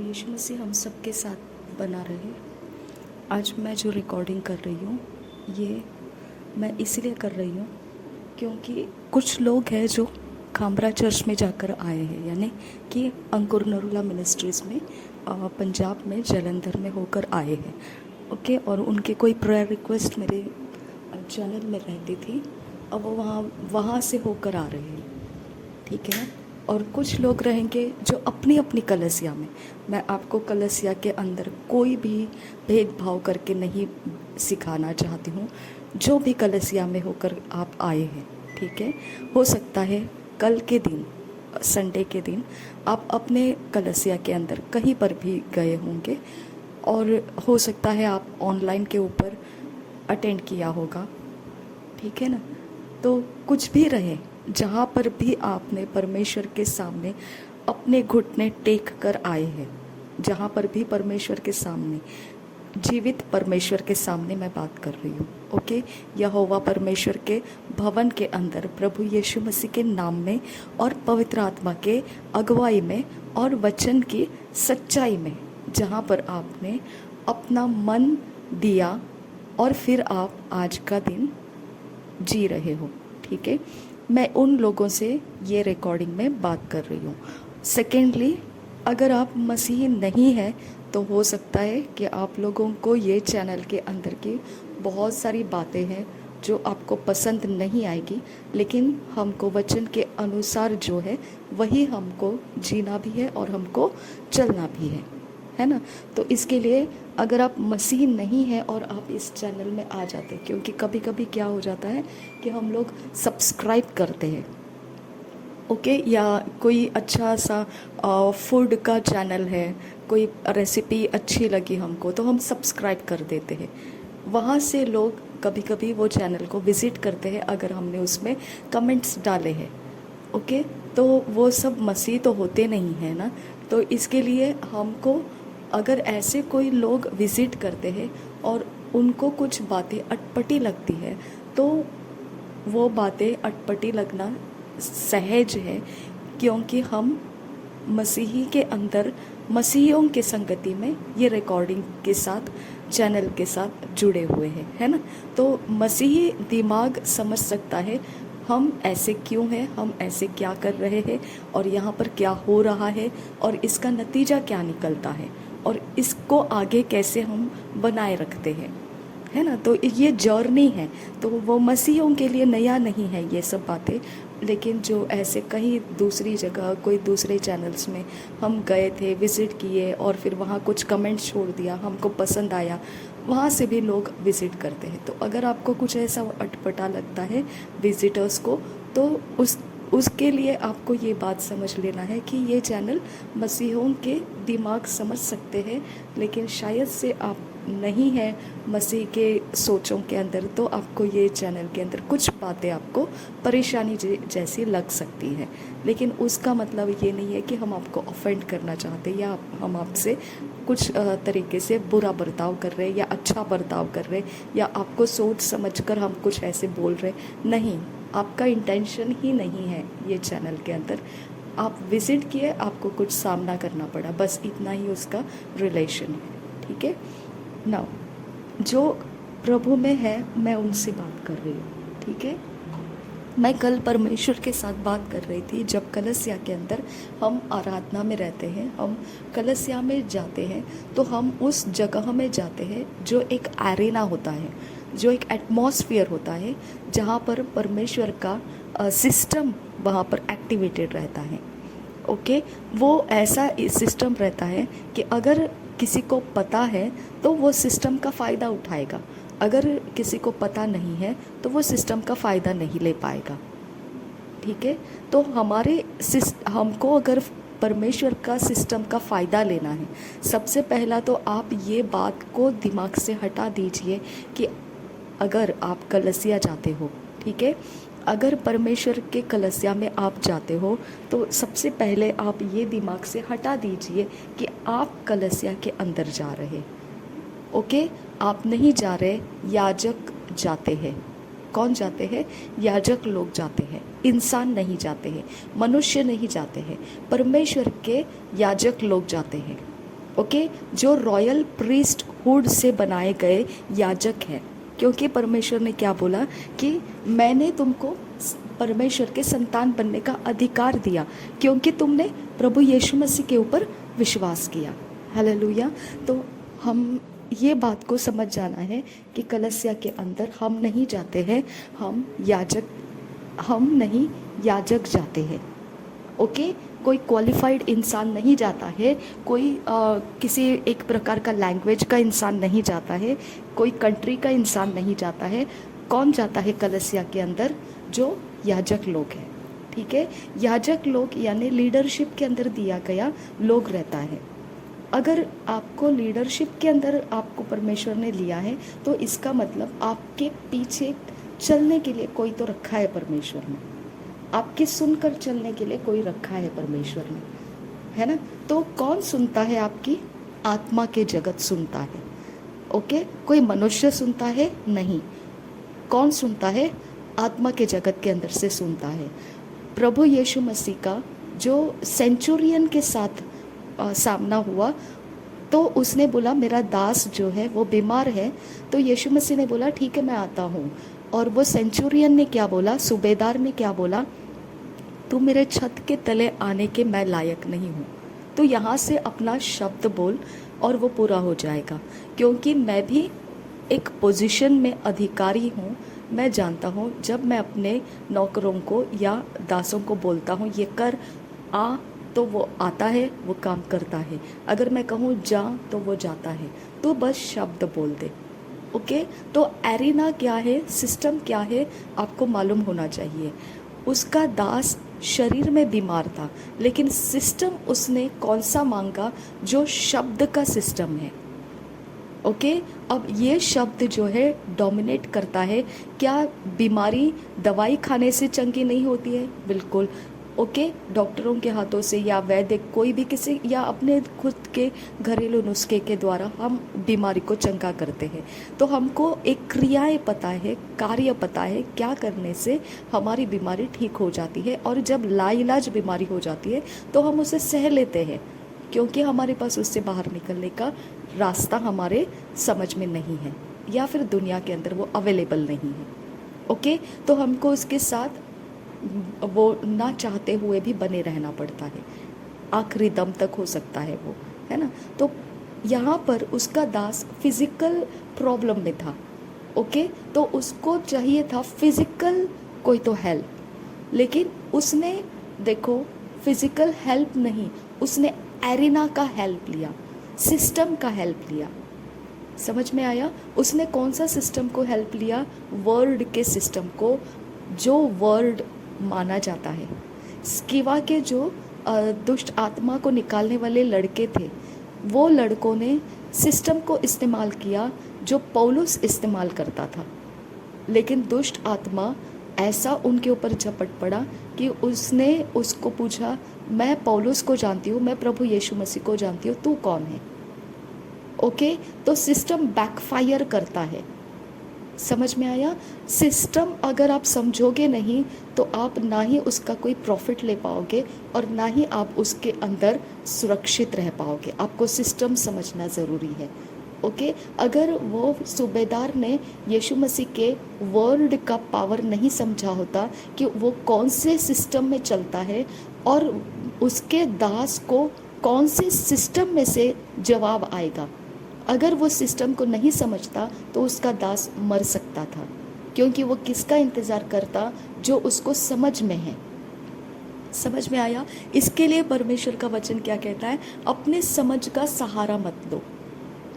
प्रभु यीशु मसीह हम सबके साथ बना रहे। आज मैं जो रिकॉर्डिंग कर रही हूँ ये मैं इसलिए कर रही हूँ क्योंकि कुछ लोग हैं जो खामरा चर्च में जाकर आए हैं, यानी कि अंकुर नरूला मिनिस्ट्रीज़ में पंजाब में जलंधर में होकर आए हैं। ओके, और उनके कोई प्रेयर रिक्वेस्ट मेरे चैनल में रहती थी, अब वो वहाँ से होकर आ रहे हैं। ठीक है, और कुछ लोग रहेंगे जो अपनी अपनी कलसिया में, मैं आपको कलसिया के अंदर कोई भी भेदभाव करके नहीं सिखाना चाहती हूँ। जो भी कलसिया में होकर आप आए हैं, ठीक है, हो सकता है कल के दिन संडे के दिन आप अपने कलसिया के अंदर कहीं पर भी गए होंगे, और हो सकता है आप ऑनलाइन के ऊपर अटेंड किया होगा। ठीक है ना, तो कुछ भी रहे, जहाँ पर भी आपने परमेश्वर के सामने अपने घुटने टेक कर आए हैं, जहाँ पर भी परमेश्वर के सामने, जीवित परमेश्वर के सामने मैं बात कर रही हूँ। ओके, यहोवा परमेश्वर के भवन के अंदर प्रभु यीशु मसीह के नाम में और पवित्र आत्मा के अगुवाई में और वचन की सच्चाई में, जहाँ पर आपने अपना मन दिया और फिर आप आज का दिन जी रहे हो। ठीक है, मैं उन लोगों से ये रिकॉर्डिंग में बात कर रही हूँ। सेकेंडली, अगर आप मसीही नहीं हैं तो हो सकता है कि आप लोगों को ये चैनल के अंदर की बहुत सारी बातें हैं जो आपको पसंद नहीं आएगी, लेकिन हमको वचन के अनुसार जो है वही हमको जीना भी है और हमको चलना भी है ना। तो इसके लिए अगर आप मसीह नहीं हैं और आप इस चैनल में आ जाते हैं, क्योंकि कभी कभी क्या हो जाता है कि हम लोग सब्सक्राइब करते हैं, ओके, या कोई अच्छा सा फूड का चैनल है, कोई रेसिपी अच्छी लगी हमको तो हम सब्सक्राइब कर देते हैं। वहाँ से लोग कभी कभी वो चैनल को विज़िट करते हैं अगर हमने उसमें कमेंट्स डाले हैं। ओके, तो वो सब मसीह तो होते नहीं हैं ना। तो इसके लिए हमको, अगर ऐसे कोई लोग विज़िट करते हैं और उनको कुछ बातें अटपटी लगती है, तो वो बातें अटपटी लगना सहज है, क्योंकि हम मसीही के अंदर मसीहियों के संगति में ये रिकॉर्डिंग के साथ, चैनल के साथ जुड़े हुए हैं, है ना। तो मसीही दिमाग समझ सकता है हम ऐसे क्यों हैं, हम ऐसे क्या कर रहे हैं, और यहाँ पर क्या हो रहा है, और इसका नतीजा क्या निकलता है, और इसको आगे कैसे हम बनाए रखते हैं, है ना। तो ये जर्नी है, तो वो मसीहों के लिए नया नहीं है ये सब बातें। लेकिन जो ऐसे कहीं दूसरी जगह, कोई दूसरे चैनल्स में हम गए थे, विज़िट किए और फिर वहाँ कुछ कमेंट छोड़ दिया, हमको पसंद आया, वहाँ से भी लोग विज़िट करते हैं। तो अगर आपको कुछ ऐसा अटपटा लगता है विज़िटर्स को, तो उसके लिए आपको ये बात समझ लेना है कि ये चैनल मसीहों के दिमाग समझ सकते हैं, लेकिन शायद से आप नहीं है मसीह के सोचों के अंदर, तो आपको ये चैनल के अंदर कुछ बातें आपको परेशानी जैसी लग सकती है। लेकिन उसका मतलब ये नहीं है कि हम आपको ऑफेंड करना चाहते, या हम आपसे कुछ तरीके से बुरा बर्ताव कर रहे हैं या अच्छा बर्ताव कर रहे हैं, या आपको सोच समझकर हम कुछ ऐसे बोल रहे, नहीं, आपका इंटेंशन ही नहीं है ये चैनल के अंदर। आप विज़िट किए, आपको कुछ सामना करना पड़ा, बस इतना ही उसका रिलेशन है। ठीक है, नाउ जो प्रभु में है मैं उनसे बात कर रही हूँ। ठीक है, मैं कल परमेश्वर के साथ बात कर रही थी। जब कलसिया के अंदर हम आराधना में रहते हैं, हम कलसिया में जाते हैं, तो हम उस जगह में जाते हैं जो एक एरेना होता है, जो एक एटमॉस्फेयर होता है, जहाँ पर परमेश्वर का सिस्टम वहाँ पर एक्टिवेटेड रहता है। ओके, वो ऐसा सिस्टम रहता है कि अगर किसी को पता है तो वो सिस्टम का फ़ायदा उठाएगा, अगर किसी को पता नहीं है तो वो सिस्टम का फ़ायदा नहीं ले पाएगा। ठीक है, तो हमको अगर परमेश्वर का सिस्टम का फ़ायदा लेना है, सबसे पहला तो आप ये बात को दिमाग से हटा दीजिए कि अगर आप कलसिया जाते हो, ठीक है, अगर परमेश्वर के कलसिया में आप जाते हो, तो सबसे पहले आप ये दिमाग से हटा दीजिए कि आप कलसिया के अंदर जा रहे। ओके, आप नहीं जा रहे, याजक जाते हैं। कौन जाते हैं? याजक लोग जाते हैं, इंसान नहीं जाते हैं, मनुष्य नहीं जाते हैं, परमेश्वर के याजक लोग जाते हैं। ओके, जो रॉयल प्रीस्टहुड से बनाए गए याजक हैं। क्योंकि परमेश्वर ने क्या बोला कि मैंने तुमको परमेश्वर के संतान बनने का अधिकार दिया क्योंकि तुमने प्रभु यीशु मसीह के ऊपर विश्वास किया। हालेलुया। तो हम ये बात को समझ जाना है कि कलीसिया के अंदर हम नहीं जाते हैं, हम नहीं याजक जाते हैं। ओके, कोई क्वालिफाइड इंसान नहीं जाता है, कोई किसी एक प्रकार का लैंग्वेज का इंसान नहीं जाता है, कोई कंट्री का इंसान नहीं जाता है। कौन जाता है कलीसिया के अंदर? जो याजक लोग हैं। ठीक है, याजक लोग यानी लीडरशिप के अंदर दिया गया लोग रहता है। अगर आपको लीडरशिप के अंदर आपको परमेश्वर ने लिया है तो इसका मतलब आपके पीछे चलने के लिए कोई तो रखा है परमेश्वर ने, आपकी सुनकर चलने के लिए कोई रखा है परमेश्वर ने, है ना। तो कौन सुनता है? आपकी आत्मा के जगत सुनता है। ओके, कोई मनुष्य सुनता है? नहीं। कौन सुनता है? आत्मा के जगत के अंदर से सुनता है। प्रभु यीशु मसीह का जो सेंचुरियन के साथ सामना हुआ तो उसने बोला मेरा दास जो है वो बीमार है, तो यीशु मसीह ने बोला ठीक है मैं आता हूँ। और वो सेंचुरियन ने क्या बोला? सूबेदार ने क्या बोला? तू मेरे छत के तले आने के मैं लायक नहीं हूँ, तो यहाँ से अपना शब्द बोल और वो पूरा हो जाएगा। क्योंकि मैं भी एक पोजीशन में अधिकारी हूँ। मैं जानता हूँ जब मैं अपने नौकरों को या दासों को बोलता हूँ ये कर आ, तो वो आता है, वो काम करता है। अगर मैं कहूँ जा तो वो जाता है। तो बस शब्द बोल दे। ओके, तो एरिना क्या है, सिस्टम क्या है, आपको मालूम होना चाहिए। उसका दास शरीर में बीमार था, लेकिन सिस्टम उसने कौन सा मांगा? जो शब्द का सिस्टम है। ओके, अब ये शब्द जो है डोमिनेट करता है। क्या बीमारी दवाई खाने से चंगी नहीं होती है? बिल्कुल। ओके, डॉक्टरों के हाथों से या वैद्य कोई भी किसी या अपने खुद के घरेलू नुस्खे के द्वारा हम बीमारी को चंगा करते हैं। तो हमको एक क्रियाएं पता है, कार्य पता है, क्या करने से हमारी बीमारी ठीक हो जाती है। और जब लाइलाज बीमारी हो जाती है तो हम उसे सह लेते हैं, क्योंकि हमारे पास उससे बाहर निकलने का रास्ता हमारे समझ में नहीं है या फिर दुनिया के अंदर वो अवेलेबल नहीं है। ओके, तो हमको उसके साथ वो ना चाहते हुए भी बने रहना पड़ता है, आखिरी दम तक हो सकता है वो, है ना। तो यहाँ पर उसका दास फिजिकल प्रॉब्लम में था। ओके, तो उसको चाहिए था फिजिकल कोई तो हेल्प, लेकिन उसने देखो फिजिकल हेल्प नहीं, उसने एरिना का हेल्प लिया, सिस्टम का हेल्प लिया। समझ में आया? उसने कौन सा सिस्टम को हेल्प लिया? वर्ल्ड के सिस्टम को, जो वर्ल्ड माना जाता है। स्किवा के जो दुष्ट आत्मा को निकालने वाले लड़के थे, वो लड़कों ने सिस्टम को इस्तेमाल किया जो पौलुस इस्तेमाल करता था। लेकिन दुष्ट आत्मा ऐसा उनके ऊपर झपट पड़ा कि उसने उसको पूछा, मैं पौलुस को जानती हूँ, मैं प्रभु यीशु मसीह को जानती हूँ, तू कौन है? ओके, तो सिस्टम बैकफायर करता है। समझ में आया? सिस्टम अगर आप समझोगे नहीं तो आप ना ही उसका कोई प्रॉफिट ले पाओगे और ना ही आप उसके अंदर सुरक्षित रह पाओगे। आपको सिस्टम समझना ज़रूरी है। ओके, अगर वो सूबेदार ने यीशु मसीह के वर्ल्ड का पावर नहीं समझा होता कि वो कौन से सिस्टम में चलता है और उसके दास को कौन से सिस्टम में से जवाब आएगा, अगर वो सिस्टम को नहीं समझता तो उसका दास मर सकता था, क्योंकि वो किसका इंतज़ार करता? जो उसको समझ में है। समझ में आया? इसके लिए परमेश्वर का वचन क्या कहता है? अपने समझ का सहारा मत लो,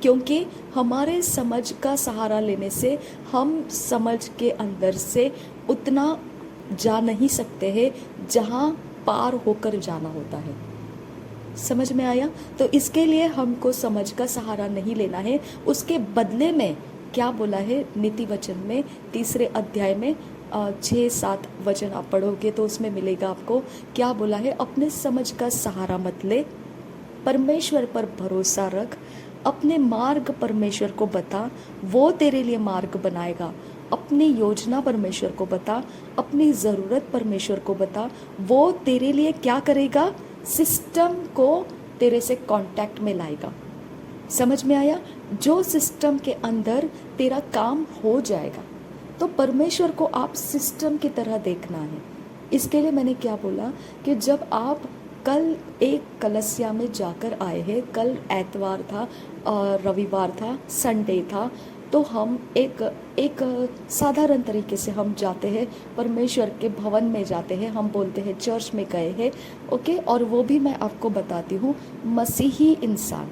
क्योंकि हमारे समझ का सहारा लेने से हम समझ के अंदर से उतना जा नहीं सकते हैं जहाँ पार होकर जाना होता है। समझ में आया? तो इसके लिए हमको समझ का सहारा नहीं लेना है। उसके बदले में क्या बोला है नीति वचन में 3 अध्याय में 6-7 वचन आप पढ़ोगे तो उसमें मिलेगा आपको। क्या बोला है? अपने समझ का सहारा मत ले, परमेश्वर पर भरोसा रख, अपने मार्ग परमेश्वर को बता, वो तेरे लिए मार्ग बनाएगा। अपनी योजना परमेश्वर को बता, अपनी ज़रूरत परमेश्वर को बता, वो तेरे लिए क्या करेगा? सिस्टम को तेरे से कांटेक्ट में लाएगा। समझ में आया? जो सिस्टम के अंदर तेरा काम हो जाएगा। तो परमेश्वर को आप सिस्टम की तरह देखना है। इसके लिए मैंने क्या बोला कि जब आप कल एक कलसिया में जाकर आए हैं, कल एतवार था, रविवार था, संडे था, तो हम एक साधारण तरीके से हम जाते हैं, परमेश्वर के भवन में जाते हैं, हम बोलते हैं चर्च में गए हैं, ओके। और वो भी मैं आपको बताती हूँ, मसीही इंसान,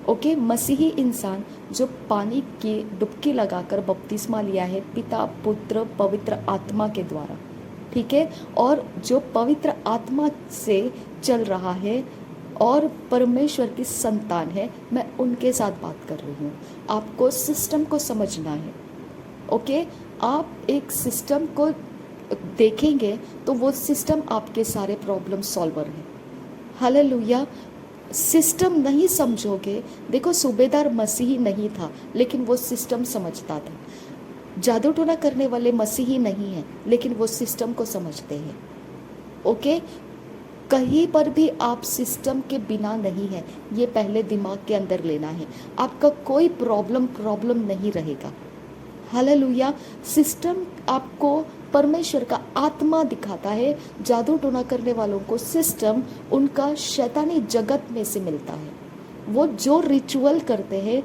ओके, मसीही इंसान जो पानी की डुबकी लगाकर बपतिस्मा लिया है पिता, पुत्र, पवित्र आत्मा के द्वारा, ठीक है, और जो पवित्र आत्मा से चल रहा है और परमेश्वर की संतान है, मैं उनके साथ बात कर रही हूँ। आपको सिस्टम को समझना है, ओके। आप एक सिस्टम को देखेंगे तो वो सिस्टम आपके सारे प्रॉब्लम सॉल्वर है। हालेलुया। सिस्टम नहीं समझोगे, देखो सूबेदार मसीही नहीं था लेकिन वो सिस्टम समझता था। जादू टोना करने वाले मसीही नहीं है लेकिन वो सिस्टम को समझते हैं, ओके। कहीं पर भी आप सिस्टम के बिना नहीं है, ये पहले दिमाग के अंदर लेना है। आपका कोई प्रॉब्लम नहीं रहेगा। हालेलुया। सिस्टम आपको परमेश्वर का आत्मा दिखाता है। जादू टोना करने वालों को सिस्टम उनका शैतानी जगत में से मिलता है। वो जो रिचुअल करते हैं,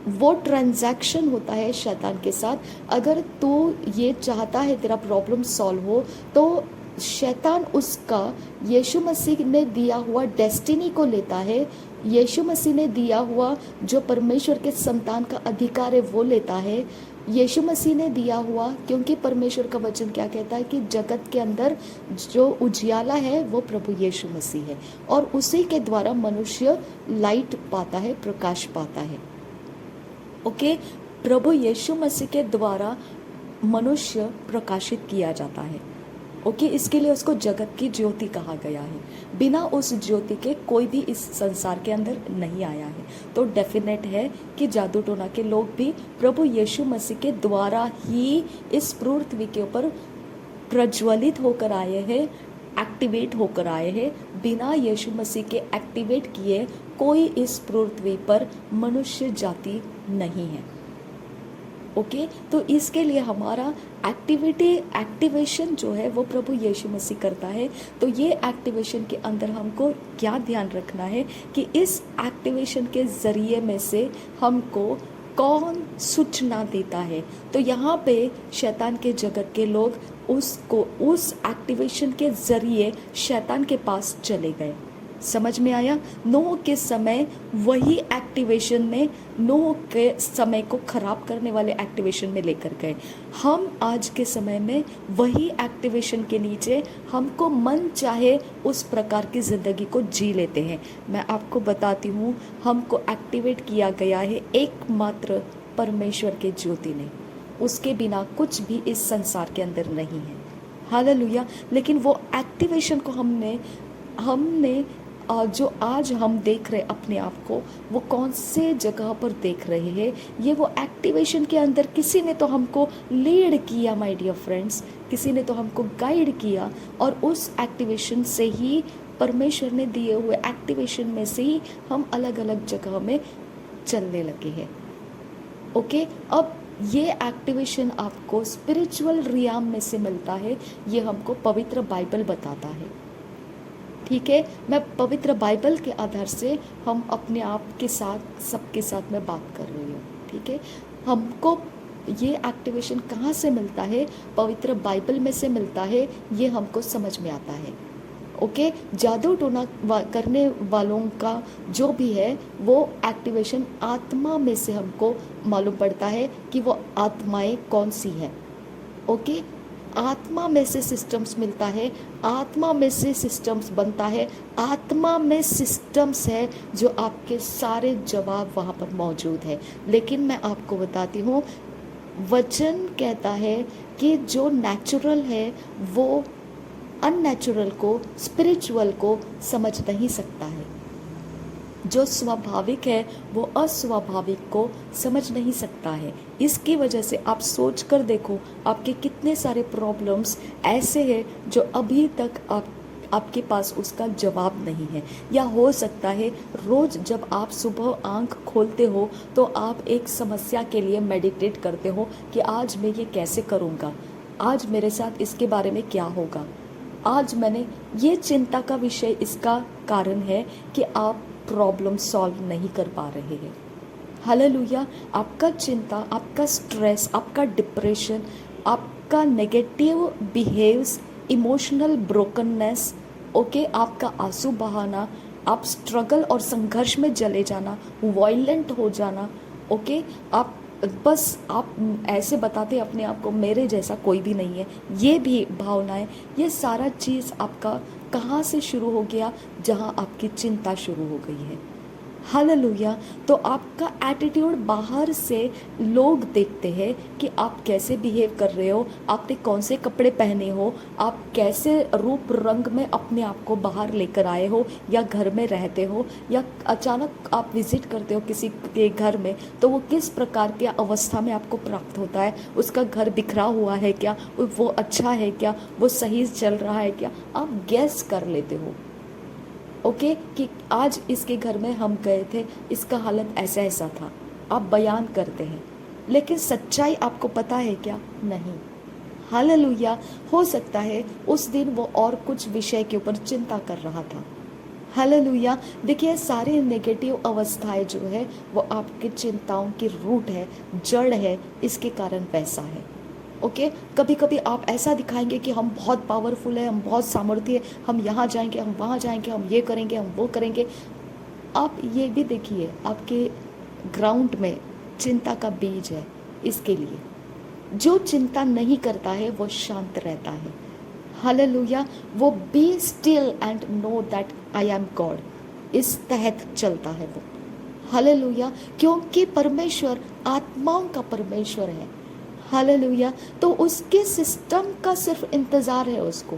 वो ट्रांजैक्शन होता है शैतान के साथ। अगर तू ये चाहता है तेरा प्रॉब्लम सॉल्व हो, तो शैतान उसका यीशु मसीह ने दिया हुआ डेस्टिनी को लेता है। यीशु मसीह ने दिया हुआ जो परमेश्वर के संतान का अधिकार है वो लेता है। यीशु मसीह ने दिया हुआ, क्योंकि परमेश्वर का वचन क्या कहता है कि जगत के अंदर जो उजियाला है वो प्रभु यीशु मसीह है, और उसी के द्वारा मनुष्य लाइट पाता है, प्रकाश पाता है, ओके। प्रभु यीशु मसीह के द्वारा मनुष्य प्रकाशित किया जाता है, ओके। इसके लिए उसको जगत की ज्योति कहा गया है। बिना उस ज्योति के कोई भी इस संसार के अंदर नहीं आया है। तो डेफिनेट है कि जादू टोना के लोग भी प्रभु यीशु मसीह के द्वारा ही इस पृथ्वी के ऊपर प्रज्वलित होकर आए हैं, एक्टिवेट होकर आए हैं। बिना यीशु मसीह के एक्टिवेट किए कोई इस पृथ्वी पर मनुष्य जाति नहीं है, ओके। तो इसके लिए हमारा एक्टिवेशन जो है वो प्रभु यीशु मसीह करता है। तो ये एक्टिवेशन के अंदर हमको क्या ध्यान रखना है कि इस एक्टिवेशन के ज़रिए में से हमको कौन सूचना देता है। तो यहाँ पे शैतान के जगत के लोग उसको उस एक्टिवेशन के ज़रिए शैतान के पास चले गए। समझ में आया? नूह के समय वही एक्टिवेशन ने नूह के समय को खराब करने वाले एक्टिवेशन में लेकर गए। हम आज के समय में वही एक्टिवेशन के नीचे हमको मन चाहे उस प्रकार की ज़िंदगी को जी लेते हैं। मैं आपको बताती हूँ, हमको एक्टिवेट किया गया है एकमात्र परमेश्वर के ज्योति ने। उसके बिना कुछ भी इस संसार के अंदर नहीं है। हालेलुया। लेकिन वो एक्टिवेशन को हमने जो आज हम देख रहे अपने आप को, वो कौन से जगह पर देख रहे हैं? ये वो एक्टिवेशन के अंदर किसी ने तो हमको लीड किया माय डियर फ्रेंड्स, किसी ने तो हमको गाइड किया, और उस एक्टिवेशन से ही, परमेश्वर ने दिए हुए एक्टिवेशन में से ही हम अलग अलग जगह में चलने लगे हैं, ओके। अब ये एक्टिवेशन आपको स्पिरिचुअल रियाम में से मिलता है, ये हमको पवित्र बाइबल बताता है, ठीक है। मैं पवित्र बाइबल के आधार से हम अपने आप के साथ, सबके साथ मैं बात कर रही हूँ, ठीक है। हमको ये एक्टिवेशन कहाँ से मिलता है? पवित्र बाइबल में से मिलता है, ये हमको समझ में आता है, ओके। जादू टोना करने वालों का जो भी है वो एक्टिवेशन आत्मा में से हमको मालूम पड़ता है कि वो आत्माएं कौन सी है, ओके। आत्मा में से सिस्टम्स मिलता है, आत्मा में से सिस्टम्स बनता है, आत्मा में सिस्टम्स है जो आपके सारे जवाब वहाँ पर मौजूद है। लेकिन मैं आपको बताती हूँ, वचन कहता है कि जो नेचुरल है वो अननेचुरल को, स्पिरिचुअल को समझ नहीं सकता है। जो स्वाभाविक है वो अस्वाभाविक को समझ नहीं सकता है। इसकी वजह से आप सोच कर देखो, आपके कितने सारे प्रॉब्लम्स ऐसे हैं जो अभी तक आपके पास उसका जवाब नहीं है। या हो सकता है रोज़ जब आप सुबह आंख खोलते हो तो आप एक समस्या के लिए मेडिटेट करते हो कि आज मैं ये कैसे करूँगा, आज मेरे साथ इसके बारे में क्या होगा। आज मैंने ये चिंता का विषय इसका कारण है कि आप प्रॉब्लम सॉल्व नहीं कर पा रहे हैं। हालेलुया। आपका चिंता, आपका स्ट्रेस, आपका डिप्रेशन, आपका negative behaves, emotional brokenness, okay, आपका आंसू बहाना, आप स्ट्रगल और संघर्ष में चले जाना, वायलेंट हो जाना, ओके, आप बस आप ऐसे बताते अपने आप को मेरे जैसा कोई भी नहीं है, ये भी भावनाएं, ये सारा चीज़ आपका कहाँ से शुरू हो गया? जहाँ आपकी चिंता शुरू हो गई है। हालेलुया। तो आपका एटीट्यूड बाहर से लोग देखते हैं कि आप कैसे बिहेव कर रहे हो, आपने कौन से कपड़े पहने हो, आप कैसे रूप रंग में अपने आप को बाहर लेकर आए हो, या घर में रहते हो, या अचानक आप विजिट करते हो किसी के घर में तो वो किस प्रकार की अवस्था में आपको प्राप्त होता है, उसका घर बिखरा हुआ है क्या, वो अच्छा है क्या, वो सही चल रहा है क्या, आप गैस कर लेते हो, ओके, कि आज इसके घर में हम गए थे, इसका हालत ऐसा ऐसा था, आप बयान करते हैं, लेकिन सच्चाई आपको पता है क्या? नहीं। हालेलुया। हो सकता है उस दिन वो और कुछ विषय के ऊपर चिंता कर रहा था। हालेलुया। देखिए, सारे नेगेटिव अवस्थाएं जो है वो आपकी चिंताओं की रूट है, जड़ है, इसके कारण वैसा है। ओके, कभी कभी आप ऐसा दिखाएंगे कि हम बहुत पावरफुल है, हम बहुत सामर्थ्य है, हम यहाँ जाएंगे, हम वहाँ जाएंगे, हम ये करेंगे, हम वो करेंगे। आप ये भी देखिए, आपके ग्राउंड में चिंता का बीज है। इसके लिए जो चिंता नहीं करता है वो शांत रहता है। हालेलुया। वो be still and know that I am God, इस तहत चलता है वो। हालेलुया। क्योंकि परमेश्वर आत्माओं का परमेश्वर है। हालेलुया। तो उसके सिस्टम का सिर्फ इंतज़ार है उसको,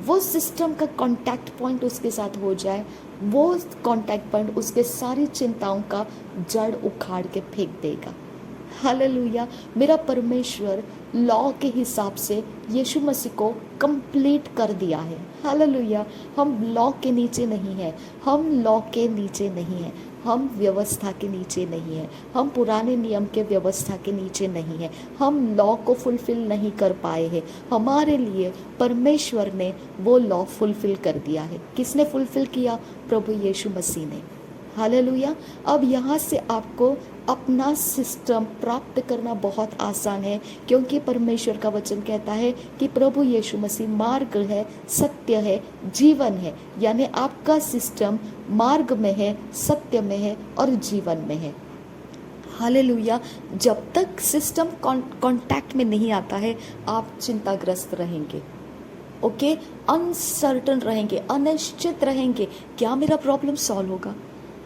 वो सिस्टम का कांटेक्ट पॉइंट उसके साथ हो जाए, वो कांटेक्ट पॉइंट उसके सारी चिंताओं का जड़ उखाड़ के फेंक देगा। हालेलुया। मेरा परमेश्वर लॉ के हिसाब से यीशु मसीह को कंप्लीट कर दिया है। हालेलुया। हम लॉ के नीचे नहीं है, हम लॉ के नीचे नहीं है, हम व्यवस्था के नीचे नहीं है, हम पुराने नियम के व्यवस्था के नीचे नहीं है, हम लॉ को फुलफिल नहीं कर पाए हैं। हमारे लिए परमेश्वर ने वो लॉ फुलफिल कर दिया है। किसने फुलफिल किया? प्रभु यीशु मसीह ने। हालेलुया। अब यहाँ से आपको अपना सिस्टम प्राप्त करना बहुत आसान है, क्योंकि परमेश्वर का वचन कहता है कि प्रभु यीशु मसीह मार्ग है, सत्य है, जीवन है। यानी आपका सिस्टम मार्ग में है, सत्य में है और जीवन में है। हालेलुया। जब तक सिस्टम कांटेक्ट में नहीं आता है आप चिंताग्रस्त रहेंगे, ओके, अनसर्टन रहेंगे, अनिश्चित रहेंगे। क्या मेरा प्रॉब्लम सॉल्व होगा?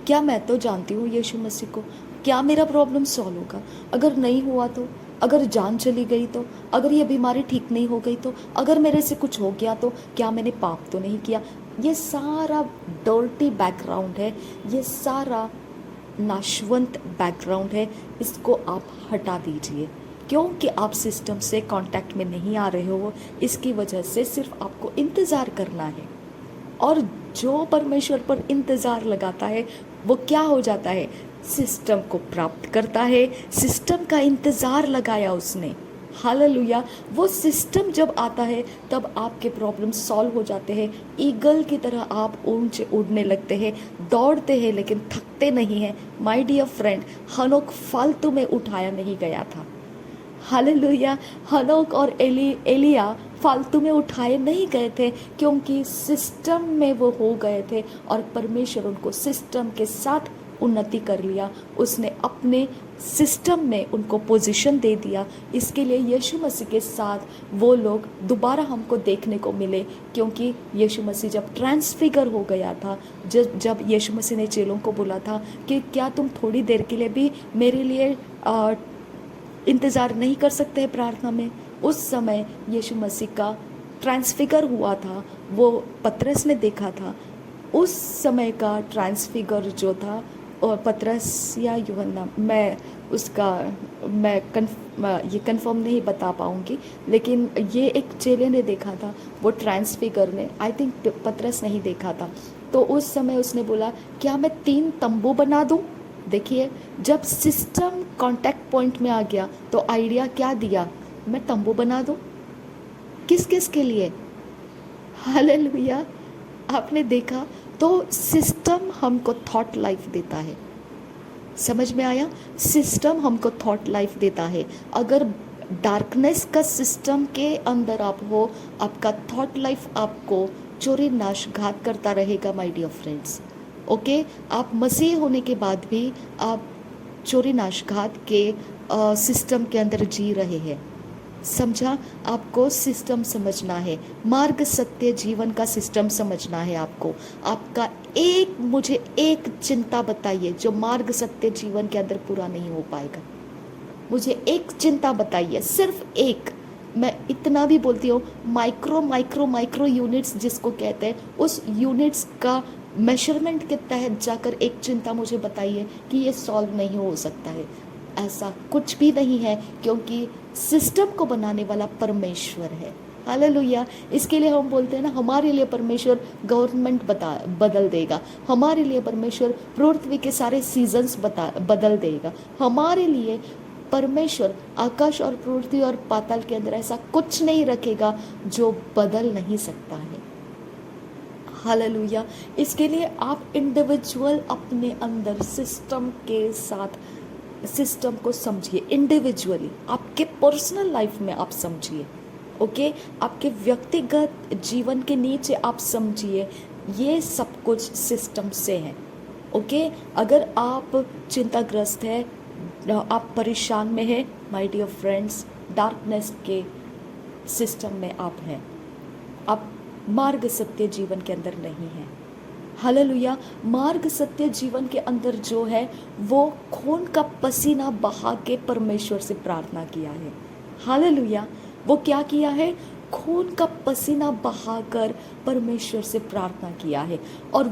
क्या मैं तो जानती हूँ यीशु मसीह को, क्या मेरा प्रॉब्लम सॉल्व होगा? अगर नहीं हुआ तो, अगर जान चली गई तो, अगर ये बीमारी ठीक नहीं हो गई तो, अगर मेरे से कुछ हो गया तो, क्या मैंने पाप तो नहीं किया? ये सारा डर्टी बैकग्राउंड है, ये सारा नाशवंत बैकग्राउंड है, इसको आप हटा दीजिए। क्योंकि आप सिस्टम से कांटेक्ट में नहीं आ रहे हो, इसकी वजह से सिर्फ आपको इंतज़ार करना है। और जो परमेश्वर पर इंतज़ार लगाता है वो क्या हो जाता है? सिस्टम को प्राप्त करता है। सिस्टम का इंतज़ार लगाया उसने। हालेलुया। वो सिस्टम जब आता है तब आपके प्रॉब्लम सॉल्व हो जाते हैं। ईगल की तरह आप ऊंचे उड़ने लगते हैं, दौड़ते हैं लेकिन थकते नहीं हैं। माय डियर फ्रेंड, हनोक फालतू में उठाया नहीं गया था। हालेलुया। हनोक और एलिया फालतू में उठाए नहीं गए थे, क्योंकि सिस्टम में वो हो गए थे और परमेश्वर उनको सिस्टम के साथ उन्नति कर लिया। उसने अपने सिस्टम में उनको पोजीशन दे दिया। इसके लिए यीशु मसीह के साथ वो लोग दोबारा हमको देखने को मिले, क्योंकि यीशु मसीह जब ट्रांसफिगर हो गया था, जब यीशु मसीह ने चेलों को बोला था कि क्या तुम थोड़ी देर के लिए भी मेरे लिए इंतज़ार नहीं कर सकते हैं प्रार्थना में, उस समय यीशु मसीह का ट्रांसफिगर हुआ था, वो पतरस ने देखा था। उस समय का ट्रांसफिगर जो था, और पतरस या यूहन्ना, मैं उसका मैं ये कंफर्म नहीं बता पाऊँगी, लेकिन ये एक चेले ने देखा था, वो ट्रांसफिगर ने, आई थिंक पतरस नहीं देखा था। तो उस समय उसने बोला, क्या मैं 3 तंबू बना दूँ? देखिए, जब सिस्टम कांटेक्ट पॉइंट में आ गया तो आइडिया क्या दिया, मैं तंबू बना दूँ। किस किस के लिए? हालेलुया। आपने देखा, तो सिस्टम हमको थॉट लाइफ देता है। समझ में आया? सिस्टम हमको थॉट लाइफ देता है। अगर डार्कनेस का सिस्टम के अंदर आप हो, आपका थॉट लाइफ आपको चोरी नाश घात करता रहेगा माय डियर फ्रेंड्स। ओके, आप मसीह होने के बाद भी आप चोरी नाश घात के सिस्टम के अंदर जी रहे हैं। समझा? आपको सिस्टम समझना है, मार्ग सत्य जीवन का सिस्टम समझना है आपको। आपका मुझे एक चिंता बताइए जो मार्ग सत्य जीवन के अंदर पूरा नहीं हो पाएगा। मुझे एक चिंता बताइए, सिर्फ एक। मैं इतना भी बोलती हूँ, माइक्रो माइक्रो माइक्रो यूनिट्स जिसको कहते हैं, उस यूनिट्स का मेजरमेंट के तहत जाकर एक चिंता मुझे बताइए कि ये सॉल्व नहीं हो सकता है। ऐसा कुछ भी नहीं है, क्योंकि सिस्टम को बनाने वाला परमेश्वर है। हालेलुया। इसके लिए हम बोलते हैं ना, हमारे लिए परमेश्वर गवर्नमेंट बदल देगा, हमारे लिए परमेश्वर पृथ्वी के सारे सीजन्स बदल देगा, हमारे लिए परमेश्वर आकाश और पृथ्वी और पाताल के अंदर ऐसा कुछ नहीं रखेगा जो बदल नहीं सकता है। हालेलुया। इसके लिए आप इंडिविजुअल अपने अंदर सिस्टम के साथ सिस्टम को समझिए, इंडिविजुअली आपके पर्सनल लाइफ में आप समझिए। ओके, आपके व्यक्तिगत जीवन के नीचे आप समझिए, ये सब कुछ सिस्टम से है। ओके, अगर आप चिंताग्रस्त है, आप परेशान में है, माय डियर फ्रेंड्स, डार्कनेस के सिस्टम में आप हैं, आप मार्ग सत्य जीवन के अंदर नहीं हैं। हालेलुया। मार्ग सत्य जीवन के अंदर जो है, वो खून का पसीना बहा के परमेश्वर से प्रार्थना किया है। हालेलुया। वो क्या किया है? खून का पसीना बहाकर परमेश्वर से प्रार्थना किया है। और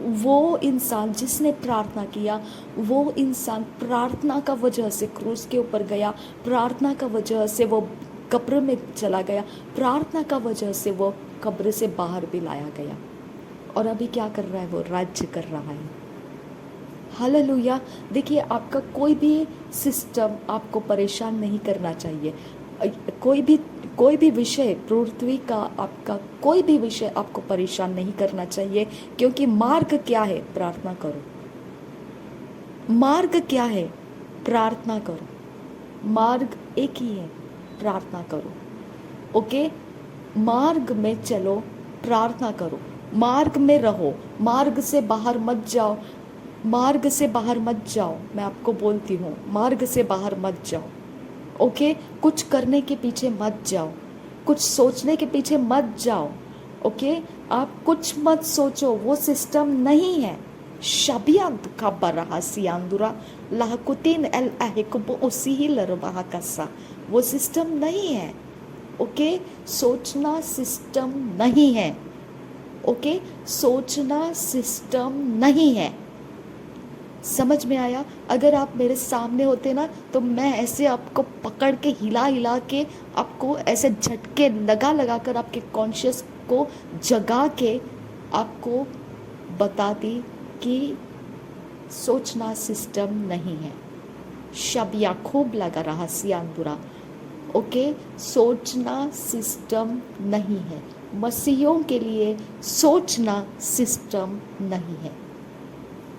वो इंसान जिसने प्रार्थना किया, वो इंसान प्रार्थना का वजह से क्रूस के ऊपर गया, प्रार्थना का वजह से वो कब्र में चला गया, प्रार्थना का वजह से वो कब्र से बाहर भी लाया गया। और अभी क्या कर रहा है? वो राज्य कर रहा है। हालेलुया। देखिए, आपका कोई भी सिस्टम आपको परेशान नहीं करना चाहिए। कोई भी विषय, पृथ्वी का आपका कोई भी विषय आपको परेशान नहीं करना चाहिए, क्योंकि मार्ग क्या है? प्रार्थना करो। मार्ग क्या है? प्रार्थना करो। मार्ग एक ही है, प्रार्थना करो। ओके, मार्ग में चलो, प्रार्थना करो, मार्ग में रहो, मार्ग से बाहर मत जाओ, मार्ग से बाहर मत जाओ। मैं आपको बोलती हूँ, मार्ग से बाहर मत जाओ। ओके, कुछ करने के पीछे मत जाओ, कुछ सोचने के पीछे मत जाओ। ओके, आप कुछ मत सोचो, वो सिस्टम नहीं है। शबिया दुखा बरहा सियांदुरा लाहकुतीन एल अहिकुब उसी ही लरबाहा कसा, वो सिस्टम नहीं है। ओके, सोचना सिस्टम नहीं है। ओके, सोचना सिस्टम नहीं है। समझ में आया? अगर आप मेरे सामने होते ना, तो मैं ऐसे आपको पकड़ के हिला हिला के आपको ऐसे झटके लगा कर आपके कॉन्शियस को जगा के आपको बताती कि सोचना सिस्टम नहीं है। शबिया खूब लगा रहा सियांदुरा। ओके, सोचना सिस्टम नहीं है। मसीहों के लिए सोचना सिस्टम नहीं है।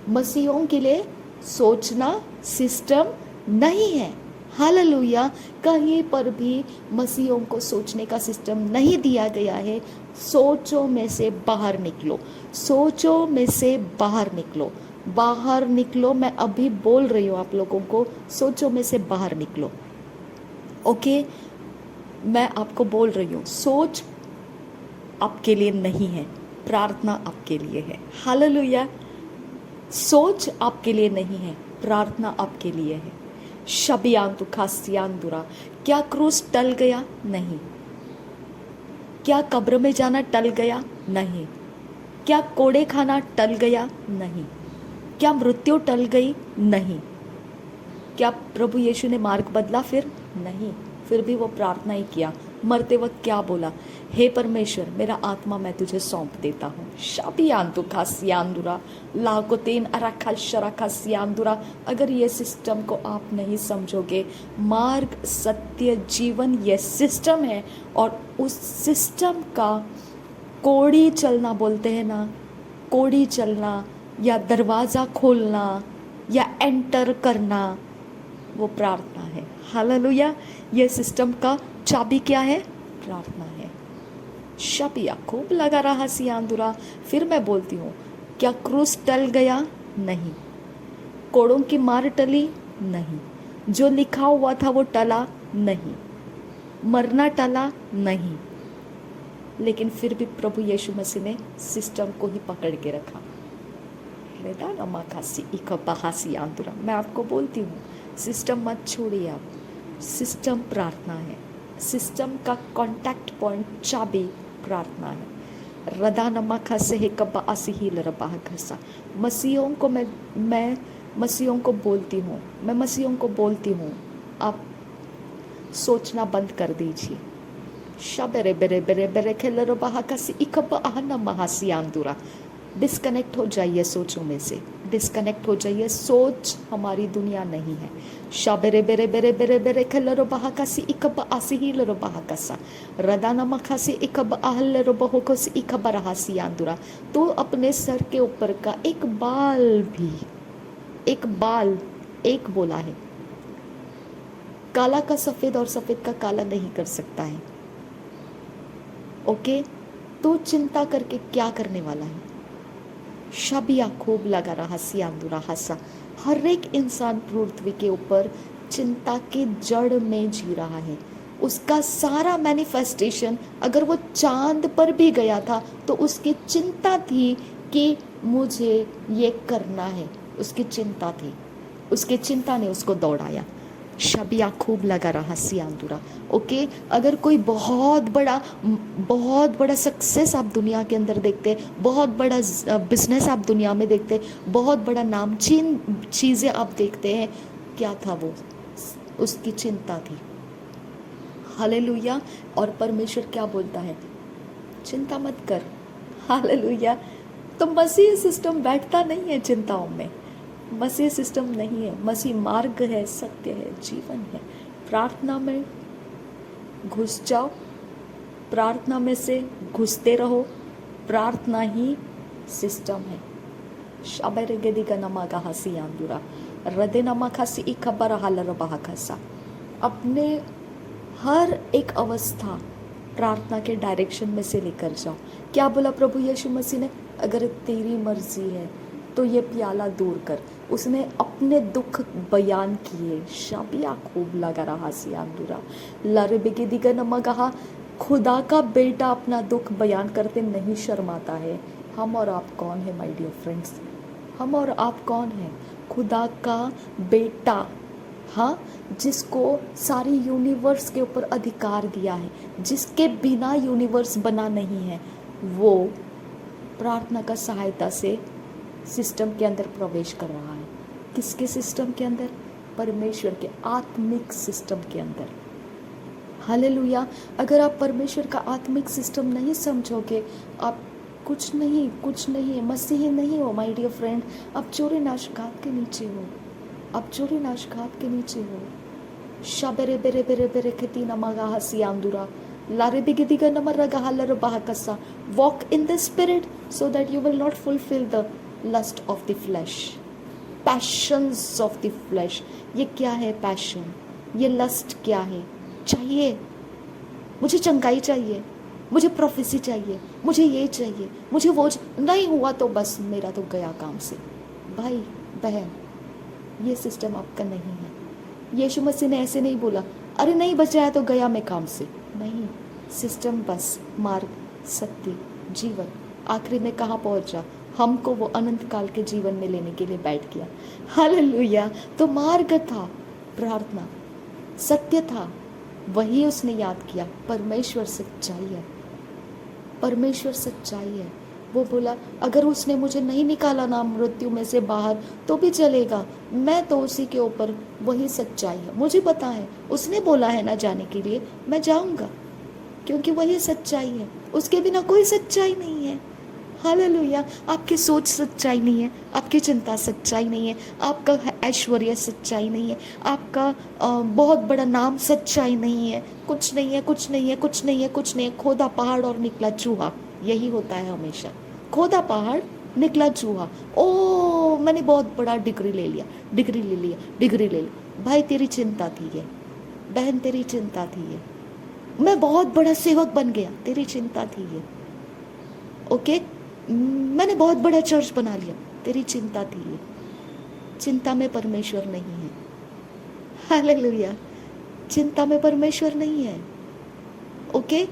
मसीहों के लिए सोचना सिस्टम नहीं है। हालेलुया। कहीं पर भी मसीहों को सोचने का सिस्टम नहीं दिया गया है। सोचो में से बाहर निकलो, सोचो में से बाहर निकलो, बाहर निकलो। मैं अभी बोल रही हूँ आप लोगों को, सोचो में से बाहर निकलो। ओके, मैं आपको बोल रही हूँ, सोच आपके लिए नहीं है, प्रार्थना आपके लिए है। हालेलुया। सोच आपके लिए नहीं है, प्रार्थना आपके लिए है। शबियांतु खासियांदुरा। क्या क्रूस टल गया? नहीं। क्या कब्र में जाना टल गया? नहीं। क्या कोड़े खाना टल गया? नहीं। क्या मृत्यु टल गई? नहीं। क्या प्रभु यीशु ने मार्ग बदला? फिर नहीं, फिर भी वो प्रार्थना ही किया। मरते वक्त क्या बोला? हे परमेश्वर, मेरा आत्मा मैं तुझे सौंप देता हूँ। शाबियांतु खासियांदुरा लाकोतेन अराखा शराखा सियांदुरा। अगर ये सिस्टम को आप नहीं समझोगे, मार्ग सत्य जीवन ये सिस्टम है, और उस सिस्टम का कोड़ी चलना बोलते हैं ना, कोड़ी चलना या दरवाज़ा खोलना या एंटर करना, वो प्रार्थना है। हालेलुया। ये सिस्टम का चाबी क्या है? प्रार्थना है। शबिया खूब लगा रहा सियांदुरा। फिर मैं बोलती हूँ, क्या क्रूस टल गया? नहीं। कोड़ों की मार टली? नहीं। जो लिखा हुआ था वो टला? नहीं। मरना टला? नहीं। लेकिन फिर भी प्रभु यीशु मसीह ने सिस्टम को ही पकड़ के रखा। मैं आपको बोलती हूँ, सिस्टम मत छोड़िए आप। सिस्टम प्रार्थना है। सिस्टम का कांटेक्ट पॉइंट चाबी प्रार्थना है। रदा नमा खसे है कब्बा आसिही लरबा खसा। मसीहों को मैं मसीहों को बोलती हूँ, आप सोचना बंद कर दीजिए। शबेरे बेरे बेरे बेरे खेलर बहा कसी इकब्बा आहना महासियांदुरा। डिस्कनेक्ट हो जाइए सोचों में से, डिस्कनेक्ट हो जाइए। सोच हमारी दुनिया नहीं है। शाबेरे बेरे बेरे बेरे बेरे खेलरो बहाकासी इकब आसिही लरो बहाकासा रदाना मखासी इकब आहल रो बहोकोसी इकब रहासी आंदुरा। तो अपने सर के ऊपर का एक बाल एक बोला है, काला का सफेद और सफेद का काला नहीं कर सकता है। ओके, तो चिंता करके क्या करने वाला है? शबिया खूब लगा रहा सियांदुरा हंसा। हर एक इंसान पृथ्वी के ऊपर चिंता के जड़ में जी रहा है। उसका सारा मैनिफेस्टेशन, अगर वो चांद पर भी गया था तो उसकी चिंता थी कि मुझे ये करना है। उसकी चिंता थी, उसकी चिंता ने उसको दौड़ाया। शबिया खूब लगा रहा सियांदुरा। ओके, अगर कोई बहुत बड़ा सक्सेस आप दुनिया के अंदर देखते, बहुत बड़ा बिजनेस आप दुनिया में देखते, बहुत बड़ा नामचीन चीज़ें आप देखते हैं, क्या था वो? उसकी चिंता थी। हालेलुया। और परमेश्वर क्या बोलता है? चिंता मत कर। हालेलुया। तो मसीह सिस्टम बैठता नहीं है चिंताओं में। मसीह सिस्टम नहीं है। मसीह मार्ग है, सत्य है, जीवन है। प्रार्थना में घुस जाओ, प्रार्थना में से घुसते रहो। प्रार्थना ही सिस्टम है। शाबेरे गेदी का नमा का हसी आंदुरा रदे नमा खासी इकबर हालर बहा खसा। अपने हर एक अवस्था प्रार्थना के डायरेक्शन में से लेकर जाओ। क्या बोला प्रभु यीशु मसीह ने? अगर तेरी मर्जी है तो ये प्याला दूर कर। उसने अपने दुख बयान किए। शाबिया खूब लगा रहा सियांदुरा लारे बेगे दिगा नमा कहा। खुदा का बेटा अपना दुख बयान करते नहीं शर्माता है। हम और आप कौन है माय डियर फ्रेंड्स? हम और आप कौन है? खुदा का बेटा, हाँ, जिसको सारी यूनिवर्स के ऊपर अधिकार दिया है, जिसके बिना यूनिवर्स बना नहीं है, वो प्रार्थना का सहायता से सिस्टम के अंदर प्रवेश कर रहा है। किसके सिस्टम के अंदर? परमेश्वर के आत्मिक सिस्टम के अंदर। हालेलुया। अगर आप परमेश्वर का आत्मिक सिस्टम नहीं समझोगे, आप कुछ नहीं मसीही नहीं हो माय डियर फ्रेंड। आप चोरी नाशघात के नीचे हो, आप चोरी नाशघात के नीचे हो। शाबेरे बेरे बेरे बेरे खेती नमगा हसी आंदुरा लारे बिगे दिगा नमर गहा लर बहा कसा। Walk in the spirit so that you will not fulfill the lust of the flesh, passions of the flesh। ये क्या है पैशन? ये लस्ट क्या है? चाहिए, मुझे चंगाई चाहिए, मुझे प्रोफेसी चाहिए, मुझे ये चाहिए, मुझे वो नहीं हुआ तो बस मेरा तो गया काम से। भाई बहन, ये सिस्टम आपका नहीं है। यीशु मसीह ने ऐसे नहीं बोला, अरे नहीं बचाया तो गया मैं काम से। नहीं, सिस्टम बस मार्ग, सत्य, जीवन। आखिरी में कहाँ पहुंचा? हमको वो अनंत काल के जीवन में लेने के लिए बैठ गया। हालेलुया। तो मार्ग था प्रार्थना, सत्य था, वही उसने याद किया। परमेश्वर सच्चाई है, परमेश्वर सच्चाई है। वो बोला, अगर उसने मुझे नहीं निकाला ना मृत्यु में से बाहर तो भी चलेगा, मैं तो उसी के ऊपर, वही सच्चाई है। मुझे पता है उसने बोला है ना जाने के लिए, मैं जाऊंगा, क्योंकि वही सच्चाई है, उसके बिना कोई सच्चाई नहीं है। हालेलुया। आपकी सोच सच्चाई नहीं है, आपकी चिंता सच्चाई नहीं है, आपका ऐश्वर्य सच्चाई नहीं है, आपका बहुत बड़ा नाम सच्चाई नहीं है, कुछ नहीं है, कुछ नहीं है, कुछ नहीं है, कुछ नहीं है। खोदा पहाड़ और निकला चूहा, यही होता है हमेशा। खोदा पहाड़ निकला चूहा। ओ मैंने बहुत बड़ा डिग्री ले लिया, डिग्री ले लिया, डिग्री ले लिया। भाई तेरी चिंता थी ये, बहन तेरी चिंता थी ये। मैं बहुत बड़ा सेवक बन गया, तेरी चिंता थी ये। ओके, मैंने बहुत बड़ा चर्च बना लिया, तेरी चिंता थी ये। चिंता में परमेश्वर नहीं है। हालेलुया। चिंता में परमेश्वर नहीं है। ओके,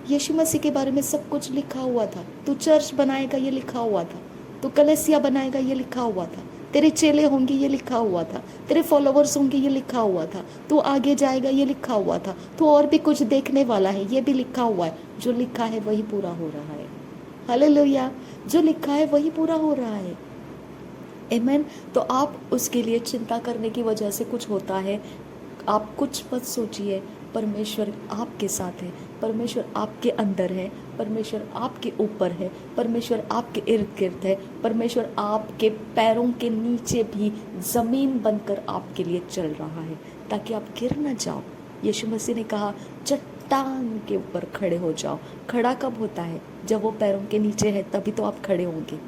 यीशु मसीह के बारे में सब कुछ लिखा हुआ था। तू चर्च बनाएगा, ये लिखा हुआ था। तू कलीसिया बनाएगा, ये लिखा हुआ था। तेरे चेले होंगे, ये लिखा हुआ था। तेरे फॉलोवर्स होंगे, ये लिखा हुआ था। तू आगे जाएगा, ये लिखा हुआ था। तू और भी कुछ देखने वाला है, ये भी लिखा हुआ है। जो लिखा है वही पूरा हो रहा है। हालेलुया। जो लिखा है वही पूरा हो रहा है। आमीन। तो आप उसके लिए चिंता करने की वजह से कुछ होता है, आप कुछ मत सोचिए। परमेश्वर आपके साथ है, परमेश्वर आपके अंदर है, परमेश्वर आपके ऊपर है, परमेश्वर आपके इर्द गिर्द है, परमेश्वर आपके पैरों के नीचे भी ज़मीन बनकर आपके लिए चल रहा है, ताकि आप गिर न जाओ। यीशु मसीह ने कहा, चट्टान के ऊपर खड़े हो जाओ। खड़ा कब होता है? जब वो पैरों के नीचे है, तभी तो आप खड़े होंगे,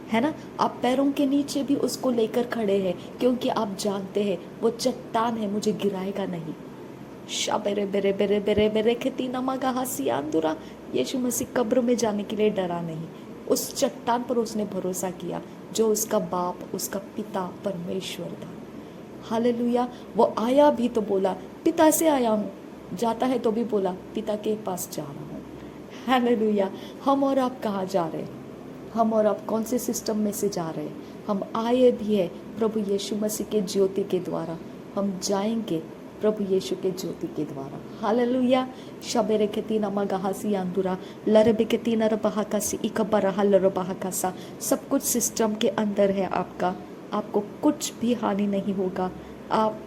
है ना। आप पैरों के नीचे भी उसको लेकर खड़े हैं, क्योंकि आप जानते हैं वो चट्टान है, मुझे गिराएगा नहीं। शाबेरे बेरे बेरे बेरे बेरे खेती नमागा हसी आंदुरा। यीशु मसीह कब्र में जाने के लिए डरा नहीं, उस चट्टान पर उसने भरोसा किया, जो उसका बाप, उसका पिता परमेश्वर था। हालेलुया। वो आया भी तो बोला, पिता से आया हूँ, जाता है तो भी बोला, पिता के पास जा रहा हूँ। हालेलुया। हम और आप कहाँ जा रहे हैं? हम और आप कौन से सिस्टम में से जा रहे हैं? हम आए भी है प्रभु यीशु मसीह के ज्योति के द्वारा, हम जाएंगे प्रभु यीशु के ज्योति के द्वारा। हालेलुया। शबेरे के तीन अमगाहसी अंदुरा लरबे के तीन रबहाकासी इकबरहा लरबहाकासा। सब कुछ सिस्टम के अंदर है आपका, आपको कुछ भी हानि नहीं होगा। आप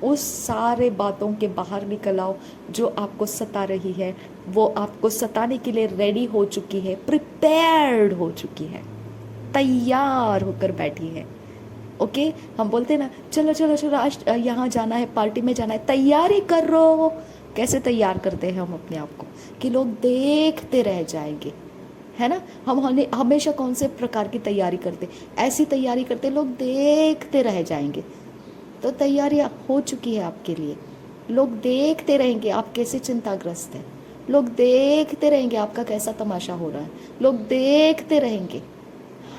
उस सारे बातों के बाहर निकल आओ जो आपको सता रही है। वो आपको सताने के लिए रेडी हो चुकी है, प्रिपेयर्ड हो चुकी है, तैयार होकर बैठी है। ओके, हम बोलते हैं ना, चलो चलो चलो आज यहाँ जाना है, पार्टी में जाना है, तैयारी कर रो। कैसे तैयार करते हैं हम अपने आप को कि लोग देखते रह जाएंगे, है ना। हम हमेशा कौन से प्रकार की तैयारी करते? ऐसी तैयारी करते लोग देखते रह जाएंगे। तो तैयारी हो चुकी है आपके लिए। लोग देखते रहेंगे आप कैसे चिंताग्रस्त हैं, लोग देखते रहेंगे आपका कैसा तमाशा हो रहा है, लोग देखते रहेंगे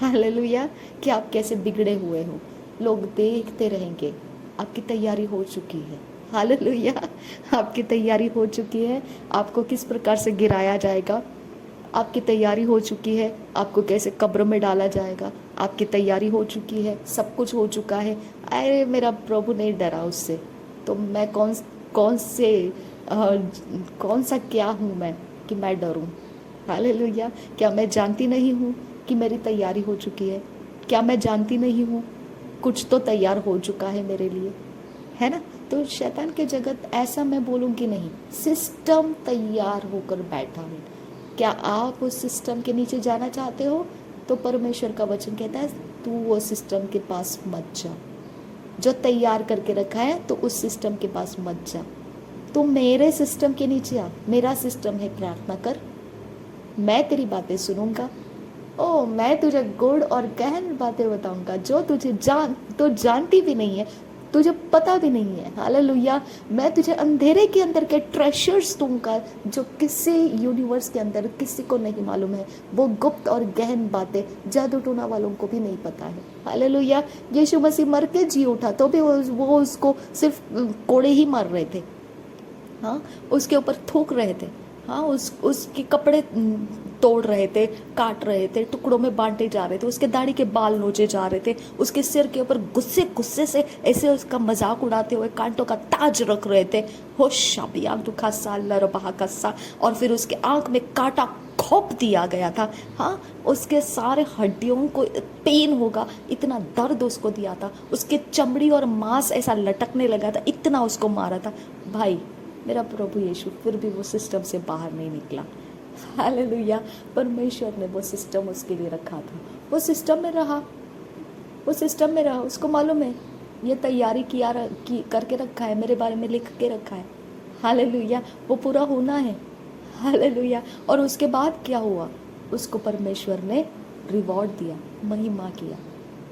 हालेलुया कि आप कैसे बिगड़े हुए हो। लोग देखते रहेंगे। आपकी तैयारी हो चुकी है। हालेलुया। आपकी तैयारी हो चुकी है। आपको किस प्रकार से गिराया जाएगा, आपकी तैयारी हो चुकी है। आपको कैसे कब्र में डाला जाएगा, आपकी तैयारी हो चुकी है। सब कुछ हो चुका है। अरे मेरा प्रभु नहीं डरा उससे, तो मैं कौन सा क्या हूँ मैं कि मैं डरूं? हालेलुया। क्या मैं जानती नहीं हूँ कि मेरी तैयारी हो चुकी है? क्या मैं जानती नहीं हूँ कुछ तो तैयार हो चुका है मेरे लिए, है ना। तो शैतान के जगत ऐसा मैं बोलूँगी नहीं, सिस्टम तैयार होकर बैठा है। क्या आप उस सिस्टम के नीचे जाना चाहते हो? तो परमेश्वर का वचन कहता है तू वो सिस्टम के पास मत जा जो तैयार करके रखा है, तो उस सिस्टम के पास मत जा। तू मेरे सिस्टम के नीचे आ। मेरा सिस्टम है प्रार्थना कर, मैं तेरी बातें सुनूंगा। ओ मैं तुझे गुड़ और गहन बातें बताऊंगा जो तुझे जानती भी नहीं है, तुझे पता भी नहीं है। हालेलुया। मैं तुझे अंधेरे के अंदर के ट्रेशर्स दूंगा जो किसी यूनिवर्स के अंदर किसी को नहीं मालूम है। वो गुप्त और गहन बातें जादू टोना वालों को भी नहीं पता है। हालेलुया। यीशु मसीह मर के जी उठा तो भी वो उसको सिर्फ कोड़े ही मार रहे थे, हाँ, उसके ऊपर थूक रहे थे, हाँ, उसके कपड़े तोड़ रहे थे, काट रहे थे, टुकड़ों में बांटे जा रहे थे, उसके दाढ़ी के बाल नोचे जा रहे थे, उसके सिर के ऊपर गुस्से से ऐसे उसका मजाक उड़ाते हुए कांटों का ताज रख रहे थे। हो शाबिया दुखा सा लरबहा कस्सा, और फिर उसके आंख में कांटा थोप दिया गया था। हाँ, उसके सारे हड्डियों को पेन होगा, इतना दर्द उसको दिया था, उसके चमड़ी और मांस ऐसा लटकने लगा था, इतना उसको मारा था। भाई मेरा प्रभु यीशु फिर भी वो सिस्टम से बाहर नहीं निकला। हालेलुया। परमेश्वर ने वो सिस्टम उसके लिए रखा था, वो सिस्टम में रहा, वो सिस्टम में रहा। उसको मालूम है ये तैयारी करके रखा है, मेरे बारे में लिख के रखा है। हालेलुया, वो पूरा होना है। हालेलुया। और उसके बाद क्या हुआ, उसको परमेश्वर ने रिवॉर्ड दिया, महिमा किया।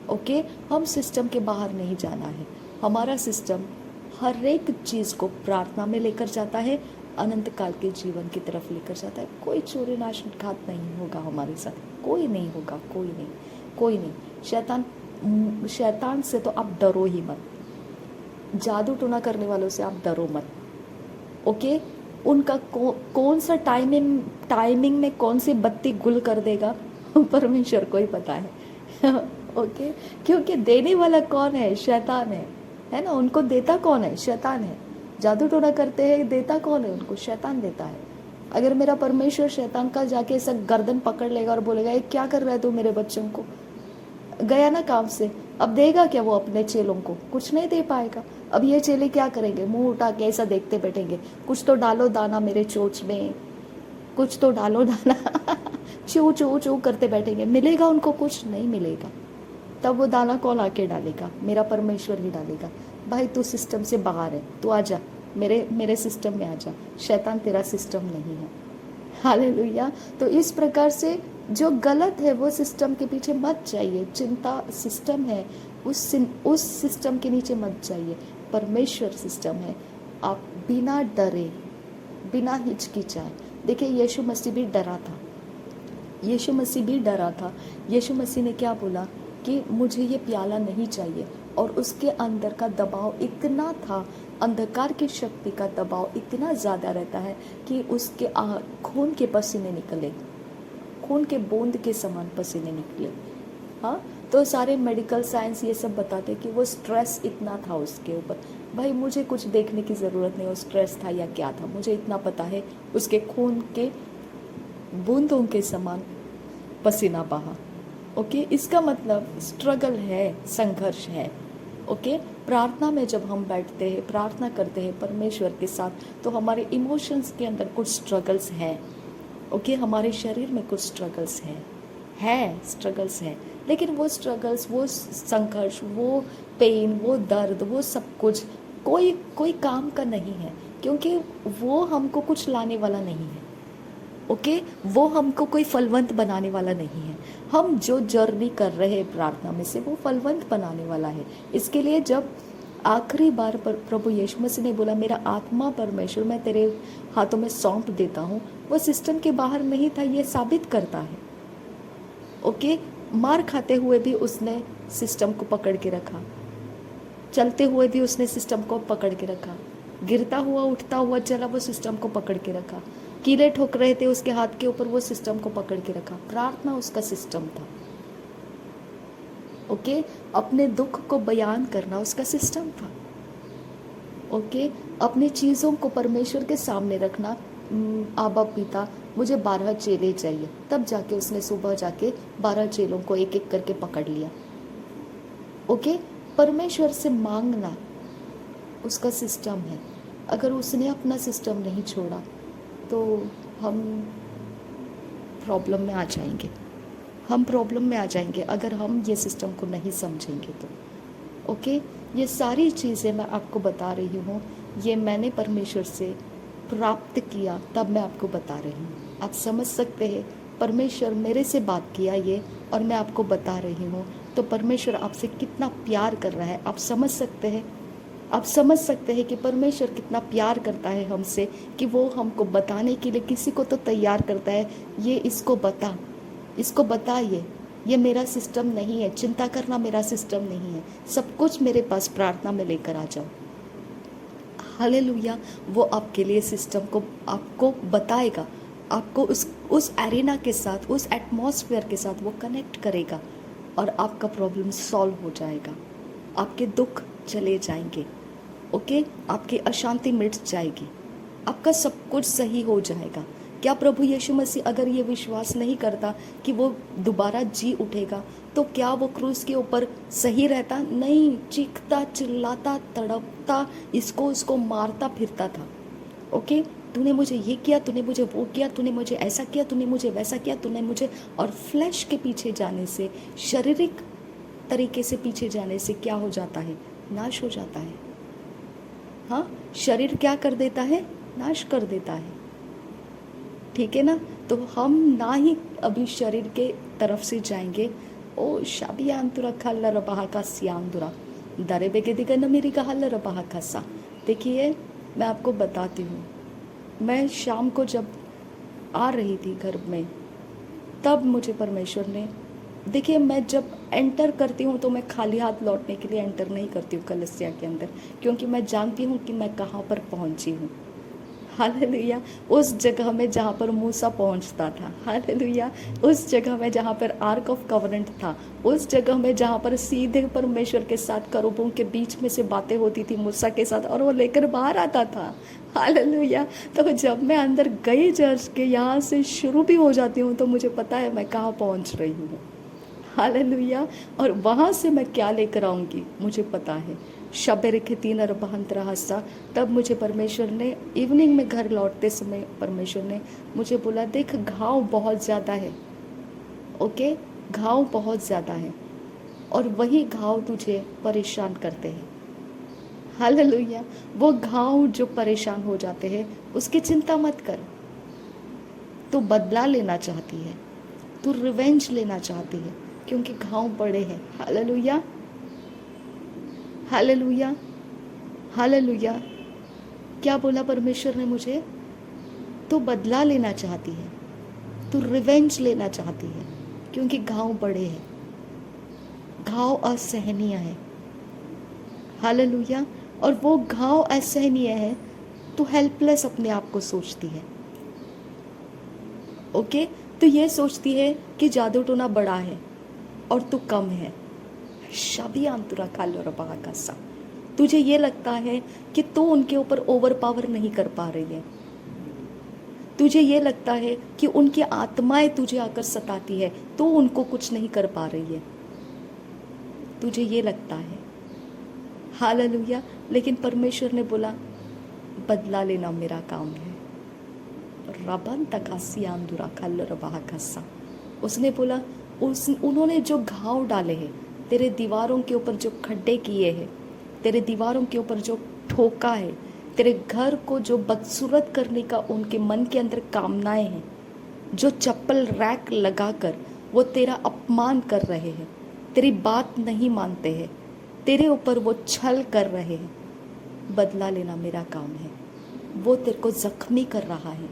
ओके, हम सिस्टम के बाहर नहीं जाना है। हमारा सिस्टम हर एक चीज़ को प्रार्थना में लेकर जाता है, अनंत काल के जीवन की तरफ लेकर जाता है। कोई चोरी नाश घात नहीं होगा हमारे साथ, कोई नहीं होगा, कोई नहीं, कोई नहीं। शैतान से तो आप डरो ही मत, जादू टोना करने वालों से आप डरो मत। ओके, उनका कौन सा टाइमिंग में कौन सी बत्ती गुल कर देगा परमेश्वर को ही पता है। ओके, क्योंकि देने वाला कौन है, शैतान है ना। उनको देता कौन है, शैतान है। जादू टोना करते हैं, देता कौन है उनको, शैतान देता है। अगर मेरा परमेश्वर शैतान का जाके ऐसा गर्दन पकड़ लेगा और बोलेगा ये क्या कर रहा है तू मेरे बच्चों को, गया ना काम से, अब देगा क्या वो अपने चेलों को, कुछ नहीं दे पाएगा। अब ये चेले क्या करेंगे, मुंह उठा के ऐसा देखते बैठेंगे, कुछ तो डालो दाना मेरे चोच में, कुछ तो डालो दाना। चू चू चू करते बैठेंगे, मिलेगा उनको, कुछ नहीं मिलेगा। तब वो दाना कौन आके डालेगा, मेरा परमेश्वर ही डालेगा। भाई तू सिस्टम से बाहर है, तू आजा मेरे सिस्टम में आजा, शैतान तेरा सिस्टम नहीं है। हालेलुया। तो इस प्रकार से जो गलत है वो सिस्टम के पीछे मत जाइए। चिंता सिस्टम है, उस सिस्टम के नीचे मत जाइए। परमेश्वर सिस्टम है। आप बिना डरे, बिना हिचकिचाए, देखिए यीशु मसीह भी डरा था, यीशु मसीह भी डरा था। यीशु मसीह ने क्या बोला कि मुझे ये प्याला नहीं चाहिए, और उसके अंदर का दबाव इतना था, अंधकार की शक्ति का दबाव इतना ज़्यादा रहता है कि उसके खून के पसीने निकले, खून के बूंद के समान पसीने निकले। हाँ, तो सारे मेडिकल साइंस ये सब बताते कि वो स्ट्रेस इतना था उसके ऊपर। भाई मुझे कुछ देखने की ज़रूरत नहीं वो स्ट्रेस था या क्या था, मुझे इतना पता है उसके खून के बूंदों के समान पसीना बहा। ओके, इसका मतलब स्ट्रगल है, संघर्ष है। ओके, प्रार्थना में जब हम बैठते हैं, प्रार्थना करते हैं परमेश्वर के साथ, तो हमारे इमोशंस के अंदर कुछ स्ट्रगल्स है। ओके, हमारे शरीर में कुछ स्ट्रगल्स है स्ट्रगल्स है, लेकिन वो स्ट्रगल्स, वो संघर्ष, वो पेन, वो दर्द, वो सब कुछ कोई काम का नहीं है, क्योंकि वो हमको कुछ लाने वाला नहीं है। ओके, वो हमको कोई फलवंत बनाने वाला नहीं है। हम जो जर्नी कर रहे हैं प्रार्थना में से, वो फलवंत बनाने वाला है। इसके लिए जब आखिरी बार पर प्रभु यीशु मसीह ने बोला मेरा आत्मा परमेश्वर मैं तेरे हाथों में सौंप देता हूँ, वो सिस्टम के बाहर नहीं था, ये साबित करता है। ओके, मार खाते हुए भी उसने सिस्टम को पकड़ के रखा, चलते हुए भी उसने सिस्टम को पकड़ के रखा, गिरता हुआ उठता हुआ चला, वो सिस्टम को पकड़ के रखा, कीले ठोक रहे थे उसके हाथ के ऊपर, वो सिस्टम को पकड़ के रखा। प्रार्थना उसका सिस्टम था। ओके, अपने दुख को बयान करना उसका सिस्टम था। ओके, अपनी चीज़ों को परमेश्वर के सामने रखना। आबा पिता मुझे 12 चेले चाहिए, तब जाके उसने सुबह जाके 12 चेलों को एक एक करके पकड़ लिया। ओके, परमेश्वर से मांगना उसका सिस्टम है। अगर उसने अपना सिस्टम नहीं छोड़ा तो हम प्रॉब्लम में आ जाएंगे, हम प्रॉब्लम में आ जाएंगे अगर हम ये सिस्टम को नहीं समझेंगे तो। ओके, ये सारी चीज़ें मैं आपको बता रही हूँ, ये मैंने परमेश्वर से प्राप्त किया, तब मैं आपको बता रही हूँ। आप समझ सकते हैं परमेश्वर मेरे से बात किया ये, और मैं आपको बता रही हूँ, तो परमेश्वर आपसे कितना प्यार कर रहा है आप समझ सकते हैं। आप समझ सकते हैं कि परमेश्वर कितना प्यार करता है हमसे, कि वो हमको बताने के लिए किसी को तो तैयार करता है, ये इसको बता, ये मेरा सिस्टम नहीं है, चिंता करना मेरा सिस्टम नहीं है, सब कुछ मेरे पास प्रार्थना में लेकर आ जाओ। हालेलुया। वो आपके लिए सिस्टम को आपको बताएगा, आपको उस एरिना के साथ, उस एटमॉस्फेयर के साथ वो कनेक्ट करेगा, और आपका प्रॉब्लम सॉल्व हो जाएगा, आपके दुख चले जाएंगे। ओके, आपकी अशांति मिट जाएगी, आपका सब कुछ सही हो जाएगा। क्या प्रभु यीशु मसीह अगर ये विश्वास नहीं करता कि वो दोबारा जी उठेगा, तो क्या वो क्रूस के ऊपर सही रहता? नहीं, चीखता, चिल्लाता, तड़पता, इसको उसको मारता फिरता था। ओके, तूने मुझे ये किया, तूने मुझे वो किया, तूने मुझे ऐसा किया, तूने मुझे वैसा किया, तूने मुझे। और फ्लैश के पीछे जाने से, शारीरिक तरीके से पीछे जाने से क्या हो जाता है? नाश हो जाता है। हाँ, शरीर क्या कर देता है? नाश कर देता है। ठीक है ना? तो हम ना ही अभी शरीर के तरफ से जाएंगे। ओ शाबी आंतुरा खाला रबाहा का सियांदुरा दरे बेगे दिगा न मेरी का हल्ला रबाहा का सा। देखिए, मैं आपको बताती हूँ, मैं शाम को जब आ रही थी घर में, तब मुझे परमेश्वर ने, देखिए मैं जब एंटर करती हूँ तो मैं खाली हाथ लौटने के लिए एंटर नहीं करती हूँ कलीसिया के अंदर, क्योंकि मैं जानती हूँ कि मैं कहाँ पर पहुँची हूँ। हालेलुया, उस जगह में जहाँ पर मूसा पहुँचता था। हालेलुया, उस जगह में जहाँ पर आर्क ऑफ कवरेंट था, उस जगह में जहाँ पर सीधे परमेश्वर के साथ करूबों के बीच में से बातें होती थी मूसा के साथ, और वो लेकर बाहर आता था। हालेलुया, तो जब मैं अंदर गई चर्च के, यहाँ से शुरू भी हो जाती हूँ, तो मुझे पता है मैं कहाँ पहुँच रही हूँ। हालेलुया, और वहाँ से मैं क्या लेकर आऊँगी मुझे पता है। शबेर के 3 अरबहंतरा हस्सा, तब मुझे परमेश्वर ने इवनिंग में घर लौटते समय परमेश्वर ने मुझे बोला, देख घाव बहुत ज़्यादा है। ओके, घाव बहुत ज़्यादा है, और वही घाव तुझे परेशान करते हैं। हालेलुया, वो घाव जो परेशान हो जाते हैं उसकी चिंता मत कर। तू बदला लेना चाहती है, तू रिवेंज लेना चाहती है, क्योंकि घाव बड़े हैं। Hallelujah, hallelujah, hallelujah. क्या बोला परमेश्वर ने मुझे? तू बदला लेना चाहती है, तू रिवेंज लेना चाहती है, क्योंकि घाव बड़े हैं, घाव असहनीय है। हालेलुया, और वो घाव असहनीय है। तू हेल्पलेस अपने आप को सोचती है। ओके, तो ये सोचती है कि जादू टोना बड़ा है और तू कम है। शाबी आंतुरा कालो रबा का सा, तुझे ये लगता है कि तू उनके ऊपर ओवर पावर नहीं कर पा रही है। तुझे ये लगता है कि उनकी आत्माएं तुझे आकर सताती है, तो उनको कुछ नहीं कर पा रही है। तुझे ये लगता है। हालेलुया, लेकिन परमेश्वर ने बोला, बदला लेना मेरा काम है। रबन तकासी आंदुरा कल रबा कसा, उसने बोला, उन्होंने जो घाव डाले हैं, तेरे दीवारों के ऊपर जो खड्डे किए हैं, तेरे दीवारों के ऊपर जो ठोका है, तेरे घर को जो बदसूरत करने का उनके मन के अंदर कामनाएं हैं, जो चप्पल रैक लगाकर वो तेरा अपमान कर रहे हैं, तेरी बात नहीं मानते हैं, तेरे ऊपर वो छल कर रहे हैं, बदला लेना मेरा काम है। वो तेरे को जख्मी कर रहा है,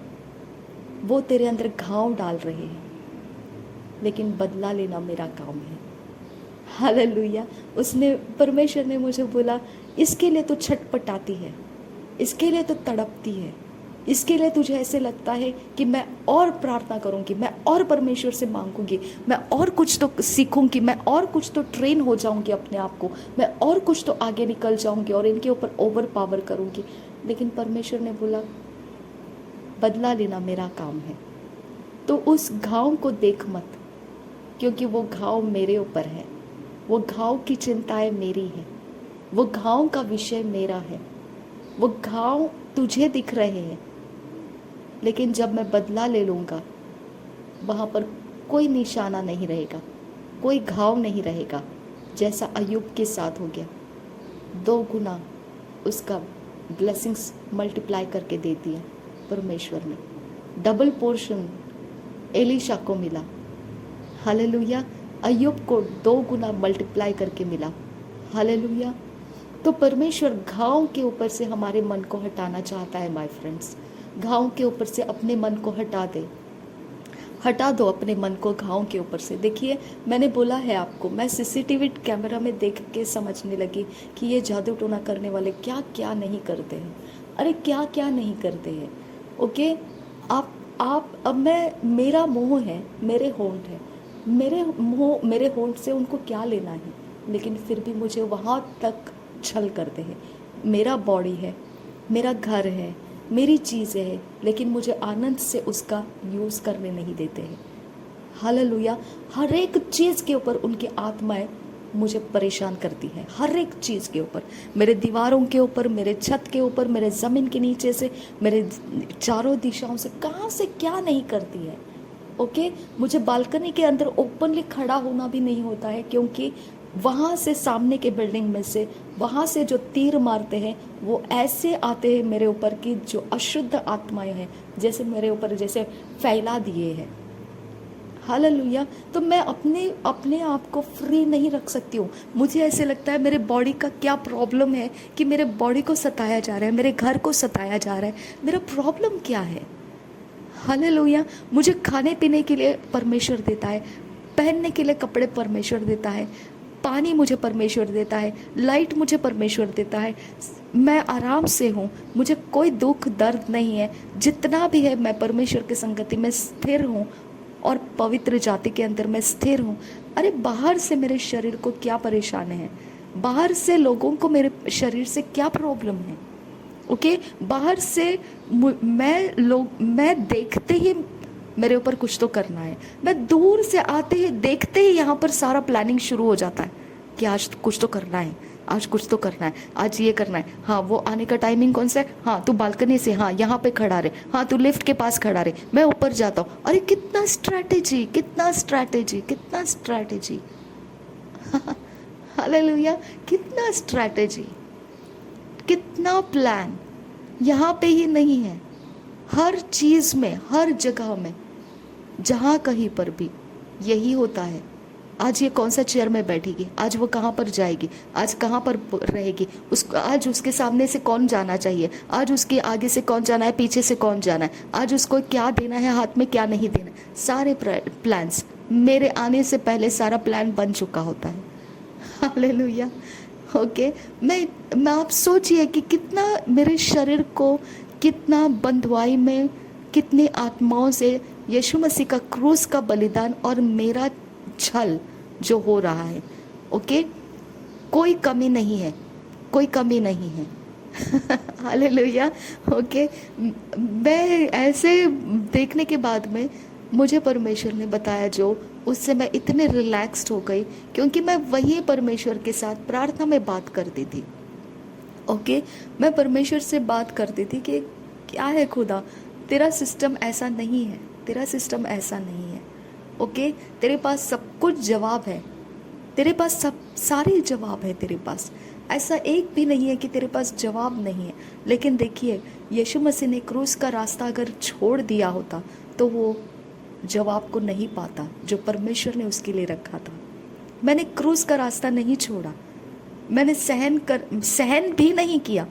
वो तेरे अंदर घाव डाल रहे हैं, लेकिन बदला लेना मेरा काम है। हालेलुया, उसने, परमेश्वर ने मुझे बोला, इसके लिए तो छटपटाती है, इसके लिए तो तड़पती है, इसके लिए तुझे ऐसे लगता है कि मैं और प्रार्थना करूंगी, मैं और परमेश्वर से मांगूंगी, मैं और कुछ तो सीखूंगी, मैं और कुछ तो ट्रेन हो जाऊंगी अपने आप को, मैं और कुछ तो आगे निकल जाऊंगी और इनके ऊपर ओवर पावर करूंगी। लेकिन परमेश्वर ने बोला, बदला लेना मेरा काम है। तो उस घाव को देख मत, क्योंकि वो घाव मेरे ऊपर है, वो घाव की चिंताएं मेरी है, वो घाव का विषय मेरा है। वो घाव तुझे दिख रहे हैं, लेकिन जब मैं बदला ले लूँगा, वहाँ पर कोई निशाना नहीं रहेगा, कोई घाव नहीं रहेगा, जैसा अय्यूब के साथ हो गया। 2 गुना उसका ब्लेसिंग्स मल्टीप्लाई करके दे दिया परमेश्वर ने, डबल पोर्शन एलीशा को मिला। हालेलुया, अय्यूब को 2 गुना मल्टीप्लाई करके मिला। हालेलुया, तो परमेश्वर घाव के ऊपर से हमारे मन को हटाना चाहता है। माय फ्रेंड्स, घाव के ऊपर से अपने मन को हटा दो अपने मन को घाव के ऊपर से। देखिए, मैंने बोला है आपको, मैं सीसीटीवी कैमरा में देख के समझने लगी कि ये जादू टोना करने वाले क्या क्या नहीं करते हैं। अरे क्या क्या नहीं करते हैं। ओके, आप अब मेरा मुंह है, मेरे होंठ है, मेरे होंठ से उनको क्या लेना है, लेकिन फिर भी मुझे वहाँ तक छल करते हैं। मेरा बॉडी है, मेरा घर है, मेरी चीज़ें हैं, लेकिन मुझे आनंद से उसका यूज़ करने नहीं देते हैं। हालेलुया। हर एक चीज़ के ऊपर उनकी आत्माएं मुझे परेशान करती है, हर एक चीज़ के ऊपर, मेरे दीवारों के ऊपर, मेरे छत के ऊपर, मेरे ज़मीन के नीचे से, मेरे चारों दिशाओं से, कहाँ से क्या नहीं करती है। ओके, मुझे बालकनी के अंदर ओपनली खड़ा होना भी नहीं होता है, क्योंकि वहाँ से सामने के बिल्डिंग में से, वहाँ से जो तीर मारते हैं वो ऐसे आते हैं मेरे ऊपर कि जो अशुद्ध आत्माएं हैं जैसे मेरे ऊपर जैसे फैला दिए हैं। हालेलुया। तो मैं अपने आप को फ्री नहीं रख सकती हूँ। मुझे ऐसे लगता है मेरे बॉडी का क्या प्रॉब्लम है कि मेरे बॉडी को सताया जा रहा है, मेरे घर को सताया जा रहा है, मेरा प्रॉब्लम क्या है। हालेलुया। मुझे खाने पीने के लिए परमेश्वर देता है, पहनने के लिए कपड़े परमेश्वर देता है, पानी मुझे परमेश्वर देता है, लाइट मुझे परमेश्वर देता है, मैं आराम से हूँ, मुझे कोई दुख दर्द नहीं है, जितना भी है मैं परमेश्वर की संगति में स्थिर हूँ और पवित्र जाति के अंदर मैं स्थिर हूँ। अरे बाहर से मेरे शरीर को क्या परेशान है, बाहर से लोगों को मेरे शरीर से क्या प्रॉब्लम है। ओके, बाहर से मैं देखते ही मेरे ऊपर कुछ तो करना है, मैं दूर से आते ही देखते ही यहाँ पर सारा प्लानिंग शुरू हो जाता है कि आज कुछ तो करना है, आज कुछ तो करना है, आज ये करना है। हाँ, वो आने का टाइमिंग कौन सा है, हाँ तू बालकनी से, हाँ यहाँ पे खड़ा रहे, हाँ तू लिफ्ट के पास खड़ा रहे, मैं ऊपर जाता हूँ। अरे कितना स्ट्रैटेजी, कितना स्ट्रैटेजी, कितना स्ट्रैटेजी। हालेलुया। कितना स्ट्रैटेजी, कितना प्लान। यहाँ पे ही नहीं है, हर चीज़ में, हर जगह में, जहाँ कहीं पर भी यही होता है। आज ये कौन सा चेयर में बैठेगी, आज वो कहाँ पर जाएगी, आज कहाँ पर रहेगी, आज उसके सामने से कौन जाना चाहिए, आज उसके आगे से कौन जाना है, पीछे से कौन जाना है, आज उसको क्या देना है, हाथ में क्या नहीं देना। सारे प्लान्स मेरे आने से पहले सारा प्लान बन चुका होता है। हालेलुया। ओके, मैं आप सोचिए कि कितना मेरे शरीर को, कितना बंधुआई में, कितनी आत्माओं से यीशु मसीह का क्रूस का बलिदान और मेरा छल जो हो रहा है। ओके, कोई कमी नहीं है, कोई कमी नहीं है। हालेलुया। ओके, मैं ऐसे देखने के बाद में मुझे परमेश्वर ने बताया जो, उससे मैं इतने रिलैक्स्ड हो गई, क्योंकि मैं वही परमेश्वर के साथ प्रार्थना में बात करती थी। ओके, मैं परमेश्वर से बात करती थी कि क्या है खुदा, तेरा सिस्टम ऐसा नहीं है, तेरा सिस्टम ऐसा नहीं है। ओके, तेरे पास सब कुछ जवाब है, तेरे पास सब सारे जवाब है तेरे पास, ऐसा एक भी नहीं है कि तेरे पास जवाब नहीं है। लेकिन देखिए, यीशु मसीह ने क्रूस का रास्ता अगर छोड़ दिया होता तो वो जवाब को नहीं पाता जो परमेश्वर ने उसके लिए रखा था। मैंने क्रूस का रास्ता नहीं छोड़ा, मैंने सहन भी नहीं किया।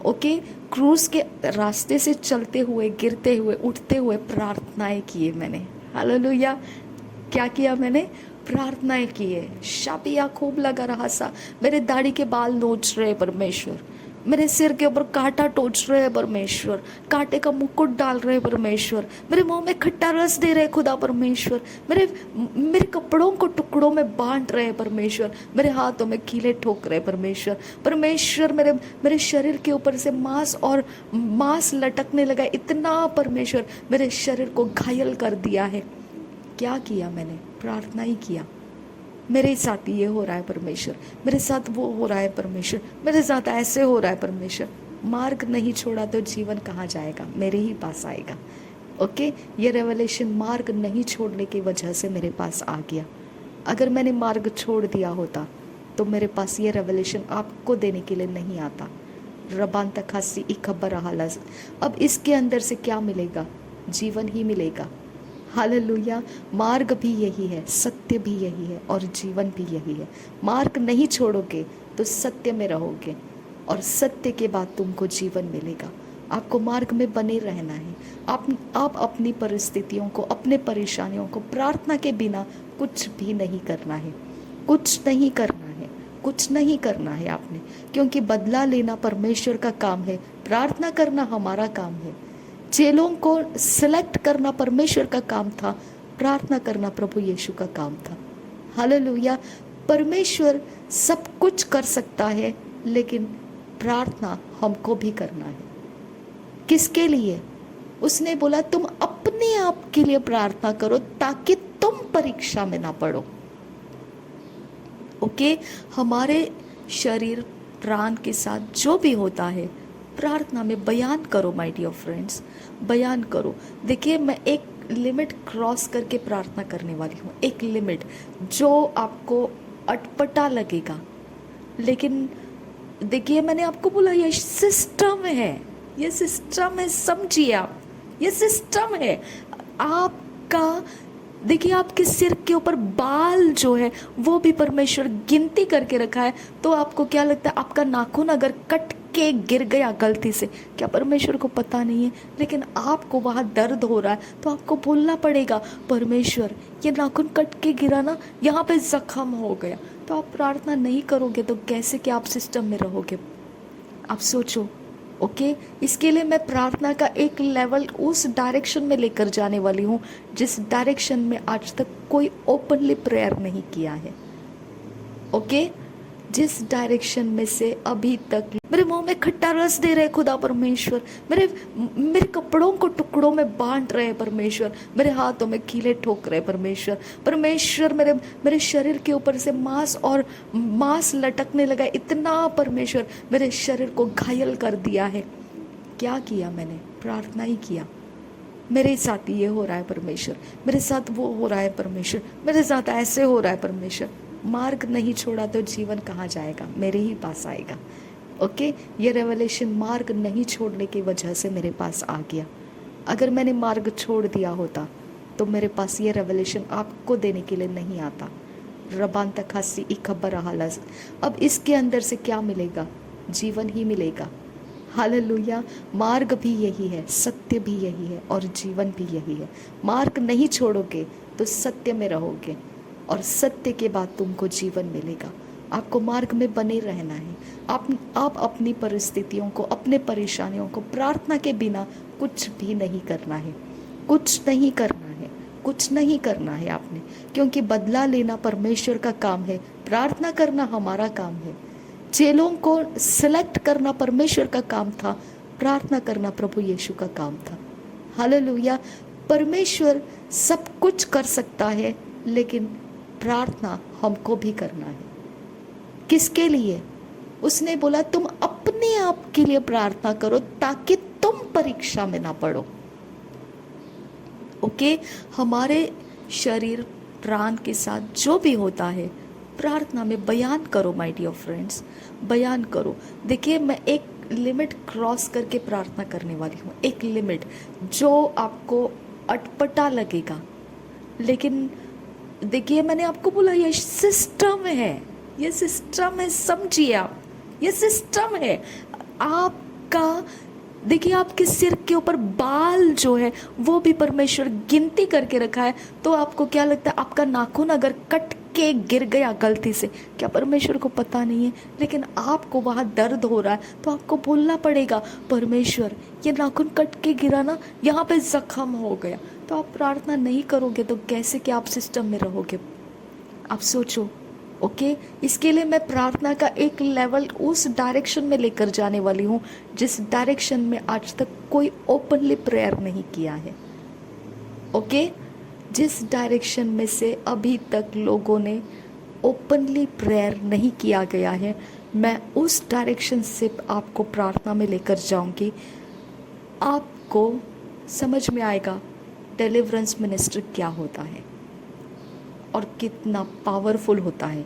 ओके, क्रूस के रास्ते से चलते हुए, गिरते हुए, उठते हुए प्रार्थनाएं किए मैंने। हालेलुया। क्या किया मैंने? प्रार्थनाएं की है। शापिया खूब लगा रहा सा, मेरे दाढ़ी के बाल नोच रहे परमेश्वर, मेरे सिर के ऊपर कांटा टोच रहे हैं परमेश्वर, कांटे का मुकुट डाल रहे परमेश्वर, मेरे मुंह में खट्टा रस दे रहे खुदा परमेश्वर, मेरे कपड़ों को टुकड़ों में बांट रहे परमेश्वर, मेरे हाथों में कीले ठोक रहे परमेश्वर, मेरे शरीर के ऊपर से मांस लटकने लगा, इतना परमेश्वर मेरे शरीर को घायल कर दिया है। क्या किया मैंने? प्रार्थना ही किया। मेरे साथ ये हो रहा है परमेश्वर, मेरे साथ वो हो रहा है परमेश्वर, मेरे साथ ऐसे हो रहा है परमेश्वर। मार्ग नहीं छोड़ा तो जीवन कहाँ जाएगा? मेरे ही पास आएगा। ओके, ये रेवलेशन मार्ग नहीं छोड़ने की वजह से मेरे पास आ गया। अगर मैंने मार्ग छोड़ दिया होता तो मेरे पास ये रेवलेशन आपको देने के लिए नहीं आता। रबान तक हंसी इखबर हालस। अब इसके अंदर से क्या मिलेगा? जीवन ही मिलेगा। हालेलुया। मार्ग भी यही है, सत्य भी यही है और जीवन भी यही है। मार्ग नहीं छोड़ोगे तो सत्य में रहोगे और सत्य के बाद तुमको जीवन मिलेगा। आपको मार्ग में बने रहना है। आप अपनी परिस्थितियों को, अपने परेशानियों को प्रार्थना के बिना कुछ भी नहीं करना है, कुछ नहीं करना है, कुछ नहीं करना है आपने, क्योंकि बदला लेना परमेश्वर का काम है, प्रार्थना करना हमारा काम है। चेलों को सिलेक्ट करना परमेश्वर का काम था, प्रार्थना करना प्रभु यीशु का काम था। हालेलुया। परमेश्वर सब कुछ कर सकता है, लेकिन प्रार्थना हमको भी करना है। किसके लिए? उसने बोला तुम अपने आप के लिए प्रार्थना करो ताकि तुम परीक्षा में ना पड़ो। ओके, हमारे शरीर प्राण के साथ जो भी होता है प्रार्थना में बयान करो माय डियर फ्रेंड्स, बयान करो। देखिए, मैं एक लिमिट क्रॉस करके प्रार्थना करने वाली हूँ, एक लिमिट जो आपको अटपटा लगेगा, लेकिन देखिए मैंने आपको बोला ये सिस्टम है, ये सिस्टम है, समझिए आप, ये सिस्टम है आपका। देखिए, आपके सिर के ऊपर बाल जो है वो भी परमेश्वर गिनती करके रखा है। तो आपको क्या लगता है, आपका नाखून अगर कट के गिर गया गलती से, क्या परमेश्वर को पता नहीं है? लेकिन आपको वहाँ दर्द हो रहा है तो आपको बोलना पड़ेगा, परमेश्वर ये नाखून कट के गिरा ना, यहाँ पे जख्म हो गया। तो आप प्रार्थना नहीं करोगे तो कैसे क्या आप सिस्टम में रहोगे? आप सोचो। ओके, इसके लिए मैं प्रार्थना का एक लेवल उस डायरेक्शन में लेकर जाने वाली हूँ जिस डायरेक्शन में आज तक कोई ओपनली प्रेयर नहीं किया है। ओके, जिस डायरेक्शन में से अभी तक मेरे मुंह में खट्टा रस दे रहे खुदा परमेश्वर, मेरे कपड़ों को टुकड़ों में बांट रहे परमेश्वर, मेरे हाथों में कीले ठोक रहे परमेश्वर, मेरे शरीर के ऊपर से मांस लटकने लगा, इतना परमेश्वर मेरे शरीर को घायल कर दिया है। क्या किया मैंने? प्रार्थना ही किया। मेरे साथ ये हो रहा है परमेश्वर, मेरे साथ वो हो रहा है परमेश्वर, मेरे साथ ऐसे हो रहा है परमेश्वर। मार्ग नहीं छोड़ा तो जीवन कहाँ जाएगा? मेरे ही पास आएगा। ओके, ये रेवलेशन मार्ग नहीं छोड़ने की वजह से मेरे पास आ गया। अगर मैंने मार्ग छोड़ दिया होता तो मेरे पास ये रेवलेशन आपको देने के लिए नहीं आता। रबान तक हंसी इखबर हालस। अब इसके अंदर से क्या मिलेगा? जीवन ही मिलेगा। हालेलुया। मार्ग भी यही है, सत्य भी यही है और जीवन भी यही है। मार्ग नहीं छोड़ोगे तो सत्य में रहोगे और सत्य के बाद तुमको जीवन मिलेगा। आपको मार्ग में बने रहना है। आप अपनी परिस्थितियों को, अपने परेशानियों को प्रार्थना के बिना कुछ भी नहीं करना है, कुछ नहीं करना है, कुछ नहीं करना है आपने, क्योंकि बदला लेना परमेश्वर का काम है, प्रार्थना करना हमारा काम है। चेलों को सिलेक्ट करना परमेश्वर का काम था, प्रार्थना करना प्रभु यीशु का काम था। हालेलुया। परमेश्वर सब कुछ कर सकता है, लेकिन प्रार्थना हमको भी करना है। किसके लिए? उसने बोला तुम अपने आप के लिए प्रार्थना करो ताकि तुम परीक्षा में ना पड़ो। ओके, हमारे शरीर प्राण के साथ जो भी होता है प्रार्थना में बयान करो माय डियर फ्रेंड्स, बयान करो। देखिए, मैं एक लिमिट क्रॉस करके प्रार्थना करने वाली हूँ, एक लिमिट जो आपको अटपटा लगेगा, लेकिन देखिए मैंने आपको बोला ये सिस्टम है, ये सिस्टम है, समझिए आप, ये सिस्टम है आपका। देखिए, आपके सिर के ऊपर बाल जो है वो भी परमेश्वर गिनती करके रखा है। तो आपको क्या लगता है, आपका नाखून अगर कट के गिर गया गलती से, क्या परमेश्वर को पता नहीं है? लेकिन आपको वहाँ दर्द हो रहा है तो आपको बोलना पड़ेगा, परमेश्वर ये नाखून कट के गिरा ना, यहाँ पे जख्म हो गया। तो आप प्रार्थना नहीं करोगे तो कैसे क्या आप सिस्टम में रहोगे? आप सोचो। ओके, इसके लिए मैं प्रार्थना का एक लेवल उस डायरेक्शन में लेकर जाने वाली हूँ जिस डायरेक्शन में आज तक कोई ओपनली प्रेयर नहीं किया है। ओके, जिस डायरेक्शन में से अभी तक लोगों ने ओपनली प्रेयर नहीं किया गया है, मैं उस डायरेक्शन से आपको प्रार्थना में लेकर जाऊंगी। आपको समझ में आएगा डिलीवरेंस मिनिस्टर क्या होता है और कितना पावरफुल होता है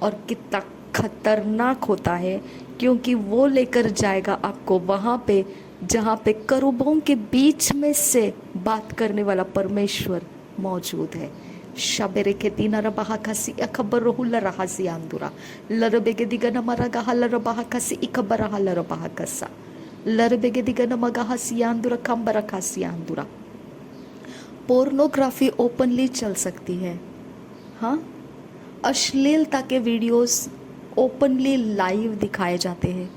और कितना खतरनाक होता है, क्योंकि वो लेकर जाएगा आपको वहाँ पे जहाँ पे करूबों के बीच में से बात करने वाला परमेश्वर मौजूद है। शबेरे के तीन रबाहा खसी अखबर रोहुल रहासी आंदुरा लरबेगे दिगन मरगा हलरबाहा खसी इखबर हलरबाहा कसा लरबेगे दिगन मगा हसी आंदुरा खंबर खासी आंदुरा। पोर्नोग्राफी ओपनली चल सकती है, हाँ, अश्लीलता के वीडियोस ओपनली लाइव दिखाए जाते हैं,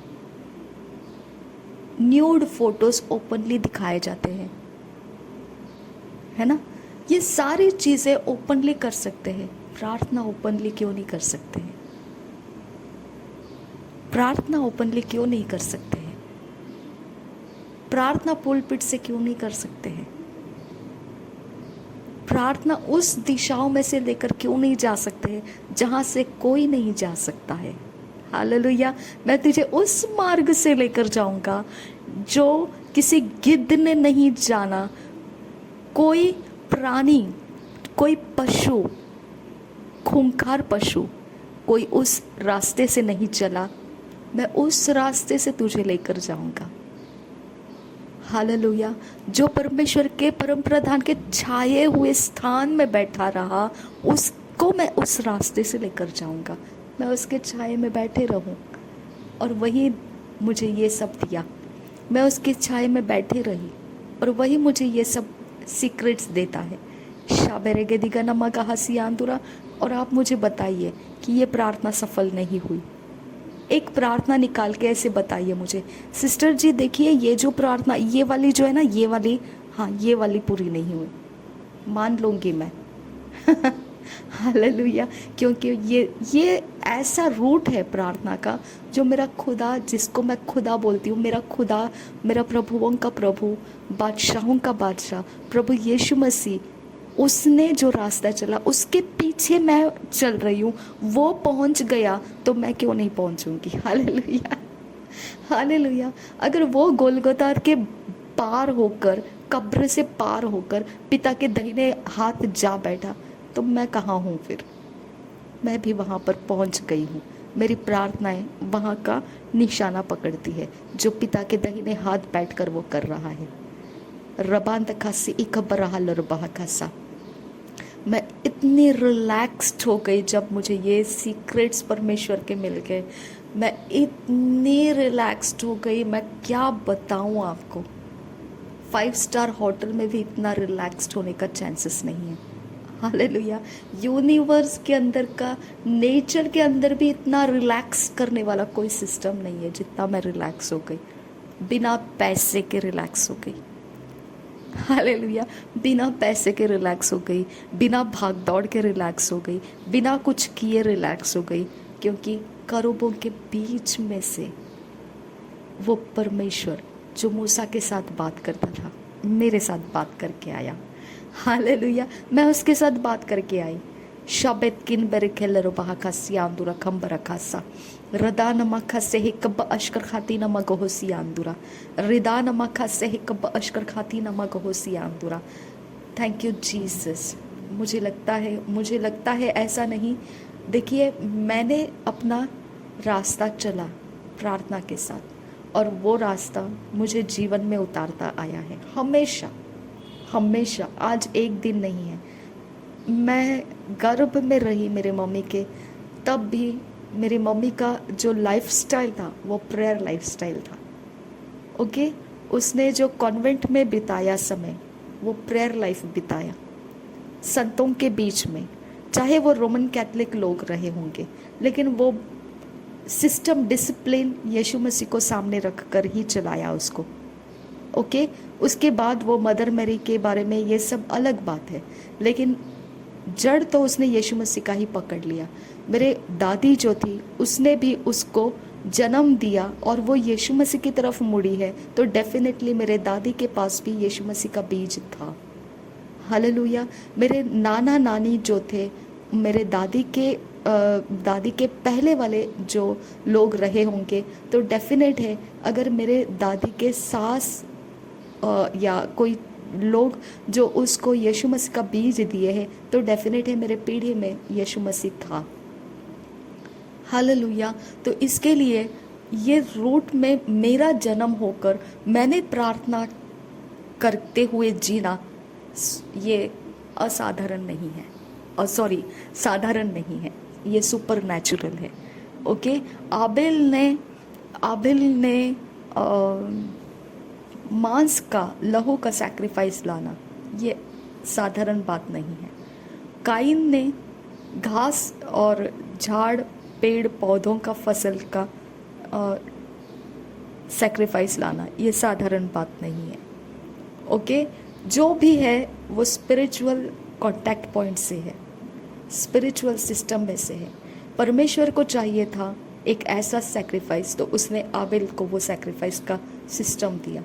न्यूड फोटोज ओपनली दिखाए जाते हैं, है ना? ये सारी चीज़ें ओपनली कर सकते हैं, प्रार्थना ओपनली क्यों नहीं कर सकते हैं? प्रार्थना ओपनली क्यों नहीं कर सकते हैं? प्रार्थना पुलपिट से क्यों नहीं कर सकते हैं? प्रार्थना उस दिशाओं में से लेकर क्यों नहीं जा सकते हैं जहाँ से कोई नहीं जा सकता है? हालेलुया। मैं तुझे उस मार्ग से लेकर जाऊंगा जो किसी गिद्ध ने नहीं जाना, कोई प्राणी, कोई पशु, खूंखार पशु, कोई उस रास्ते से नहीं चला। मैं उस रास्ते से तुझे लेकर जाऊंगा। हालेलुया। जो परमेश्वर के परम प्रधान के छाए हुए स्थान में बैठा रहा, उसको मैं उस रास्ते से लेकर जाऊंगा। मैं उसके छाए में बैठे रहूं, और वही मुझे ये सब दिया। मैं उसके छाए में बैठे रही, और वही मुझे ये सब सीक्रेट्स देता है। शाबेरेगे दिगा नमक हसियांदुरा। और आप मुझे बताइए कि ये प्रार्थना सफल नहीं हुई। एक प्रार्थना निकाल के ऐसे बताइए मुझे, सिस्टर जी देखिए ये जो प्रार्थना, ये वाली जो है ना, ये वाली, हाँ ये वाली पूरी नहीं हुई। मान लूँगी मैं। हालेलुया। क्योंकि ये ऐसा रूट है प्रार्थना का, जो मेरा खुदा, जिसको मैं खुदा बोलती हूँ, मेरा खुदा, मेरा प्रभुओं का प्रभु, बादशाहों का बादशाह, प्रभु यीशु मसीह, उसने जो रास्ता चला उसके पीछे मैं चल रही हूँ। वो पहुँच गया तो मैं क्यों नहीं पहुँचूंगी? हालेलुया। हालेलुया। अगर वो गोलगोता के पार होकर, कब्र से पार होकर पिता के दाहिने हाथ जा बैठा, तो मैं कहाँ हूँ फिर? मैं भी वहाँ पर पहुँच गई हूँ। मेरी प्रार्थनाएं वहाँ का निशाना पकड़ती है, जो पिता के दाहिने हाथ बैठकर वो कर रहा है। रबांत खासी इकबरहाल रबाह खासा। मैं इतनी रिलैक्स्ड हो गई जब मुझे ये सीक्रेट्स परमेश्वर के मिल गए। मैं इतनी रिलैक्स्ड हो गई, मैं क्या बताऊँ आपको। 5 स्टार होटल में भी इतना रिलैक्स्ड होने का चांसेस नहीं है। हालेलुया। यूनिवर्स के अंदर का, नेचर के अंदर भी इतना रिलैक्स करने वाला कोई सिस्टम नहीं है जितना मैं रिलैक्स हो गई। बिना पैसे के रिलैक्स हो गई। हालेलुया। बिना पैसे के रिलैक्स हो गई, बिना भाग दौड़ के रिलैक्स हो गई, बिना कुछ किए रिलैक्स हो गई। क्योंकि करूबों के बीच में से वो परमेश्वर जो मूसा के साथ बात करता था, मेरे साथ बात करके आया। हालेलुया। मैं उसके साथ बात करके आई। शबेत किन बेरखेल रुबाह खासी आंदुरा खंबर खासा रदा नमक से हिकब अशकर खाती नमक होसी आंदुरा रिदा नमक से हिकब अशकर खाती नमक होसी आंदुरा। Thank you Jesus. मुझे लगता है ऐसा नहीं। देखिए, मैंने अपना रास्ता चला प्रार्थना के साथ, और वो रास्ता मुझे जीवन में उतारता आया है हमेशा हमेशा। आज एक दिन नहीं है। मैं गर्भ में रही मेरे मम्मी के, तब भी मेरी मम्मी का जो लाइफस्टाइल था वो प्रेयर लाइफस्टाइल था। ओके। उसने जो कॉन्वेंट में बिताया समय, वो प्रेयर लाइफ बिताया संतों के बीच में। चाहे वो रोमन कैथलिक लोग रहे होंगे, लेकिन वो सिस्टम, डिसिप्लिन यीशु मसीह को सामने रख कर ही चलाया उसको। ओके। उसके बाद वो मदर मैरी के बारे में ये सब अलग बात है, लेकिन जड़ तो उसने यीशु मसीह का ही पकड़ लिया। मेरे दादी जो थी, उसने भी उसको जन्म दिया और वो यीशु मसीह की तरफ मुड़ी है, तो डेफिनेटली मेरे दादी के पास भी यीशु मसीह का बीज था। हालेलुया। मेरे नाना नानी जो थे, मेरे दादी के पहले वाले जो लोग रहे होंगे, तो डेफिनेट है अगर मेरे दादी के सास या कोई लोग जो उसको यीशु मसीह का बीज दिए हैं, तो डेफिनेट है मेरे पीढ़ी में यीशु मसीह था। हालेलुया। तो इसके लिए ये रूट में मेरा जन्म होकर मैंने प्रार्थना करते हुए जीना, ये असाधारण नहीं है, साधारण नहीं है, ये सुपर नेचुरल है। ओके। आबेल ने मांस का, लहू का सैक्रिफाइस लाना, ये साधारण बात नहीं है। काइन ने घास और झाड़, पेड़ पौधों का, फसल का सैक्रिफाइस लाना, ये साधारण बात नहीं है। ओके। जो भी है वो स्पिरिचुअल कॉन्टैक्ट पॉइंट से है, स्पिरिचुअल सिस्टम में से है। परमेश्वर को चाहिए था एक ऐसा सैक्रिफाइस, तो उसने आबेल को वो सैक्रिफाइस का सिस्टम दिया।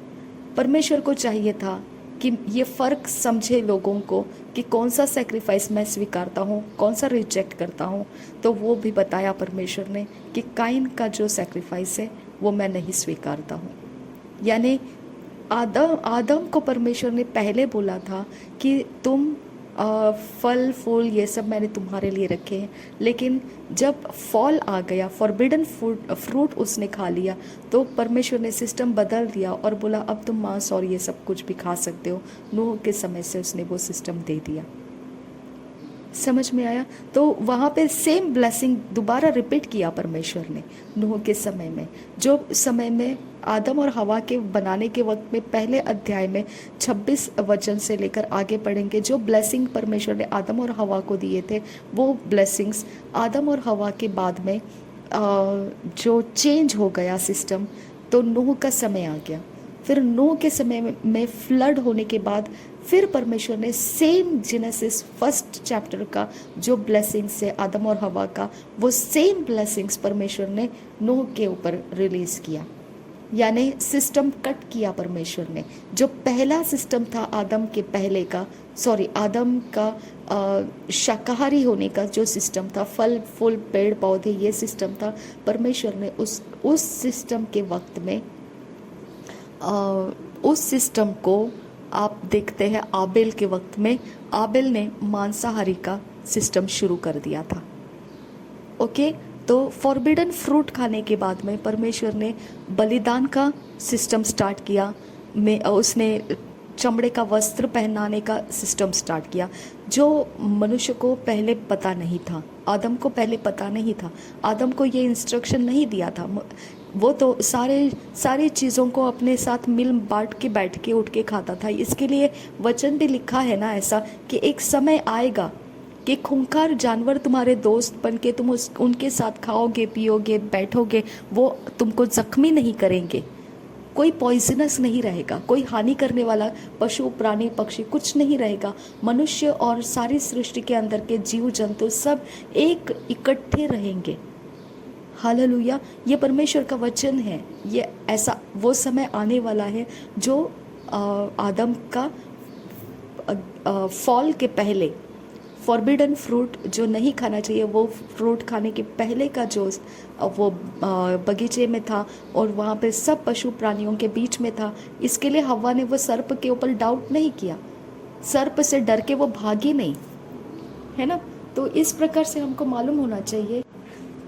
परमेश्वर को चाहिए था कि ये फ़र्क समझे लोगों को कि कौन सा सेक्रीफाइस मैं स्वीकारता हूँ, कौन सा रिजेक्ट करता हूँ। तो वो भी बताया परमेश्वर ने कि काइन का जो सेक्रीफाइस है वो मैं नहीं स्वीकारता हूँ। यानी आदम को परमेश्वर ने पहले बोला था कि तुम फल फूल ये सब मैंने तुम्हारे लिए रखे हैं, लेकिन जब फॉल आ गया, फॉरबिडन फ्रूट उसने खा लिया, तो परमेश्वर ने सिस्टम बदल दिया और बोला अब तुम मांस और ये सब कुछ भी खा सकते हो। नूह के समय से उसने वो सिस्टम दे दिया। समझ में आया? तो वहाँ पे सेम ब्लेसिंग दोबारा रिपीट किया परमेश्वर ने नूह के समय में, जो समय में आदम और हवा के बनाने के वक्त में पहले अध्याय में 26 वचन से लेकर आगे पढ़ेंगे। जो ब्लेसिंग परमेश्वर ने आदम और हवा को दिए थे, वो ब्लेसिंग्स आदम और हवा के बाद में जो चेंज हो गया सिस्टम, तो नूह का समय आ गया। फिर नूह के समय में फ्लड होने के बाद फिर परमेश्वर ने सेम जेनेसिस फर्स्ट चैप्टर का जो ब्लेसिंग्स है आदम और हवा का, वो सेम ब्लेसिंग्स परमेश्वर ने नूह के ऊपर रिलीज किया। यानी सिस्टम कट किया परमेश्वर ने। जो पहला सिस्टम था आदम के पहले का, आदम का शाकाहारी होने का जो सिस्टम था, फल फूल पेड़ पौधे ये सिस्टम था, परमेश्वर ने उस सिस्टम के वक्त में उस सिस्टम को आप देखते हैं आबेल के वक्त में आबेल ने मांसाहारी का सिस्टम शुरू कर दिया था। ओके, तो फॉरबिडन फ्रूट खाने के बाद में परमेश्वर ने बलिदान का सिस्टम स्टार्ट किया। उसने चमड़े का वस्त्र पहनाने का सिस्टम स्टार्ट किया, जो मनुष्य को पहले पता नहीं था। आदम को पहले पता नहीं था, आदम को ये इंस्ट्रक्शन नहीं दिया था। वो तो सारी चीज़ों को अपने साथ मिल बांट के बैठ के उठ के खाता था। इसके लिए वचन भी लिखा है ना ऐसा कि एक समय आएगा कि खूंखार जानवर तुम्हारे दोस्त बन के तुम उनके साथ खाओगे पियोगे बैठोगे, वो तुमको जख्मी नहीं करेंगे, कोई पॉइजनस नहीं रहेगा, कोई हानि करने वाला पशु प्राणी पक्षी कुछ नहीं रहेगा। मनुष्य और सारी सृष्टि के अंदर के जीव जंतु सब एक इकट्ठे रहेंगे। हालेलुया, ये परमेश्वर का वचन है। ये ऐसा वो समय आने वाला है जो आदम का फॉल के पहले फॉरबिडन फ्रूट जो नहीं खाना चाहिए, वो फ्रूट खाने के पहले का जो वो बगीचे में था और वहाँ पे सब पशु प्राणियों के बीच में था। इसके लिए हव्वा ने वो सर्प के ऊपर डाउट नहीं किया, सर्प से डर के वो भागी नहीं, है ना। तो इस प्रकार से हमको मालूम होना चाहिए।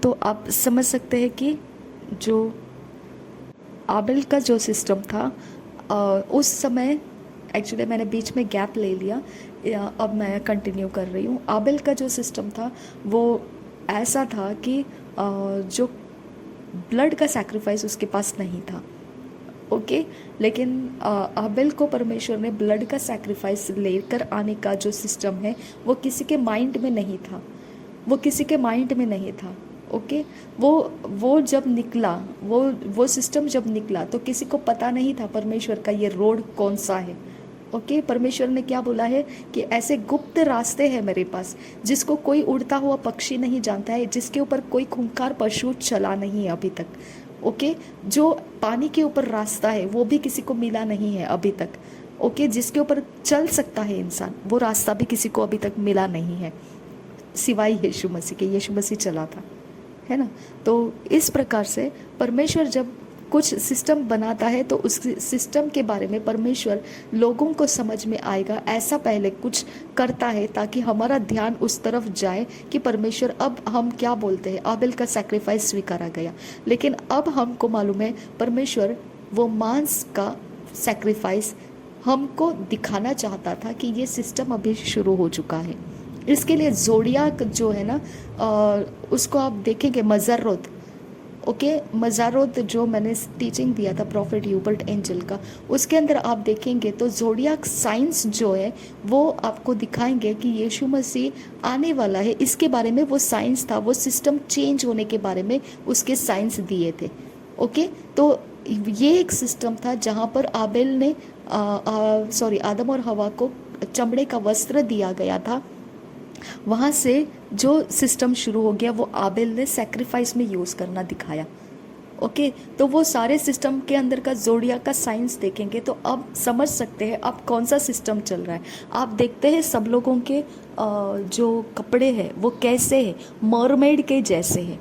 तो आप समझ सकते हैं कि जो आबेल का जो सिस्टम था उस समय, एक्चुअली मैंने बीच में गैप ले लिया, अब मैं कंटिन्यू कर रही हूँ। आबेल का जो सिस्टम था वो ऐसा था कि जो ब्लड का सैक्रिफाइस उसके पास नहीं था। ओके, लेकिन आबेल को परमेश्वर ने ब्लड का सैक्रिफाइस लेकर आने का जो सिस्टम है वो किसी के माइंड में नहीं था, वो किसी के माइंड में नहीं था। ओके, वो जब निकला, वो सिस्टम जब निकला तो किसी को पता नहीं था परमेश्वर का ये रोड कौन सा है। ओके, परमेश्वर ने क्या बोला है कि ऐसे गुप्त रास्ते हैं मेरे पास जिसको कोई उड़ता हुआ पक्षी नहीं जानता है, जिसके ऊपर कोई खूंखार पशु चला नहीं है अभी तक। ओके, जो पानी के ऊपर रास्ता है वो भी किसी को मिला नहीं है अभी तक। ओके, जिसके ऊपर चल सकता है इंसान, वो रास्ता भी किसी को अभी तक मिला नहीं है सिवाय यीशु मसीह के। यीशु मसीह चला था, है ना। तो इस प्रकार से परमेश्वर जब कुछ सिस्टम बनाता है तो उस सिस्टम के बारे में परमेश्वर लोगों को समझ में आएगा, ऐसा पहले कुछ करता है ताकि हमारा ध्यान उस तरफ जाए कि परमेश्वर अब हम क्या बोलते हैं। आबेल का सैक्रिफाइस स्वीकारा गया, लेकिन अब हमको मालूम है परमेश्वर वो मांस का सैक्रिफाइस हमको दिखाना चाहता था कि ये सिस्टम अभी शुरू हो चुका है। इसके लिए जोडियाक जो है ना, उसको आप देखेंगे मज़ारोत। ओके, मज़ारोत जो मैंने टीचिंग दिया था प्रॉफिट ह्यूबर्ट एंजल का, उसके अंदर आप देखेंगे तो जोडियाक साइंस जो है वो आपको दिखाएंगे कि यीशु मसीह आने वाला है। इसके बारे में वो साइंस था, वो सिस्टम चेंज होने के बारे में उसके साइंस दिए थे। ओके, तो ये एक सिस्टम था जहाँ पर आबेल ने आदम और हवा को चमड़े का वस्त्र दिया गया था। वहाँ से जो सिस्टम शुरू हो गया वो आबेल ने सैक्रिफाइस में यूज़ करना दिखाया। ओके, तो वो सारे सिस्टम के अंदर का जोडिया का साइंस देखेंगे तो अब समझ सकते हैं अब कौन सा सिस्टम चल रहा है। आप देखते हैं सब लोगों के जो कपड़े हैं वो कैसे हैं, मरमेड के जैसे हैं।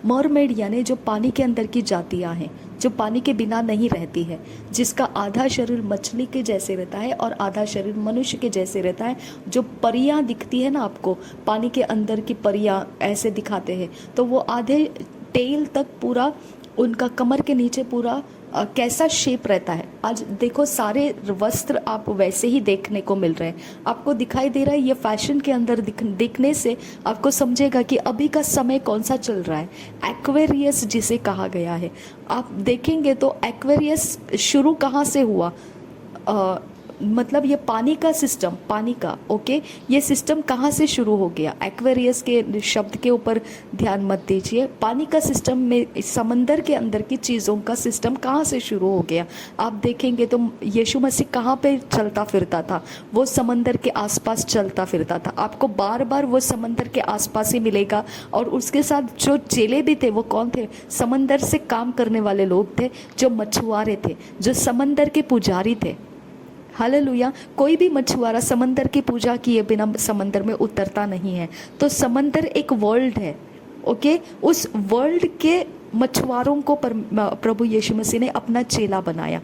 मरमेड यानी जो पानी के अंदर की जातियां हैं, जो पानी के बिना नहीं रहती है, जिसका आधा शरीर मछली के जैसे रहता है और आधा शरीर मनुष्य के जैसे रहता है। जो परियां दिखती है ना आपको, पानी के अंदर की परियां ऐसे दिखाते हैं, तो वो आधे टेल तक पूरा उनका कमर के नीचे पूरा कैसा शेप रहता है। आज देखो सारे वस्त्र आप वैसे ही देखने को मिल रहे हैं, आपको दिखाई दे रहा है। ये फैशन के अंदर दिखने से आपको समझेगा कि अभी का समय कौन सा चल रहा है। एक्वेरियस जिसे कहा गया है, आप देखेंगे तो एक्वेरियस शुरू कहाँ से हुआ, मतलब ये पानी का सिस्टम, पानी का ओके, ये सिस्टम कहाँ से शुरू हो गया। एक्वेरियस के शब्द के ऊपर ध्यान मत दीजिए। पानी का सिस्टम में समंदर के अंदर की चीज़ों का सिस्टम कहाँ से शुरू हो गया। आप देखेंगे तो यीशु मसीह कहाँ पे चलता फिरता था, वो समंदर के आसपास चलता फिरता था। आपको बार बार वो समंदर के आसपास ही मिलेगा। और उसके साथ जो चेले भी थे वो कौन थे, समंदर से काम करने वाले लोग थे, जो मछुआरे थे, जो समंदर के पुजारी थे। हालेलुया। कोई भी मछुआरा समंदर की पूजा किए बिना समंदर में उतरता नहीं है। तो समंदर एक वर्ल्ड है, ओके। उस वर्ल्ड के मछुआरों को प्रभु यीशु मसीह ने अपना चेला बनाया,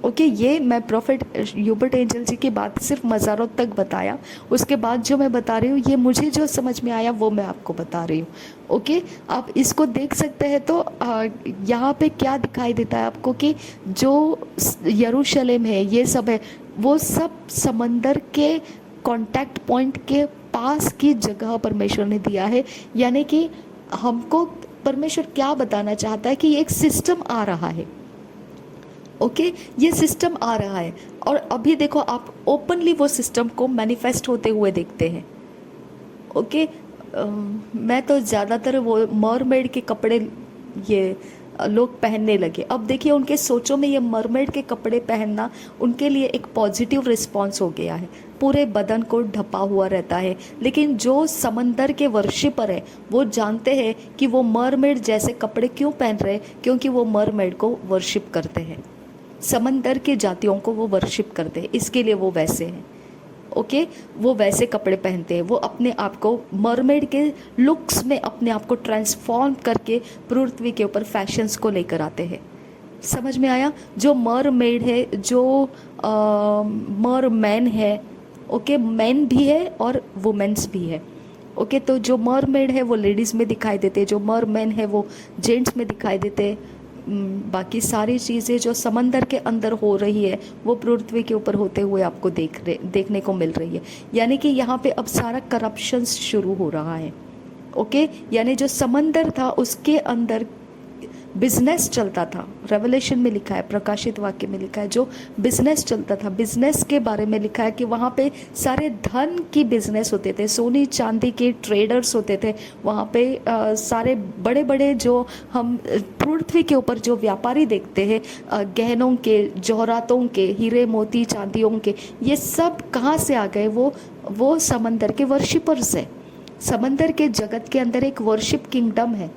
ओके। ये मैं प्रोफेट ह्यूबर्ट एंजल जी की बात सिर्फ मज़ारों तक बताया, उसके बाद जो मैं बता रही हूँ ये मुझे जो समझ में आया वो मैं आपको बता रही हूँ, ओके। आप इसको देख सकते हैं। तो यहाँ पे क्या दिखाई देता है आपको कि जो यरूशलेम है, ये सब है, वो सब समंदर के कांटेक्ट पॉइंट के पास की जगह परमेश्वर ने दिया है। यानी कि हमको परमेश्वर क्या बताना चाहता है कि एक सिस्टम आ रहा है, ओके। ये सिस्टम आ रहा है और अभी देखो आप ओपनली वो सिस्टम को मैनिफेस्ट होते हुए देखते हैं, ओके। मैं तो ज़्यादातर वो मरमेड के कपड़े ये लोग पहनने लगे। अब देखिए उनके सोचों में ये मरमेड के कपड़े पहनना उनके लिए एक पॉजिटिव रिस्पॉन्स हो गया है। पूरे बदन को ढपा हुआ रहता है। लेकिन जो समंदर के वर्शिपर है वो जानते हैं कि वो मरमेड जैसे कपड़े क्यों पहन रहे हैं, क्योंकि वो मरमेड को वर्शिप करते हैं, समंदर के जातियों को वो वर्शिप करते हैं, इसके लिए वो वैसे हैं, ओके। वो वैसे कपड़े पहनते हैं, वो अपने आप को मरमेड के लुक्स में अपने आप को ट्रांसफॉर्म करके पृथ्वी के ऊपर फैशंस को लेकर आते हैं। समझ में आया। जो मरमेड है, जो मरमैन है, ओके, मैन भी है और वुमेन्स भी है, ओके। तो जो मरमेड है वो लेडीज़ में दिखाई देते, जो मरमैन है वो जेंट्स में दिखाई देते। बाकी सारी चीज़ें जो समंदर के अंदर हो रही है वो पृथ्वी के ऊपर होते हुए आपको देखने को मिल रही है। यानी कि यहाँ पे अब सारा करप्शन शुरू हो रहा है, ओके। यानी जो समंदर था उसके अंदर बिजनेस चलता था। रेवलेशन में लिखा है, प्रकाशित वाक्य में लिखा है, जो बिजनेस चलता था, बिजनेस के बारे में लिखा है कि वहाँ पे सारे धन की बिजनेस होते थे, सोनी चांदी के ट्रेडर्स होते थे वहाँ पे। सारे बड़े बड़े जो हम पृथ्वी के ऊपर जो व्यापारी देखते हैं, गहनों के, जौहरातों के, हीरे मोती चांदियों के, ये सब कहाँ से आ गए, वो समंदर के वर्शिपर्स है। समंदर के जगत के अंदर एक वर्शिप किंगडम है,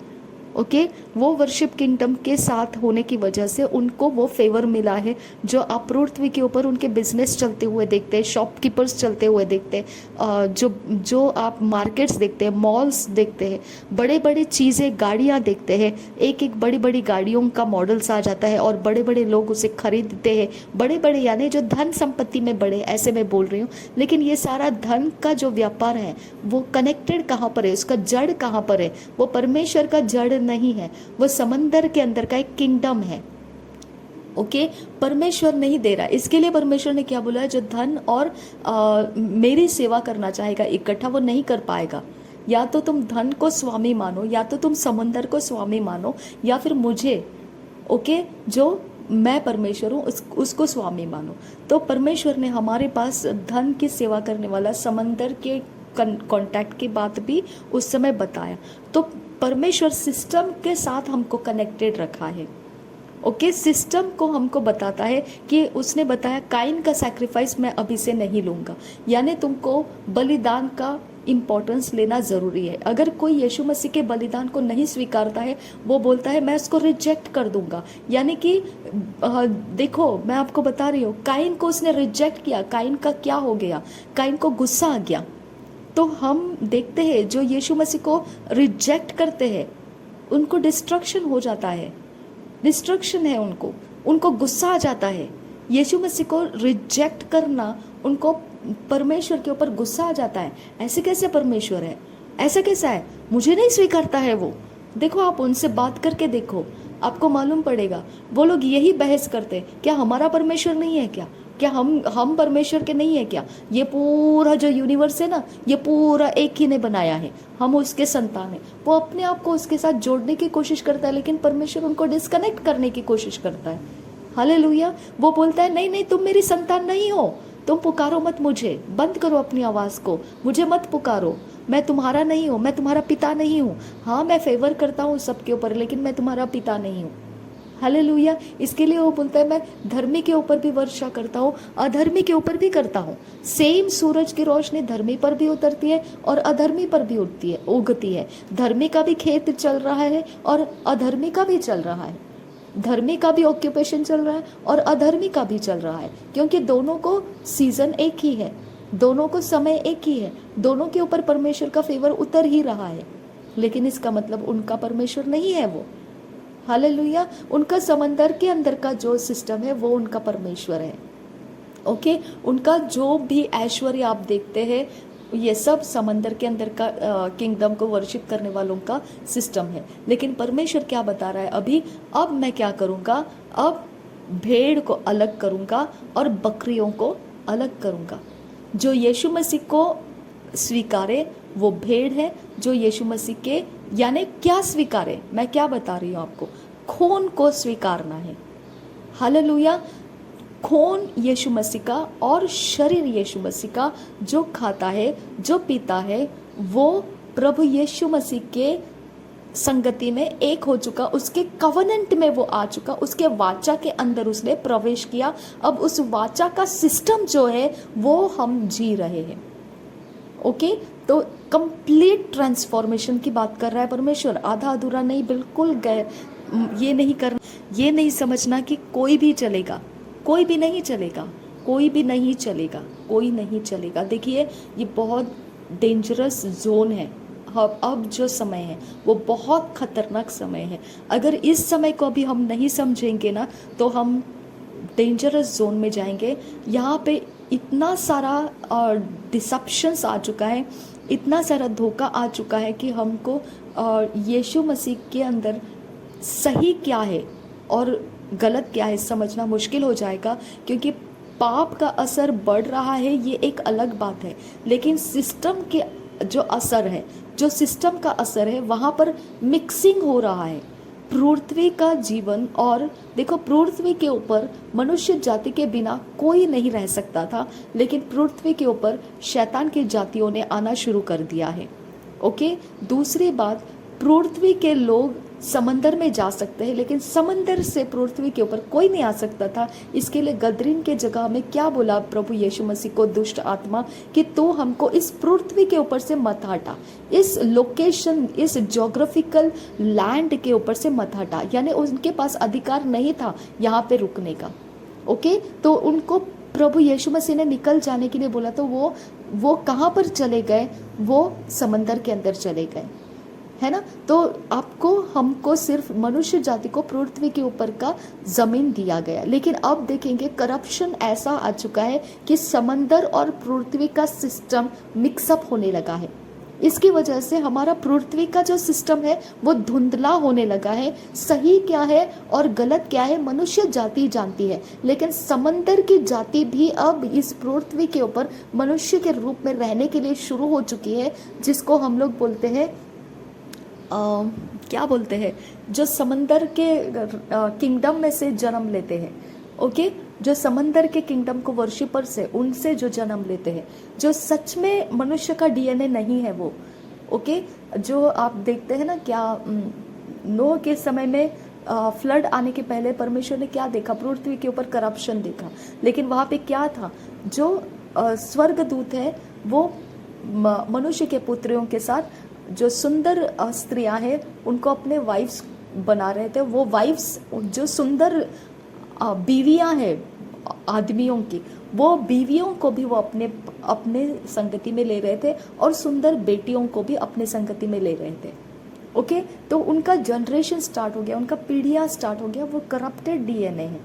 ओके। वो वर्शिप किंगडम के साथ होने की वजह से उनको वो फेवर मिला है जो आप पृथ्वी के ऊपर उनके बिजनेस चलते हुए देखते हैं, शॉपकीपर्स चलते हुए देखते हैं, जो आप मार्केट्स देखते हैं, मॉल्स देखते हैं, बड़े बड़े चीज़ें, गाड़ियाँ देखते हैं, एक एक बड़ी बड़ी गाड़ियों का मॉडल्स आ जाता है और बड़े बड़े लोग उसे खरीदते हैं। बड़े बड़े यानी जो धन संपत्ति में बड़े, ऐसे मैं बोल रही हूँ। लेकिन ये सारा धन का जो व्यापार है वो कनेक्टेड कहाँ पर है, उसका जड़ कहाँ पर है, वो परमेश्वर का जड़ नहीं है, वो समंदर के अंदर का एक किंगडम है, ओके। परमेश्वर नहीं दे रहा। इसके लिए परमेश्वर ने क्या बोला है, जो धन और मेरी सेवा करना चाहेगा इकट्ठा, वो नहीं कर पाएगा। या तो तुम धन को स्वामी मानो, या तो तुम समंदर को स्वामी मानो, या फिर मुझे, ओके, जो मैं परमेश्वर हूँ उसको स्वामी मानो। तो परमेश्वर ने हमारे पास धन की सेवा करने वाला समंदर के कांटेक्ट की बात भी उस समय बताया। तो परमेश्वर सिस्टम के साथ हमको कनेक्टेड रखा है, ओके। सिस्टम को हमको बताता है कि उसने बताया काइन का सैक्रिफाइस मैं अभी से नहीं लूँगा, यानी तुमको बलिदान का इम्पोर्टेंस लेना ज़रूरी है। अगर कोई यीशु मसीह के बलिदान को नहीं स्वीकारता है, वो बोलता है मैं उसको रिजेक्ट कर दूंगा। यानी कि देखो मैं आपको बता रही हूँ, काइन को उसने रिजेक्ट किया, काइन का क्या हो गया, काइन को गुस्सा आ गया। तो हम देखते हैं जो यीशु मसीह को रिजेक्ट करते हैं उनको डिस्ट्रक्शन हो जाता है, डिस्ट्रक्शन है उनको गुस्सा आ जाता है। यीशु मसीह को रिजेक्ट करना, उनको परमेश्वर के ऊपर गुस्सा आ जाता है। ऐसे कैसे परमेश्वर है, ऐसा कैसा है, मुझे नहीं स्वीकारता है वो। देखो आप उनसे बात करके देखो, आपको मालूम पड़ेगा। वो लोग यही बहस करते, क्या हमारा परमेश्वर नहीं है क्या हम परमेश्वर के नहीं है क्या? ये पूरा जो यूनिवर्स है ना, ये पूरा एक ही ने बनाया है, हम उसके संतान हैं। वो अपने आप को उसके साथ जोड़ने की कोशिश करता है, लेकिन परमेश्वर उनको डिस्कनेक्ट करने की कोशिश करता है। हालेलुया। वो बोलता है नहीं नहीं, तुम मेरी संतान नहीं हो, तुम पुकारो मत मुझे, बंद करो अपनी आवाज़ को, मुझे मत पुकारो, मैं तुम्हारा नहीं हूँ, मैं तुम्हारा पिता नहीं हूँ। हाँ मैं फेवर करता हूँ सबके ऊपर, लेकिन मैं तुम्हारा पिता नहीं हूँ। हालेलुया। इसके लिए वो बोलता है मैं धर्मी के ऊपर भी वर्षा करता हूँ, अधर्मी के ऊपर भी करता हूँ। सेम सूरज की रोशनी धर्मी पर भी उतरती है और अधर्मी पर भी उगती है। धर्मी का भी खेत चल रहा है और अधर्मी का भी चल रहा है, धर्मी का भी ऑक्यूपेशन चल रहा है और अधर्मी का भी चल रहा है, क्योंकि दोनों को सीजन एक ही है, दोनों को समय एक ही है, दोनों के ऊपर परमेश्वर का फेवर उतर ही रहा है। लेकिन इसका मतलब उनका परमेश्वर नहीं है वो। हालेलुया। उनका समंदर के अंदर का जो सिस्टम है वो उनका परमेश्वर है। ओके, उनका जो भी ऐश्वर्य आप देखते हैं ये सब समंदर के अंदर का किंगडम को वर्शिप करने वालों का सिस्टम है। लेकिन परमेश्वर क्या बता रहा है अब मैं क्या करूँगा, अब भेड़ को अलग करूँगा और बकरियों को अलग करूँगा। जो यीशु मसीह को स्वीकारे वो भेड़ है, जो यीशु मसीह के यानी क्या स्वीकारे, मैं क्या बता रही हूँ आपको, खून को स्वीकारना है। हालेलुया। खून यीशु मसीह का और शरीर यीशु मसीह का जो खाता है, जो पीता है, वो प्रभु यीशु मसीह के संगति में एक हो चुका, उसके कवनेंट में वो आ चुका, उसके वाचा के अंदर उसने प्रवेश किया। अब उस वाचा का सिस्टम जो है वो हम जी रहे हैं। ओके, तो कंप्लीट ट्रांसफॉर्मेशन की बात कर रहा है परमेश्वर, आधा अधूरा नहीं, बिल्कुल गैर। ये नहीं करना, ये नहीं समझना कि कोई भी चलेगा, कोई भी नहीं चलेगा, कोई भी नहीं चलेगा, कोई नहीं चलेगा। देखिए ये बहुत डेंजरस जोन है। अब जो समय है वो बहुत खतरनाक समय है। अगर इस समय को अभी हम नहीं समझेंगे ना तो हम डेंजरस जोन में जाएंगे। यहाँ पे इतना सारा डिसेप्शंस आ चुका है, इतना सारा धोखा आ चुका है कि हमको यीशु मसीह के अंदर सही क्या है और गलत क्या है समझना मुश्किल हो जाएगा, क्योंकि पाप का असर बढ़ रहा है, ये एक अलग बात है। लेकिन सिस्टम के जो असर है, जो सिस्टम का असर है, वहाँ पर मिक्सिंग हो रहा है। पृथ्वी का जीवन, और देखो पृथ्वी के ऊपर मनुष्य जाति के बिना कोई नहीं रह सकता था, लेकिन पृथ्वी के ऊपर शैतान की जातियों ने आना शुरू कर दिया है। ओके, दूसरी बात, पृथ्वी के लोग समंदर में जा सकते हैं, लेकिन समंदर से पृथ्वी के ऊपर कोई नहीं आ सकता था। इसके लिए गदरीन के जगह में क्या बोला प्रभु यीशु मसीह को, दुष्ट आत्मा, कि तो हमको इस पृथ्वी के ऊपर से मत हटा, इस लोकेशन, इस ज्योग्राफिकल लैंड के ऊपर से मत हटा। यानी उनके पास अधिकार नहीं था यहाँ पे रुकने का। ओके, तो उनको प्रभु यीशु मसीह ने निकल जाने के लिए बोला, तो वो कहाँ पर चले गए, वो समंदर के अंदर चले गए, है ना। तो हमको सिर्फ मनुष्य जाति को पृथ्वी के ऊपर का जमीन दिया गया। लेकिन अब देखेंगे करप्शन ऐसा आ चुका है कि समंदर और पृथ्वी का सिस्टम मिक्सअप होने लगा है। इसकी वजह से हमारा पृथ्वी का जो सिस्टम है वो धुंधला होने लगा है। सही क्या है और गलत क्या है मनुष्य जाति जानती है, लेकिन समंदर की जाति भी अब इस पृथ्वी के ऊपर मनुष्य के रूप में रहने के लिए शुरू हो चुकी है, जिसको हम लोग बोलते हैं क्या बोलते हैं, जो समंदर के किंगडम में से जन्म लेते हैं। ओके, जो समंदर के किंगडम को वर्शिपर से, उनसे जो जन्म लेते हैं, जो सच में मनुष्य का डीएनए नहीं है वो। ओके, जो आप देखते हैं ना, क्या नोह के समय में फ्लड आने के पहले परमेश्वर ने क्या देखा, पृथ्वी के ऊपर करप्शन देखा। लेकिन वहाँ पे क्या था, जो स्वर्गदूत है वो मनुष्य के पुत्रियों के साथ जो सुंदर स्त्रियां हैं उनको अपने वाइफ्स बना रहे थे। वो वाइफ्स जो सुंदर बीवियां हैं आदमियों की, वो बीवियों को भी वो अपने अपने संगति में ले रहे थे और सुंदर बेटियों को भी अपने संगति में ले रहे थे। ओके, तो उनका जनरेशन स्टार्ट हो गया, उनका पीढ़ियाँ स्टार्ट हो गया, वो करप्टेड डीएनए है।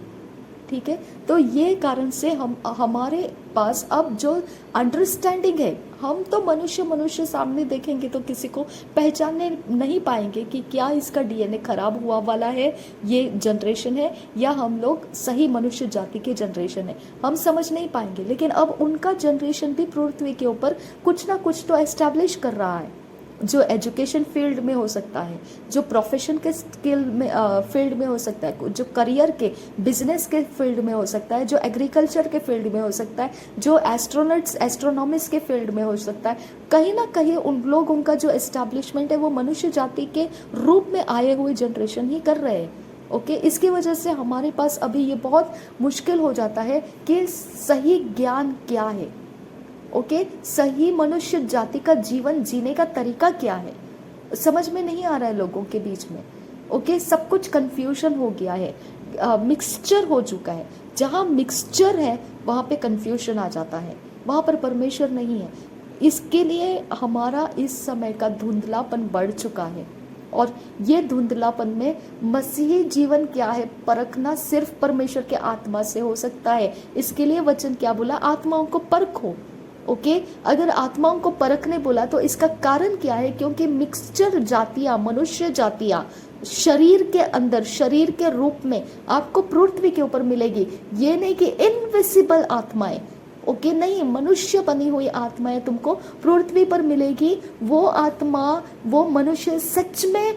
ठीक है, तो ये कारण से हमारे पास अब जो अंडरस्टैंडिंग है, हम तो मनुष्य सामने देखेंगे तो किसी को पहचानने नहीं पाएंगे कि क्या इसका डीएनए खराब हुआ वाला है, ये जनरेशन है, या हम लोग सही मनुष्य जाति के जनरेशन है, हम समझ नहीं पाएंगे। लेकिन अब उनका जनरेशन भी पृथ्वी के ऊपर कुछ ना कुछ तो एस्टैब्लिश कर रहा है, जो एजुकेशन फील्ड में हो सकता है, जो प्रोफेशन के स्किल में फील्ड में हो सकता है, जो करियर के बिजनेस के फील्ड में हो सकता है, जो एग्रीकल्चर के फील्ड में हो सकता है, जो एस्ट्रोनॉट्स एस्ट्रोनॉमिस्ट के फील्ड में हो सकता है। कहीं ना कहीं उन लोग, उनका जो एस्टैब्लिशमेंट है वो मनुष्य जाति के रूप में आए हुए जनरेशन ही कर रहे हैं। ओके, इसकी वजह से हमारे पास अभी ये बहुत मुश्किल हो जाता है कि सही ज्ञान क्या है। ओके, सही मनुष्य जाति का जीवन जीने का तरीका क्या है, समझ में नहीं आ रहा है लोगों के बीच में। ओके, सब कुछ कंफ्यूजन हो गया है, मिक्सचर हो चुका है। जहाँ मिक्सचर है वहाँ पे कंफ्यूजन आ जाता है, वहाँ पर परमेश्वर नहीं है। इसके लिए हमारा इस समय का धुंधलापन बढ़ चुका है, और ये धुंधलापन में मसीही जीवन क्या है परखना सिर्फ परमेश्वर के आत्मा से हो सकता है। इसके लिए वचन क्या बोला, आत्माओं को परखो। ओके, अगर आत्माओं को परखने बोला तो इसका कारण क्या है, क्योंकि मिक्सचर जातियां, मनुष्य जातियां शरीर के अंदर, शरीर के रूप में आपको पृथ्वी के ऊपर मिलेगी। ये नहीं कि इनविजिबल आत्माएं, ओके, नहीं, मनुष्य बनी हुई आत्माएं तुमको पृथ्वी पर मिलेगी। वो आत्मा, वो मनुष्य सच में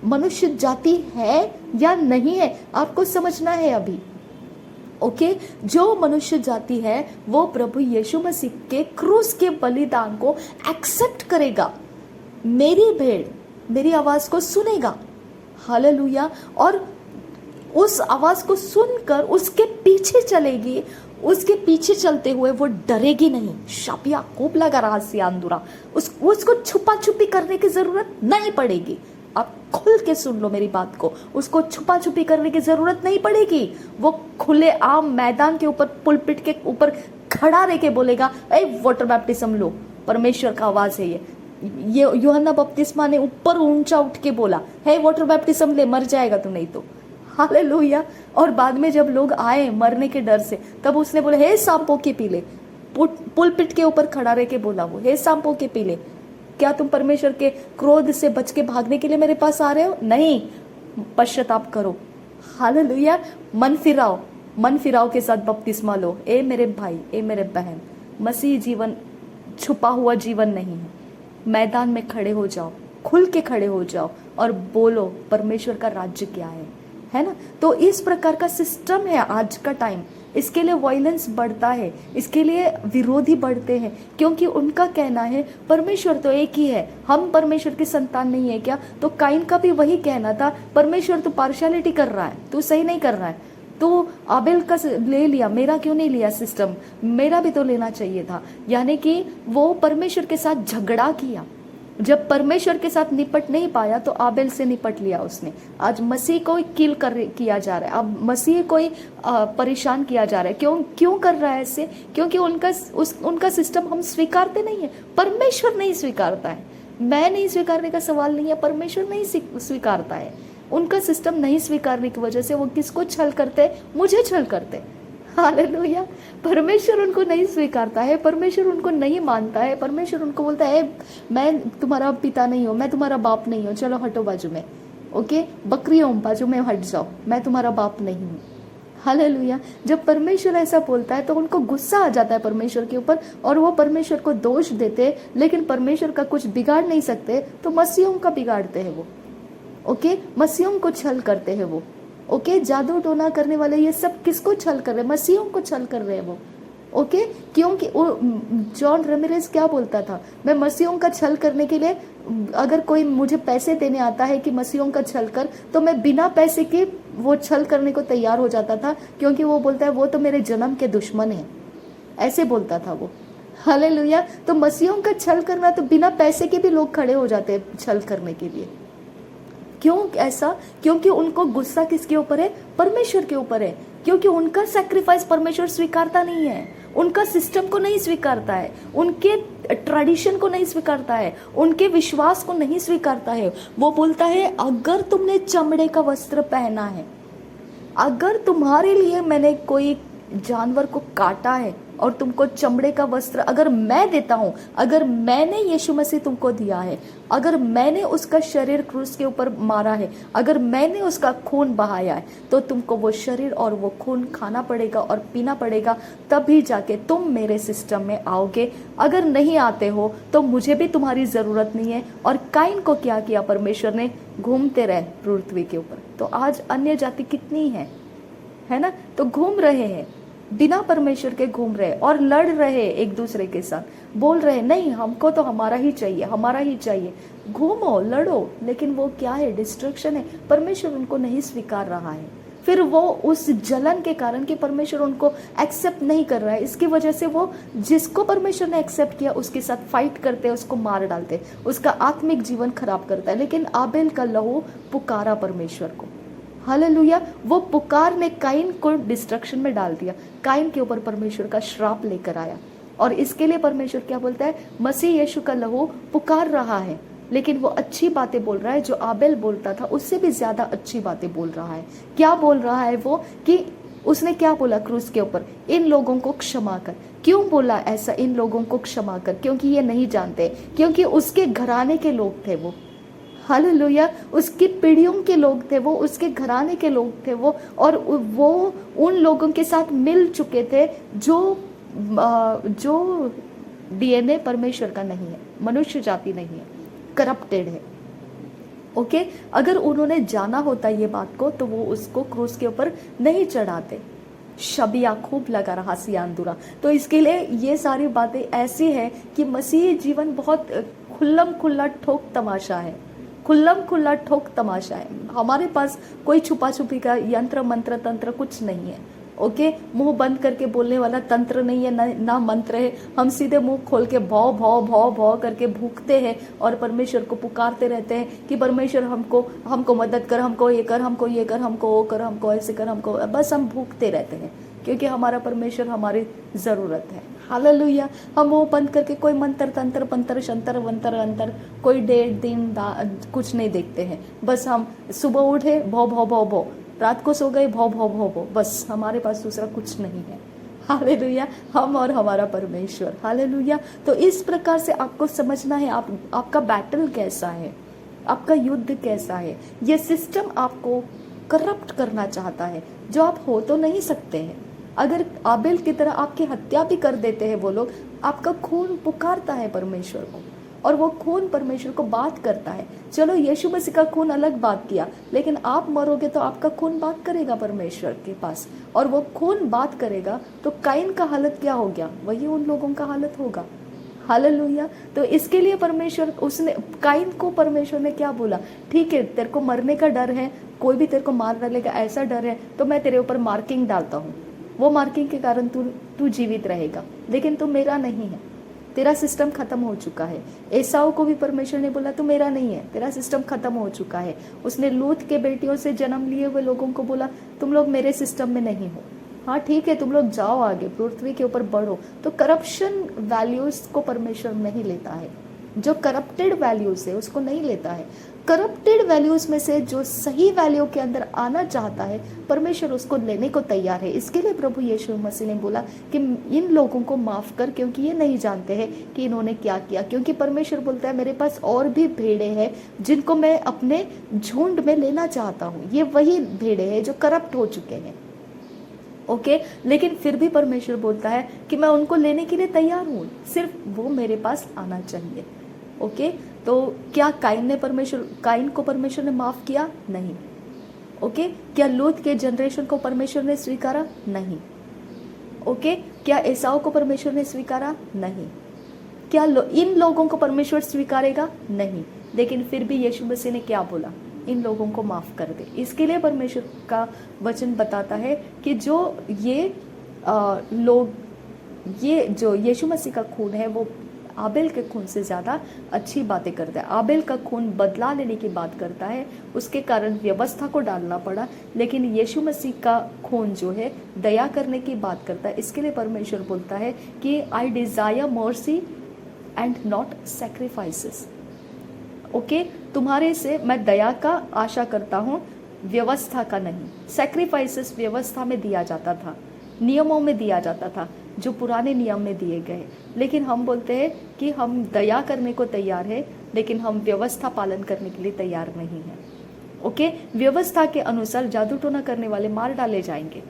मनुष्य जाति है या नहीं है, आपको समझना है अभी। ओके, जो मनुष्य जाति है वो प्रभु यीशु मसीह के क्रूस के बलिदान को एक्सेप्ट करेगा, मेरी भेड़ मेरी आवाज को सुनेगा, हालेलुया, और उस आवाज को सुनकर उसके पीछे चलेगी। उसके पीछे चलते हुए वो डरेगी नहीं। शापिया खूब लगा रहा सियांदुरा, उसको छुपा छुपी करने की जरूरत नहीं पड़ेगी। आप खुल के सुन लो मेरी बात को, उसको छुपा छुपी करने की जरूरत नहीं पड़ेगी। वो खुले आम मैदान के ऊपर, पुलपिट के ऊपर खड़ा रह के बोलेगा, ए वाटर बैप्टिज्म लो, परमेश्वर का आवाज है ये यूहन्ना बपतिस्मा ने ऊपर ऊंचा उठ के बोला, हे वाटर बैप्टिज्म ले, मर जाएगा तू नहीं तो, हालेलुया। और बाद में जब लोग आए मरने के डर से, तब उसने बोला, हे सांपों के पीले, पुलपिट के ऊपर खड़ा रह के बोला वो, हे सांपों के पीले, क्या तुम परमेश्वर के क्रोध से बच के भागने के लिए मेरे पास आ रहे हो? नहीं, पश्चाताप करो, हालेलुया, मन फिराओ के साथ बपतिस्मा लो। ए मेरे भाई, ए मेरे बहन, मसीह जीवन छुपा हुआ जीवन नहीं है। मैदान में खड़े हो जाओ, खुल के खड़े हो जाओ और बोलो परमेश्वर का राज्य क्या है ना। तो इस प्रकार का सिस्टम है आज का टाइम। इसके लिए वायलेंस बढ़ता है, इसके लिए विरोधी बढ़ते हैं, क्योंकि उनका कहना है परमेश्वर तो एक ही है, हम परमेश्वर की संतान नहीं है क्या? तो काइन का भी वही कहना था, परमेश्वर तो पार्शियलिटी कर रहा है, तू सही नहीं कर रहा है, तो आबेल का ले लिया, मेरा क्यों नहीं लिया सिस्टम, मेरा भी तो लेना चाहिए था। यानी कि वो परमेश्वर के साथ झगड़ा किया। जब परमेश्वर के साथ निपट नहीं पाया तो आबेल से निपट लिया उसने। आज मसीह को किल किया जा रहा है, अब मसीह को परेशान किया जा रहा है। क्यों कर रहा है ऐसे? क्योंकि उनका सिस्टम हम स्वीकारते नहीं है, परमेश्वर नहीं स्वीकारता है। मैं नहीं स्वीकारने का सवाल नहीं है, परमेश्वर नहीं स्वीकारता है। उनका सिस्टम नहीं स्वीकारने की वजह से वो किसको छल करते? मुझे छल करते। हालेलुया। परमेश्वर उनको नहीं स्वीकारता है, परमेश्वर उनको नहीं मानता है, परमेश्वर उनको बोलता है मैं तुम्हारा पिता नहीं हूँ, मैं तुम्हारा बाप नहीं हूँ, चलो हटो बाजू में, ओके, बकरियों बाजू में हट जाओ, मैं तुम्हारा बाप नहीं हूँ। हालेलुया। जब परमेश्वर ऐसा बोलता है तो उनको गुस्सा आ जाता है परमेश्वर के ऊपर, और वो परमेश्वर को दोष देते, लेकिन परमेश्वर का कुछ बिगाड़ नहीं सकते, तो मसीहों का बिगाड़ते हैं वो, ओके, मसीहों को छल करते हैं वो, ओके, जादू टोना करने वाले ये सब किसको छल कर रहे हैं? मसीहों को छल कर रहे हैं वो, ओके। क्योंकि जॉन रेमिरेज क्या बोलता था, मैं मसीहों का छल करने के लिए, अगर कोई मुझे पैसे देने आता है कि मसीहों का छल कर, तो मैं बिना पैसे के वो छल करने को तैयार हो जाता था, क्योंकि वो बोलता है वो तो मेरे जन्म के दुश्मन है, ऐसे बोलता था वो। हालेलुया। तो मसीहों का छल करना, तो बिना पैसे के भी लोग खड़े हो जाते हैं छल करने के लिए। क्यों ऐसा? क्योंकि उनको गुस्सा किसके ऊपर है? परमेश्वर के ऊपर है। क्योंकि उनका सैक्रिफाइस परमेश्वर स्वीकारता नहीं है, उनका सिस्टम को नहीं स्वीकारता है, उनके ट्रेडिशन को नहीं स्वीकारता है, उनके विश्वास को नहीं स्वीकारता है। वो बोलता है अगर तुमने चमड़े का वस्त्र पहना है, अगर तुम्हारे लिए मैंने कोई जानवर को काटा है और तुमको चमड़े का वस्त्र अगर मैं देता हूं, अगर मैंने यीशु मसीह तुमको दिया है, अगर मैंने उसका शरीर क्रूस के ऊपर मारा है, अगर मैंने उसका खून बहाया है, तो तुमको वो शरीर और वो खून खाना पड़ेगा और पीना पड़ेगा, तभी जाके तुम मेरे सिस्टम में आओगे। अगर नहीं आते हो तो मुझे भी तुम्हारी जरूरत नहीं है। और काइन को क्या किया परमेश्वर ने? घूमते रहे पृथ्वी के ऊपर। तो आज अन्य जाति कितनी है ना, तो घूम रहे हैं बिना परमेश्वर के, घूम रहे और लड़ रहे एक दूसरे के साथ, बोल रहे नहीं हमको तो हमारा ही चाहिए, हमारा ही चाहिए। घूमो लड़ो, लेकिन वो क्या है? डिस्ट्रक्शन है। परमेश्वर उनको नहीं स्वीकार रहा है। फिर वो उस जलन के कारण कि परमेश्वर उनको एक्सेप्ट नहीं कर रहा है, इसकी वजह से वो जिसको परमेश्वर ने एक्सेप्ट किया उसके साथ फाइट करते हैं, उसको मार डालते हैं, उसका आत्मिक जीवन खराब करता है। लेकिन आबेल का लहू पुकारा परमेश्वर को। हालेलुया। वो पुकार ने काइन को डिस्ट्रक्शन में डाल दिया, काइन के ऊपर परमेश्वर का श्राप लेकर आया। और इसके लिए परमेश्वर क्या बोलता है? मसीह यीशु का लहू पुकार रहा है, लेकिन वो अच्छी बातें बोल रहा है। जो आबेल बोलता था उससे भी ज्यादा अच्छी बातें बोल रहा है। क्या बोल रहा है वो? कि उसने क्या बोला क्रूस के ऊपर? इन लोगों को क्षमा कर। क्यों बोला ऐसा, इन लोगों को क्षमा कर? क्योंकि ये नहीं जानते, क्योंकि उसके घराने के लोग थे वो। हालेलुया। उसकी पीढ़ियों के लोग थे वो, उसके घराने के लोग थे वो, और वो उन लोगों के साथ मिल चुके थे जो डीएनए परमेश्वर का नहीं है, मनुष्य जाति नहीं है, करप्टेड है। ओके, अगर उन्होंने जाना होता ये बात को तो वो उसको क्रूस के ऊपर नहीं चढ़ाते। शबिया खूब लगा रहा सियानदुरा। तो इसके लिए ये सारी बातें ऐसी है कि मसीही जीवन बहुत खुल्लम खुल्ला ठोक तमाशा है, खुल्लम खुल्ला ठोक तमाशा है। हमारे पास कोई छुपा छुपी का यंत्र मंत्र तंत्र कुछ नहीं है। ओके, मुंह बंद करके बोलने वाला तंत्र नहीं है, ना मंत्र है। हम सीधे मुंह खोल के भौ भौ भौ भौ करके भूखते हैं और परमेश्वर को पुकारते रहते हैं कि परमेश्वर हमको मदद कर, हमको ये कर, हमको ये कर, हमको वो कर, हमको ऐसे कर, हमको, बस हम भूखते रहते हैं क्योंकि हमारा परमेश्वर हमारी जरूरत है। हालेलुया। हम वो बंद करके कोई मंत्र तंत्र पंत्र शंतर वंतर अंतर कोई डेढ़ दिन कुछ नहीं देखते हैं। बस हम सुबह उठे भौ भौ भौ भौ, रात को सो गए भौ भौ भौ भौ, बस हमारे पास दूसरा कुछ नहीं है। हालेलुया। हम और हमारा परमेश्वर। हालेलुया। तो इस प्रकार से आपको समझना है आपका बैटल कैसा है, आपका युद्ध कैसा है। ये सिस्टम आपको करप्ट करना चाहता है, जो आप हो तो नहीं सकते हैं। अगर आबेल की तरह आपकी हत्या भी कर देते हैं वो लोग, आपका खून पुकारता है परमेश्वर को और वो खून परमेश्वर को बात करता है। चलो यीशु मसीह का खून अलग बात किया, लेकिन आप मरोगे तो आपका खून बात करेगा परमेश्वर के पास, और वो खून बात करेगा। तो काइन का हालत क्या हो गया? वही उन लोगों का हालत होगा। हालेलुया। तो इसके लिए काइन को परमेश्वर ने क्या बोला? ठीक है, तेरे को मरने का डर है, कोई भी तेरे को मार डालेगा ऐसा डर है, तो मैं तेरे ऊपर मार्किंग डालता हूँ। वो मार्किंग के कारण तू जीवित रहेगा, लेकिन तू मेरा नहीं है, तेरा सिस्टम खत्म हो चुका है। एसाऊ को भी परमेश्वर ने बोला तू मेरा नहीं है, तेरा सिस्टम खत्म हो चुका है। उसने लूत के बेटियों से जन्म लिए हुए लोगों को बोला तुम लोग मेरे सिस्टम में नहीं हो। हाँ ठीक है, तुम लोग जाओ आगे, पृथ्वी के ऊपर बढ़ो। तो करप्शन वैल्यूज को परमेश्वर नहीं लेता है, जो करप्टेड वैल्यूज है उसको नहीं लेता है। करप्टेड वैल्यूज में से जो सही वैल्यू के अंदर आना चाहता है परमेश्वर उसको लेने को तैयार है। इसके लिए प्रभु यीशु मसीह ने बोला कि इन लोगों को माफ कर, क्योंकि ये नहीं जानते हैं कि इन्होंने क्या किया। क्योंकि परमेश्वर बोलता है मेरे पास और भी भेड़े हैं जिनको मैं अपने झुंड में लेना चाहता हूँ। ये वही भेड़े हैं जो करप्ट हो चुके हैं। ओके, लेकिन फिर भी परमेश्वर बोलता है कि मैं उनको लेने के लिए तैयार हूँ, सिर्फ वो मेरे पास आना चाहिए। ओके, तो क्या काइन को परमेश्वर ने माफ किया? नहीं। ओके, क्या लूत के जनरेशन को परमेश्वर ने स्वीकारा? नहीं। ओके, क्या एसाऊ को परमेश्वर ने स्वीकारा? नहीं। क्या इन लोगों को परमेश्वर स्वीकारेगा? नहीं। लेकिन फिर भी यीशु मसीह ने क्या बोला? इन लोगों को माफ कर दे। इसके लिए परमेश्वर का वचन बताता है कि जो ये लोग ये जो यीशु मसीह का खून है वो आबेल के खून से ज़्यादा अच्छी बातें करता है। आबेल का खून बदला लेने की बात करता है, उसके कारण व्यवस्था को डालना पड़ा, लेकिन यीशु मसीह का खून जो है दया करने की बात करता है। इसके लिए परमेश्वर बोलता है कि I desire mercy and not sacrifices. Okay, तुम्हारे से मैं दया का आशा करता हूँ, व्यवस्था का नहीं। सैक्रिफाइसेस व्यवस्था में दिया जाता था, नियमों में दिया जाता था, जो पुराने नियम में दिए गए। लेकिन हम बोलते हैं कि हम दया करने को तैयार है, लेकिन हम व्यवस्था पालन करने के लिए तैयार नहीं है। ओके, व्यवस्था के अनुसार जादू टोना करने वाले मार डाले जाएंगे।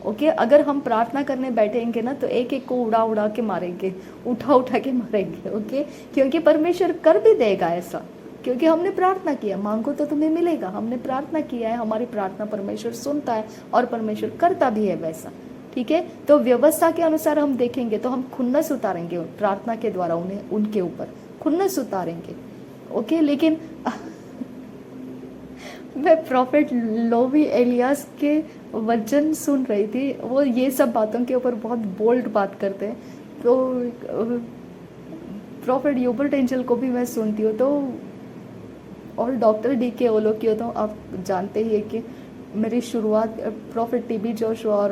ओके, अगर हम प्रार्थना करने बैठेंगे ना तो एक एक को उड़ा उड़ा के मारेंगे, उठा उठा के मारेंगे। ओके, क्योंकि परमेश्वर कर भी देगा ऐसा, क्योंकि हमने प्रार्थना किया। मांगो तो तुम्हें मिलेगा, हमने प्रार्थना किया है, हमारी प्रार्थना परमेश्वर सुनता है और परमेश्वर करता भी है वैसा। ठीक है, तो व्यवस्था के अनुसार हम देखेंगे तो हम खुन्नस उतारेंगे प्रार्थना के द्वारा, उन्हें उनके ऊपर खुन्नस उतारेंगे। ओके, लेकिन मैं प्रॉफिट लोवी एलियास के वचन सुन रही थी, वो ये सब बातों के ऊपर बहुत बोल्ड बात करते हैं। तो प्रॉफिट यूबर्ट एंजल को भी मैं सुनती हूँ, तो और डॉक्टर डी.के. ओलोकियो, तो आप जानते ही है कि मेरी शुरुआत प्रॉफिट टी.बी. जोशुआ और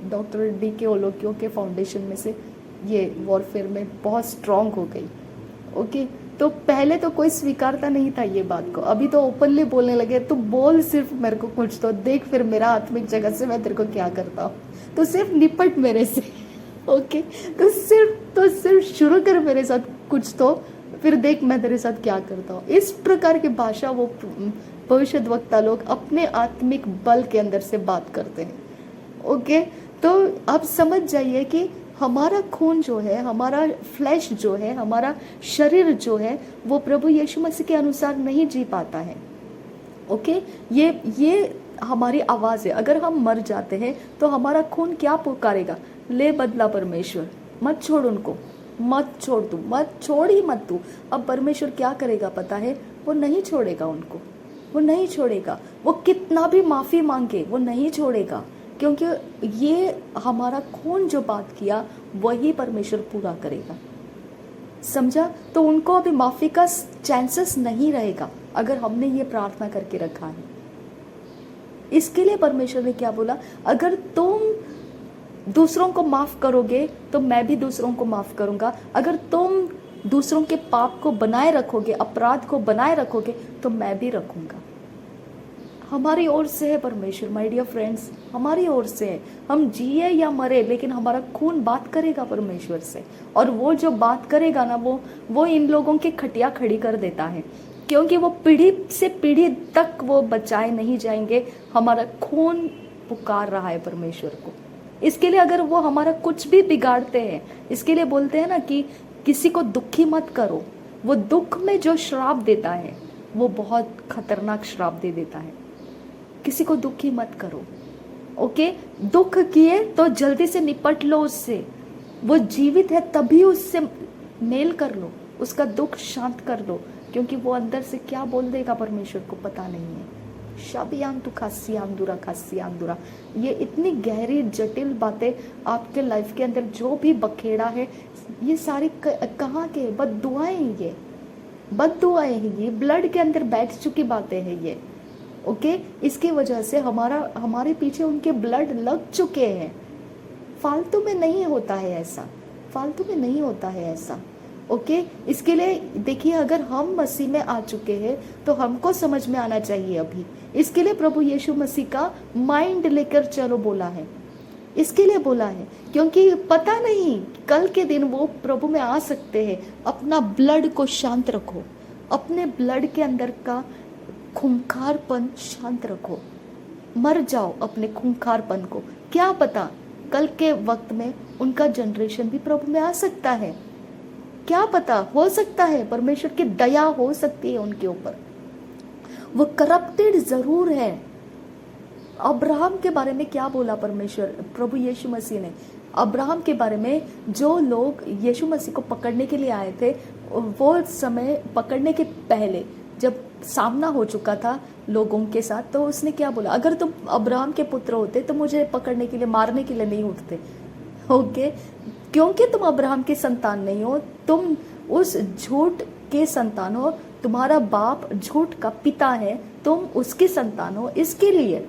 डॉक्टर डी.के. ओलोकियो के फाउंडेशन में से ये वॉरफेयर में बहुत स्ट्रांग हो गई। ओके, तो पहले तो कोई स्वीकारता नहीं था ये बात को, अभी तो ओपनली बोलने लगे, तो बोल सिर्फ मेरे को कुछ, तो देख फिर मेरा आत्मिक जगत से मैं तेरे को क्या करता हूँ, तो सिर्फ निपट मेरे से। ओके, तो सिर्फ शुरू कर मेरे साथ कुछ, तो फिर देख मैं तेरे साथ क्या करता हूँ। इस प्रकार की भाषा वो भविष्यद्वक्ता लोग अपने आत्मिक बल के अंदर से बात करते हैं। ओके, तो आप समझ जाइए कि हमारा खून जो है, हमारा फ्लैश जो है, हमारा शरीर जो है, वो प्रभु यीशु मसीह के अनुसार नहीं जी पाता है। ओके, ये हमारी आवाज़ है। अगर हम मर जाते हैं तो हमारा खून क्या पुकारेगा? ले बदला परमेश्वर, मत छोड़ उनको, मत छोड़ तू, मत छोड़ ही मत तू। अब परमेश्वर क्या करेगा पता है? वो नहीं छोड़ेगा उनको, वो नहीं छोड़ेगा। वो कितना भी माफ़ी मांगे वो नहीं छोड़ेगा, क्योंकि ये हमारा खून जो बात किया वही परमेश्वर पूरा करेगा। समझा? तो उनको अभी माफ़ी का चांसेस नहीं रहेगा अगर हमने ये प्रार्थना करके रखा है। इसके लिए परमेश्वर ने क्या बोला? अगर तुम दूसरों को माफ़ करोगे तो मैं भी दूसरों को माफ़ करूँगा। अगर तुम दूसरों के पाप को बनाए रखोगे, अपराध को बनाए रखोगे, तो मैं भी रखूँगा। हमारी ओर से है परमेश्वर, माय डियर फ्रेंड्स, हमारी ओर से है। हम जिए या मरे, लेकिन हमारा खून बात करेगा परमेश्वर से। और वो जो बात करेगा ना, वो इन लोगों की खटिया खड़ी कर देता है, क्योंकि वो पीढ़ी से पीढ़ी तक वो बचाए नहीं जाएंगे। हमारा खून पुकार रहा है परमेश्वर को। इसके लिए अगर वो हमारा कुछ भी बिगाड़ते हैं, इसके लिए बोलते हैं ना कि किसी को दुखी मत करो। वो दुख में जो श्राप देता है वो बहुत खतरनाक श्राप दे देता है। किसी को दुखी मत करो। ओके, दुख किए तो जल्दी से निपट लो उससे। वो जीवित है तभी उससे मेल कर लो, उसका दुख शांत कर दो, क्योंकि वो अंदर से क्या बोल देगा परमेश्वर को पता नहीं है। शाबियांतु खासियांदुरा खासियांदुरा, ये इतनी गहरी जटिल बातें आपके लाइफ के अंदर जो भी बखेड़ा है, ये सारी कहाँ के बद्दुआएं हैं, ये बद्दुआएं हैं, ये ब्लड के अंदर बैठ चुकी बातें हैं ये। ओके, इसकी वजह से हमारे पीछे उनके ब्लड लग चुके हैं। फालतू में नहीं होता है ऐसा, फालतू में नहीं होता है ऐसा। ओके, इसके लिए देखिए, अगर हम मसीह में आ चुके हैं तो हमको समझ में आना चाहिए अभी। इसके लिए प्रभु यीशु मसीह का माइंड लेकर चलो बोला है, इसके लिए बोला है, क्योंकि पता नहीं कल के दिन वो प्रभु में आ सकते हैं। अपना ब्लड को शांत रखो, अपने ब्लड के अंदर का खूंखारपन शांत रखो। मर जाओ अपने खूंखारपन को। क्या पता कल के वक्त में उनका जनरेशन भी प्रभु में आ सकता है। क्या पता, हो सकता है परमेश्वर की दया हो सकती है उनके ऊपर। वो करप्टेड जरूर है। अब्राहम के बारे में क्या बोला परमेश्वर, प्रभु यीशु मसीह ने? अब्राहम के बारे में, जो लोग यीशु मसीह को पकड़ने के लिए आए थे, वो समय पकड़ने के पहले जब सामना हो चुका था लोगों के साथ, तो उसने क्या बोला? अगर तुम अब्राहम के पुत्र होते तो मुझे पकड़ने के लिए, मारने के लिए नहीं उठते। ओके, क्योंकि तुम अब्राहम की संतान नहीं हो, तुम उस झूठ के संतान हो, तुम्हारा बाप झूठ का पिता है, तुम उसकी संतान हो, इसके लिए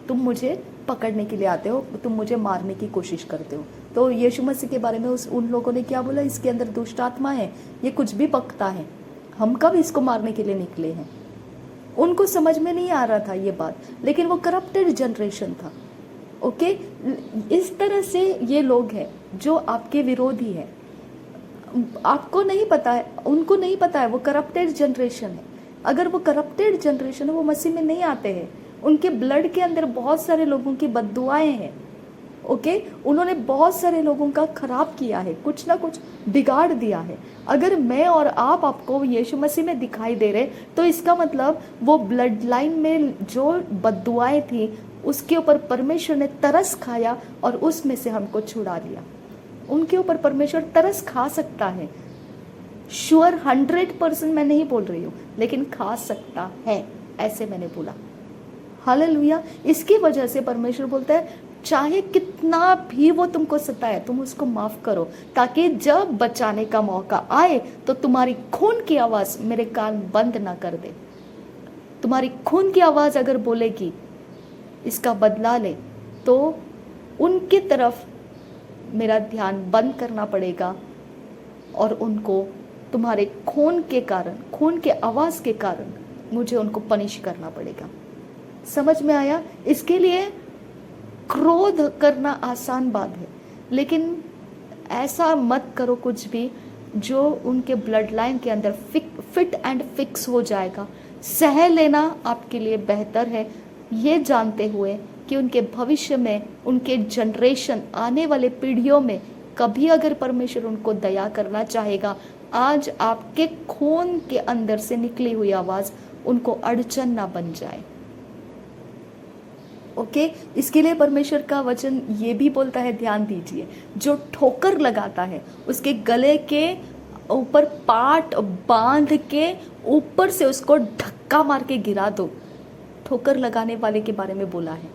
तुम मुझे पकड़ने के लिए आते हो, तुम मुझे मारने की कोशिश करते हो। तो यीशु मसीह के बारे में उन लोगों ने क्या बोला? इसके अंदर दुष्ट आत्मा है, ये कुछ भी बकता है, हम कब इसको मारने के लिए निकले हैं। उनको समझ में नहीं आ रहा था ये बात, लेकिन वो करप्टेड जनरेशन था। ओके, इस तरह से ये लोग हैं जो आपके विरोधी है, आपको नहीं पता है, उनको नहीं पता है, वो करप्टेड जनरेशन है। अगर वो करप्टेड जनरेशन है, वो मसीह में नहीं आते हैं, उनके ब्लड के अंदर बहुत सारे लोगों की बद्दुआएं हैं। ओके, उन्होंने बहुत सारे लोगों का खराब किया है, कुछ ना कुछ बिगाड़ दिया है। अगर मैं और आपको यीशु मसीह में दिखाई दे रहे, तो इसका मतलब वो ब्लड लाइन में जो बद्दुआएं थी उसके ऊपर परमेश्वर ने तरस खाया और उसमें से हमको छुड़ा लिया। उनके ऊपर परमेश्वर तरस खा सकता है, श्योर 100% मैं नहीं बोल रही हूँ, लेकिन खा सकता है, ऐसे मैंने बोला। हालेलुया। इसकी वजह से परमेश्वर बोलता है चाहे कितना भी वो तुमको सताए, तुम उसको माफ करो, ताकि जब बचाने का मौका आए तो तुम्हारी खून की आवाज मेरे कान बंद ना कर दे। तुम्हारी खून की आवाज अगर बोलेगी इसका बदला ले, तो उनकी तरफ मेरा ध्यान बंद करना पड़ेगा और उनको तुम्हारे खून के कारण, खून के आवाज के कारण मुझे उनको पनिश करना पड़ेगा। समझ में आया? इसके लिए क्रोध करना आसान बात है, लेकिन ऐसा मत करो कुछ भी जो उनके ब्लड लाइन के अंदर फिट एंड फिक्स हो जाएगा। सह लेना आपके लिए बेहतर है, ये जानते हुए कि उनके भविष्य में, उनके जनरेशन, आने वाले पीढ़ियों में कभी अगर परमेश्वर उनको दया करना चाहेगा, आज आपके खून के अंदर से निकली हुई आवाज उनको अड़चन ना बन जाए। ओके, इसके लिए परमेश्वर का वचन ये भी बोलता है, ध्यान दीजिए, जो ठोकर लगाता है उसके गले के ऊपर पाट बांध के ऊपर से उसको धक्का मार के गिरा दो। ठोकर लगाने वाले के बारे में बोला है।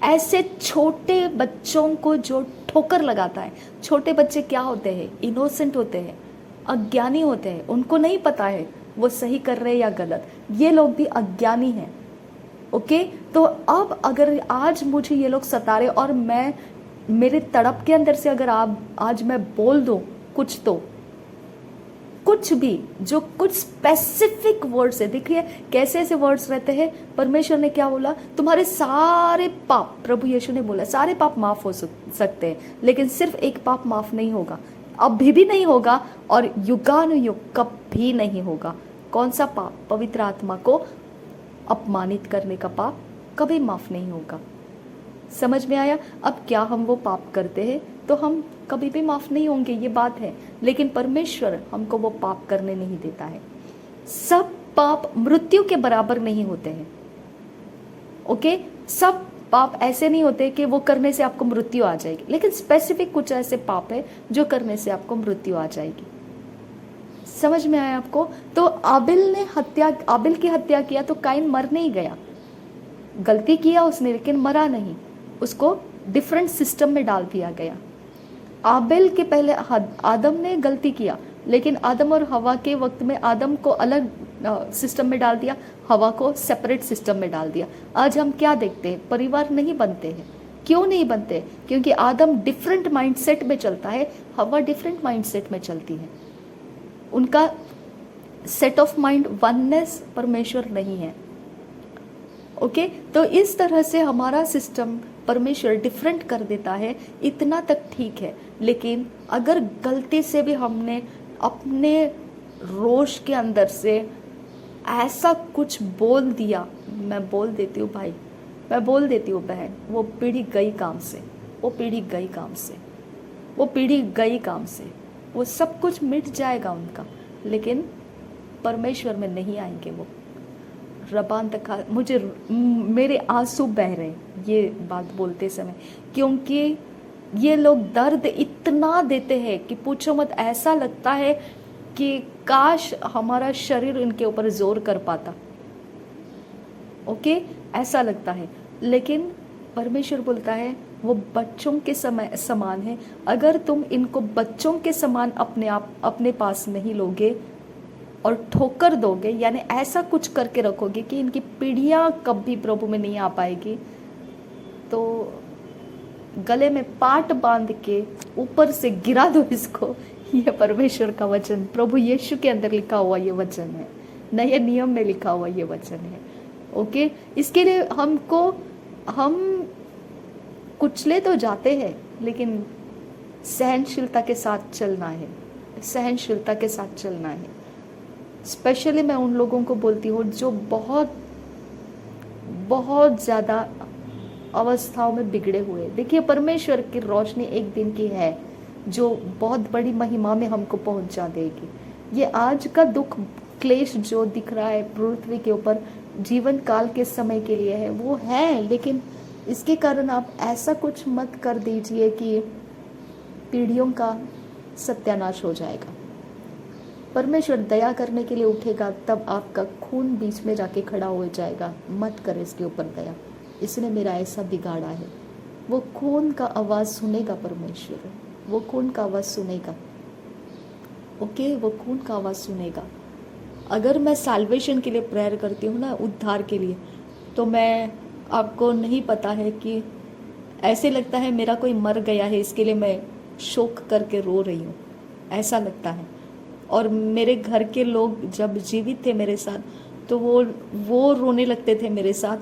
ऐसे छोटे बच्चों को जो ठोकर लगाता है, छोटे बच्चे क्या होते हैं? इनोसेंट होते हैं, अज्ञानी होते हैं, उनको नहीं पता है वो सही कर रहे हैं या गलत। ये लोग भी अज्ञानी हैं। ओके, तो अब अगर आज मुझे ये लोग सता रहे और मैं, मेरे तड़प के अंदर से अगर आज मैं बोल दूं कुछ, तो कुछ भी जो कुछ स्पेसिफिक वर्ड्स है, देखिए कैसे ऐसे वर्ड्स रहते हैं। परमेश्वर ने क्या बोला? तुम्हारे सारे पाप, प्रभु यीशु ने बोला सारे पाप माफ हो सकते हैं, लेकिन सिर्फ एक पाप माफ नहीं होगा, अभी भी नहीं होगा और युगानुयुग कभी नहीं होगा। कौन सा पाप? पवित्र आत्मा को अपमानित करने का पाप कभी माफ नहीं होगा। समझ में आया? अब क्या हम वो पाप करते हैं तो हम कभी भी माफ नहीं होंगे, ये बात है, लेकिन परमेश्वर हमको वो पाप करने नहीं देता है। सब पाप मृत्यु के बराबर नहीं होते हैं। ओके, सब पाप ऐसे नहीं होते कि वो करने से आपको मृत्यु आ जाएगी, लेकिन स्पेसिफिक कुछ ऐसे पाप है जो करने से आपको मृत्यु आ जाएगी। समझ में आया आपको? तो आबिल की हत्या किया तो काइन मर नहीं गया, गलती किया उसने लेकिन मरा नहीं, उसको डिफरेंट सिस्टम में डाल दिया गया। आबिल के पहले आदम ने गलती किया, लेकिन आदम और हवा के वक्त में आदम को अलग सिस्टम में डाल दिया, हवा को सेपरेट सिस्टम में डाल दिया। आज हम क्या देखते हैं? परिवार नहीं बनते हैं। क्यों नहीं बनते? क्योंकि आदम डिफरेंट माइंडसेट में चलता है, हवा डिफरेंट माइंडसेट में चलती है। उनका सेट ऑफ माइंड वननेस परमेश्वर नहीं है। ओके, तो इस तरह से हमारा सिस्टम परमेश्वर डिफरेंट कर देता है, इतना तक ठीक है। लेकिन अगर गलती से भी हमने अपने रोष के अंदर से ऐसा कुछ बोल दिया, मैं बोल देती हूँ भाई, मैं बोल देती हूँ बहन, वो पीढ़ी गई काम से, वो पीढ़ी गई काम से, वो पीढ़ी गई काम से, वो सब कुछ मिट जाएगा उनका, लेकिन परमेश्वर में नहीं आएंगे वो। रबान तक मुझे मेरे आंसू बह रहे हैं ये बात बोलते समय, क्योंकि ये लोग दर्द इतना देते हैं कि पूछो मत। ऐसा लगता है कि काश हमारा शरीर इनके ऊपर जोर कर पाता। ओके, ऐसा लगता है, लेकिन परमेश्वर बोलता है वो बच्चों के समान है। अगर तुम इनको बच्चों के समान अपने पास नहीं लोगे और ठोकर दोगे, यानी ऐसा कुछ करके रखोगे कि इनकी पीढ़ियां कभी प्रभु में नहीं आ पाएगी, तो गले में पाट बांध के ऊपर से गिरा दो इसको। ये परमेश्वर का वचन, प्रभु यीशु के अंदर लिखा हुआ ये वचन है, नए नियम में लिखा हुआ ये वचन है। ओके, इसके लिए हम कुचले तो जाते हैं, लेकिन सहनशीलता के साथ चलना है, सहनशीलता के साथ चलना है। स्पेशली मैं उन लोगों को बोलती हूँ जो बहुत बहुत ज़्यादा अवस्थाओं में बिगड़े हुए। देखिए, परमेश्वर की रोशनी एक दिन की है जो बहुत बड़ी महिमा में हमको पहुंचा देगी। ये आज का दुख क्लेश जो दिख रहा है पृथ्वी के ऊपर जीवन काल के समय के लिए है, वो है, लेकिन इसके कारण आप ऐसा कुछ मत कर दीजिए कि पीढ़ियों का सत्यानाश हो जाएगा। परमेश्वर दया करने के लिए उठेगा तब आपका खून बीच में जाके खड़ा हो जाएगा। मत कर इसके ऊपर दया, इसने मेरा ऐसा बिगाड़ा है। वो खून का आवाज़ सुनेगा परमेश्वर, वो खून का आवाज़ सुनेगा। ओके, वो खून का आवाज़ सुनेगा। अगर मैं साल्वेशन के लिए प्रेयर करती हूँ ना, उद्धार के लिए, तो मैं आपको नहीं पता है कि ऐसे लगता है मेरा कोई मर गया है, इसके लिए मैं शोक करके रो रही हूँ, ऐसा लगता है। और मेरे घर के लोग जब जीवित थे मेरे साथ, तो वो रोने लगते थे मेरे साथ।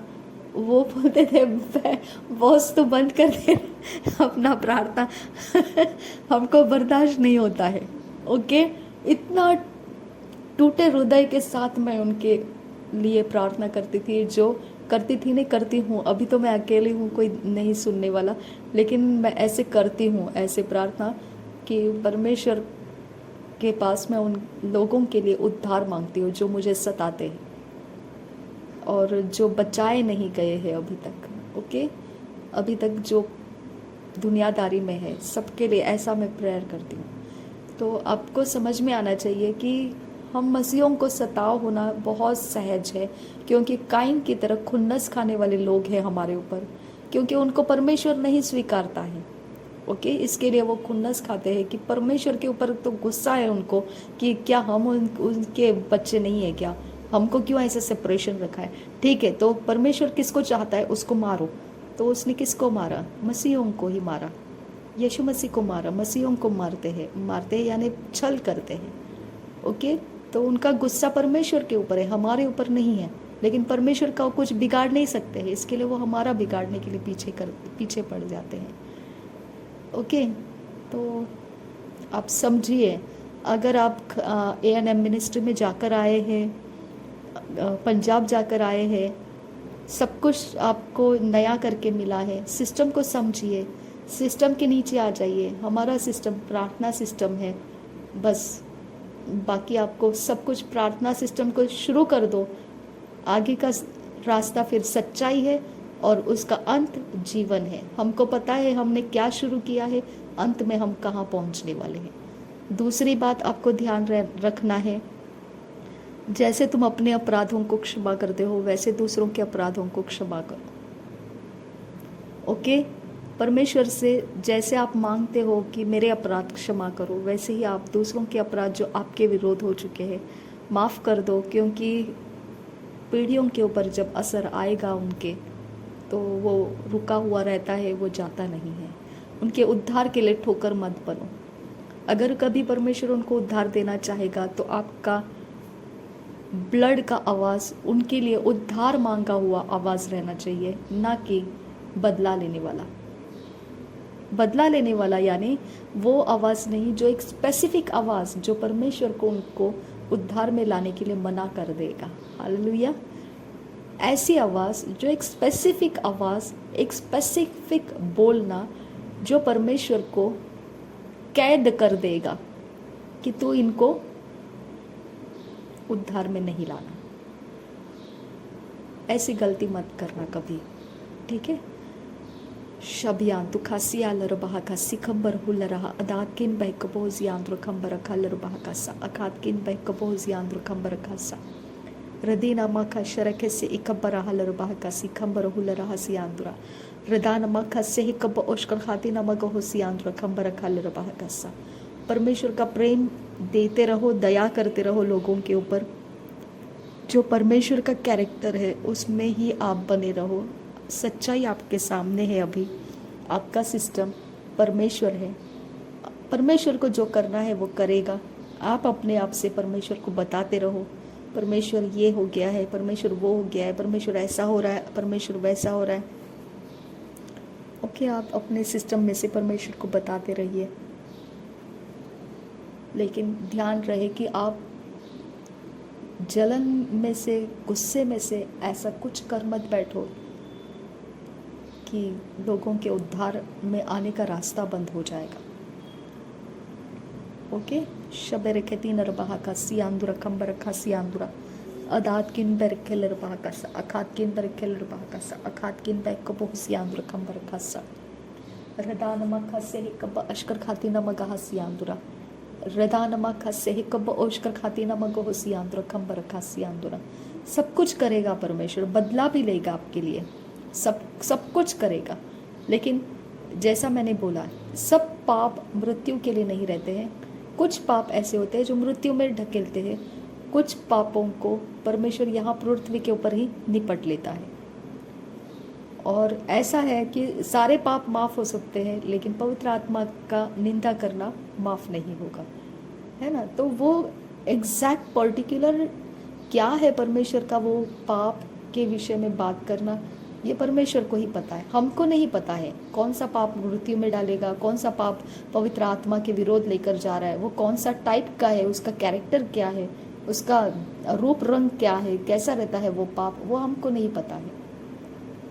वो बोलते थे बॉस तो बंद कर दे अपना प्रार्थना हमको बर्दाश्त नहीं होता है। ओके, इतना टूटे हृदय के साथ मैं उनके लिए प्रार्थना करती थी, जो करती थी, नहीं करती हूँ। अभी तो मैं अकेली हूँ, कोई नहीं सुनने वाला, लेकिन मैं ऐसे करती हूँ, ऐसे प्रार्थना कि परमेश्वर के पास मैं उन लोगों के लिए उद्धार मांगती हूँ जो मुझे सताते हैं और जो बचाए नहीं गए हैं अभी तक। ओके, अभी तक जो दुनियादारी में है, सबके लिए ऐसा मैं प्रेयर करती हूँ। तो आपको समझ में आना चाहिए कि हम मसीहों को सताव होना बहुत सहज है, क्योंकि काइन की तरह खुन्नस खाने वाले लोग हैं हमारे ऊपर, क्योंकि उनको परमेश्वर नहीं स्वीकारता है। ओके, इसके लिए वो खुन्नस खाते हैं कि परमेश्वर के ऊपर तो गुस्सा है उनको कि क्या हम उनके बच्चे नहीं है क्या, हमको क्यों ऐसे सेपरेशन रखा है। ठीक है, तो परमेश्वर किसको चाहता है, उसको मारो। तो उसने किसको मारा? मसीहों को ही मारा, यीशु मसीह को मारा। मसीहों को मारते हैं यानी छल करते हैं। ओके, तो उनका गुस्सा परमेश्वर के ऊपर है, हमारे ऊपर नहीं है। लेकिन परमेश्वर का कुछ बिगाड़ नहीं सकते हैं, इसके लिए वो हमारा बिगाड़ने के लिए पीछे पड़ जाते हैं। ओके, तो आप समझिए, अगर आप A&M मिनिस्ट्री में जाकर आए हैं, पंजाब जाकर आए हैं, सब कुछ आपको नया करके मिला है, सिस्टम को समझिए, सिस्टम के नीचे आ जाइए। हमारा सिस्टम प्रार्थना सिस्टम है, बस बाकी आपको सब कुछ प्रार्थना सिस्टम को शुरू कर दो। आगे का रास्ता फिर सच्चाई है और उसका अंत जीवन है। हमको पता है हमने क्या शुरू किया है, अंत में हम कहाँ पहुँचने वाले हैं। दूसरी बात आपको ध्यान रखना है, जैसे तुम अपने अपराधों को क्षमा करते हो, वैसे दूसरों के अपराधों को क्षमा करो। ओके, परमेश्वर से जैसे आप मांगते हो कि मेरे अपराध क्षमा करो, वैसे ही आप दूसरों के अपराध जो आपके विरोध हो चुके हैं माफ़ कर दो, क्योंकि पीढ़ियों के ऊपर जब असर आएगा उनके, तो वो रुका हुआ रहता है, वो जाता नहीं है। उनके उद्धार के लिए ठोकर मत बनो। अगर कभी परमेश्वर उनको उद्धार देना चाहेगा तो आपका ब्लड का आवाज़ उनके लिए उद्धार मांगा हुआ आवाज़ रहना चाहिए, ना कि बदला लेने वाला। बदला लेने वाला यानी वो आवाज़ नहीं, जो एक स्पेसिफिक आवाज़ जो परमेश्वर को उनको उद्धार में लाने के लिए मना कर देगा। हालेलुया। ऐसी आवाज़ जो एक स्पेसिफिक आवाज़, एक स्पेसिफिक बोलना जो परमेश्वर को कैद कर देगा कि तू इनको उद्धार में नहीं लाना। ऐसी गलती मत करना कभी, ठीक है। शबियान तु खासिया लरबहा का सिखंबर हुल रहा अदात किन बहकबोज यांद्र खंबर खलर बहा कासा अखात किन बहकबोज यांद्र खंबर खासा रदीना माखा शरखे से इकबर हलर बहा का सिखंबर हुल रहा सियांद्रा हृदा नमक हस्य ही कब ओशकर खाती नमक होशियांद्र खम्बर खाल रबा कस्सा। परमेश्वर का प्रेम देते रहो, दया करते रहो लोगों के ऊपर। जो परमेश्वर का कैरेक्टर है उसमें ही आप बने रहो। सच्चाई आपके सामने है, अभी आपका सिस्टम परमेश्वर है। परमेश्वर को जो करना है वो करेगा। आप अपने आप से परमेश्वर को बताते रहो, परमेश्वर ये हो गया है, परमेश्वर वो हो गया है, परमेश्वर ऐसा हो रहा है, परमेश्वर वैसा हो रहा है। ओके, आप अपने सिस्टम में से परमेश्वर को बताते रहिए, लेकिन ध्यान रहे कि आप जलन में से, गुस्से में से ऐसा कुछ कर मत बैठो कि लोगों के उद्धार में आने का रास्ता बंद हो जाएगा। ओके, शबेर खेती नरबहा का सियांदुरा कंबर का सियांदुरा अदात किन बेरखेल रबहा का सा अखात किन बेरखेल रबहा का सा अखात किन बैक को बहु सियांदुरा कंबर का सा रदा नमक हसे ही कब अशकर खाती नमक हा सियांदुरा रदा नमक हसे ही कब ओशकर खाती नमक हो सियांदुरा कंबर का सियांदुरा। सब कुछ करेगा परमेश्वर, बदला भी लेगा आपके लिए, सब कुछ करेगा। लेकिन जैसा मैंने बोला, सब पाप मृत्यु के लिए नहीं रहते हैं। कुछ पाप ऐसे होते हैं जो मृत्यु में ढकेलते हैं। कुछ पापों को परमेश्वर यहाँ पृथ्वी के ऊपर ही निपट लेता है। और ऐसा है कि सारे पाप माफ़ हो सकते हैं, लेकिन पवित्र आत्मा का निंदा करना माफ़ नहीं होगा, है ना। तो वो एग्जैक्ट पर्टिकुलर क्या है परमेश्वर का, वो पाप के विषय में बात करना, ये परमेश्वर को ही पता है, हमको नहीं पता है। कौन सा पाप मृत्यु में डालेगा, कौन सा पाप पवित्र आत्मा के विरोध लेकर जा रहा है, वो कौन सा टाइप का है, उसका कैरेक्टर क्या है, उसका रूप रंग क्या है, कैसा रहता है वो पाप, वो हमको नहीं पता है।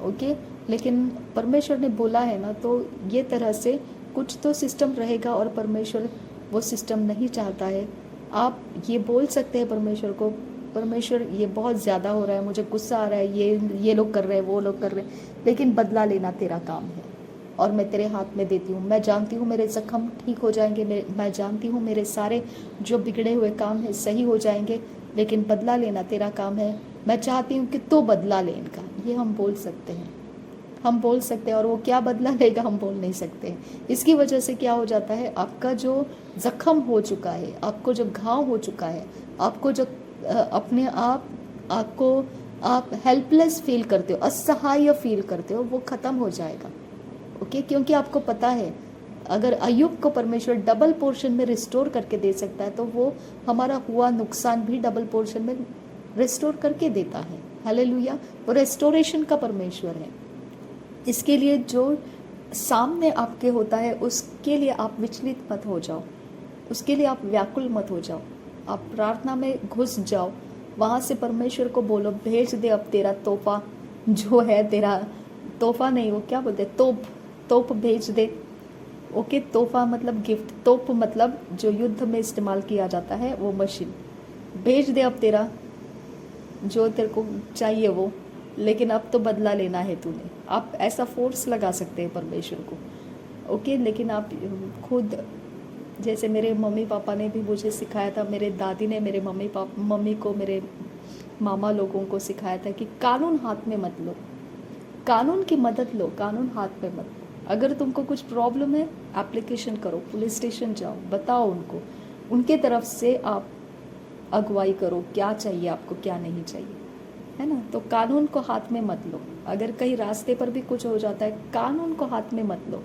ओके, लेकिन परमेश्वर ने बोला है ना, तो ये तरह से कुछ तो सिस्टम रहेगा, और परमेश्वर वो सिस्टम नहीं चाहता है। आप ये बोल सकते हैं परमेश्वर को, परमेश्वर ये बहुत ज़्यादा हो रहा है, मुझे गुस्सा आ रहा है, ये लोग कर रहे हैं, वो लोग कर रहे हैं, लेकिन बदला लेना तेरा काम है और मैं तेरे हाथ में देती हूँ। मैं जानती हूँ मेरे जख्म ठीक हो जाएंगे, मैं जानती हूँ मेरे सारे जो बिगड़े हुए काम हैं सही हो जाएंगे, लेकिन बदला लेना तेरा काम है। मैं चाहती हूँ कि तू बदला ले इनका। ये हम बोल सकते हैं, हम बोल सकते हैं, और वो क्या बदला लेगा हम बोल नहीं सकते हैं। इसकी वजह से क्या हो जाता है, आपका जो जख्म हो चुका है, आपको जो घाव हो चुका है, आपको जो अपने आपको आप हेल्पलेस फील करते हो, असहाय फील करते हो, वो ख़त्म हो जाएगा। ओके, क्योंकि आपको पता है अगर अय्यूब को परमेश्वर डबल पोर्शन में रिस्टोर करके दे सकता है, तो वो हमारा हुआ नुकसान भी डबल पोर्शन में रिस्टोर करके देता है। हालेलुया, वो रेस्टोरेशन का परमेश्वर है। इसके लिए जो सामने आपके होता है उसके लिए आप विचलित मत हो जाओ, उसके लिए आप व्याकुल मत हो जाओ। आप प्रार्थना में घुस जाओ, वहाँ से परमेश्वर को बोलो, भेज दे अब तेरा तोहफा जो है, तेरा तोहफा नहीं, वो क्या बोलते, तोप भेज दे। ओके, तोहफा मतलब गिफ्ट, तोप मतलब जो युद्ध में इस्तेमाल किया जाता है वो मशीन। भेज दे अब तेरा जो तेरे को चाहिए वो, लेकिन अब तो बदला लेना है तूने। आप ऐसा फोर्स लगा सकते हैं परमेश्वर को। ओके, लेकिन आप खुद, जैसे मेरे मम्मी पापा ने भी मुझे सिखाया था, मेरे दादी ने मेरे मम्मी को, मेरे मामा लोगों को सिखाया था कि कानून हाथ में मत लो, कानून की मदद लो, कानून हाथ में मत लो। अगर तुमको कुछ प्रॉब्लम है, एप्लीकेशन करो, पुलिस स्टेशन जाओ, बताओ उनको, उनके तरफ से आप अगुवाई करो, क्या चाहिए आपको, क्या नहीं चाहिए, है ना। तो कानून को हाथ में मत लो। अगर कहीं रास्ते पर भी कुछ हो जाता है, कानून को हाथ में मत लो,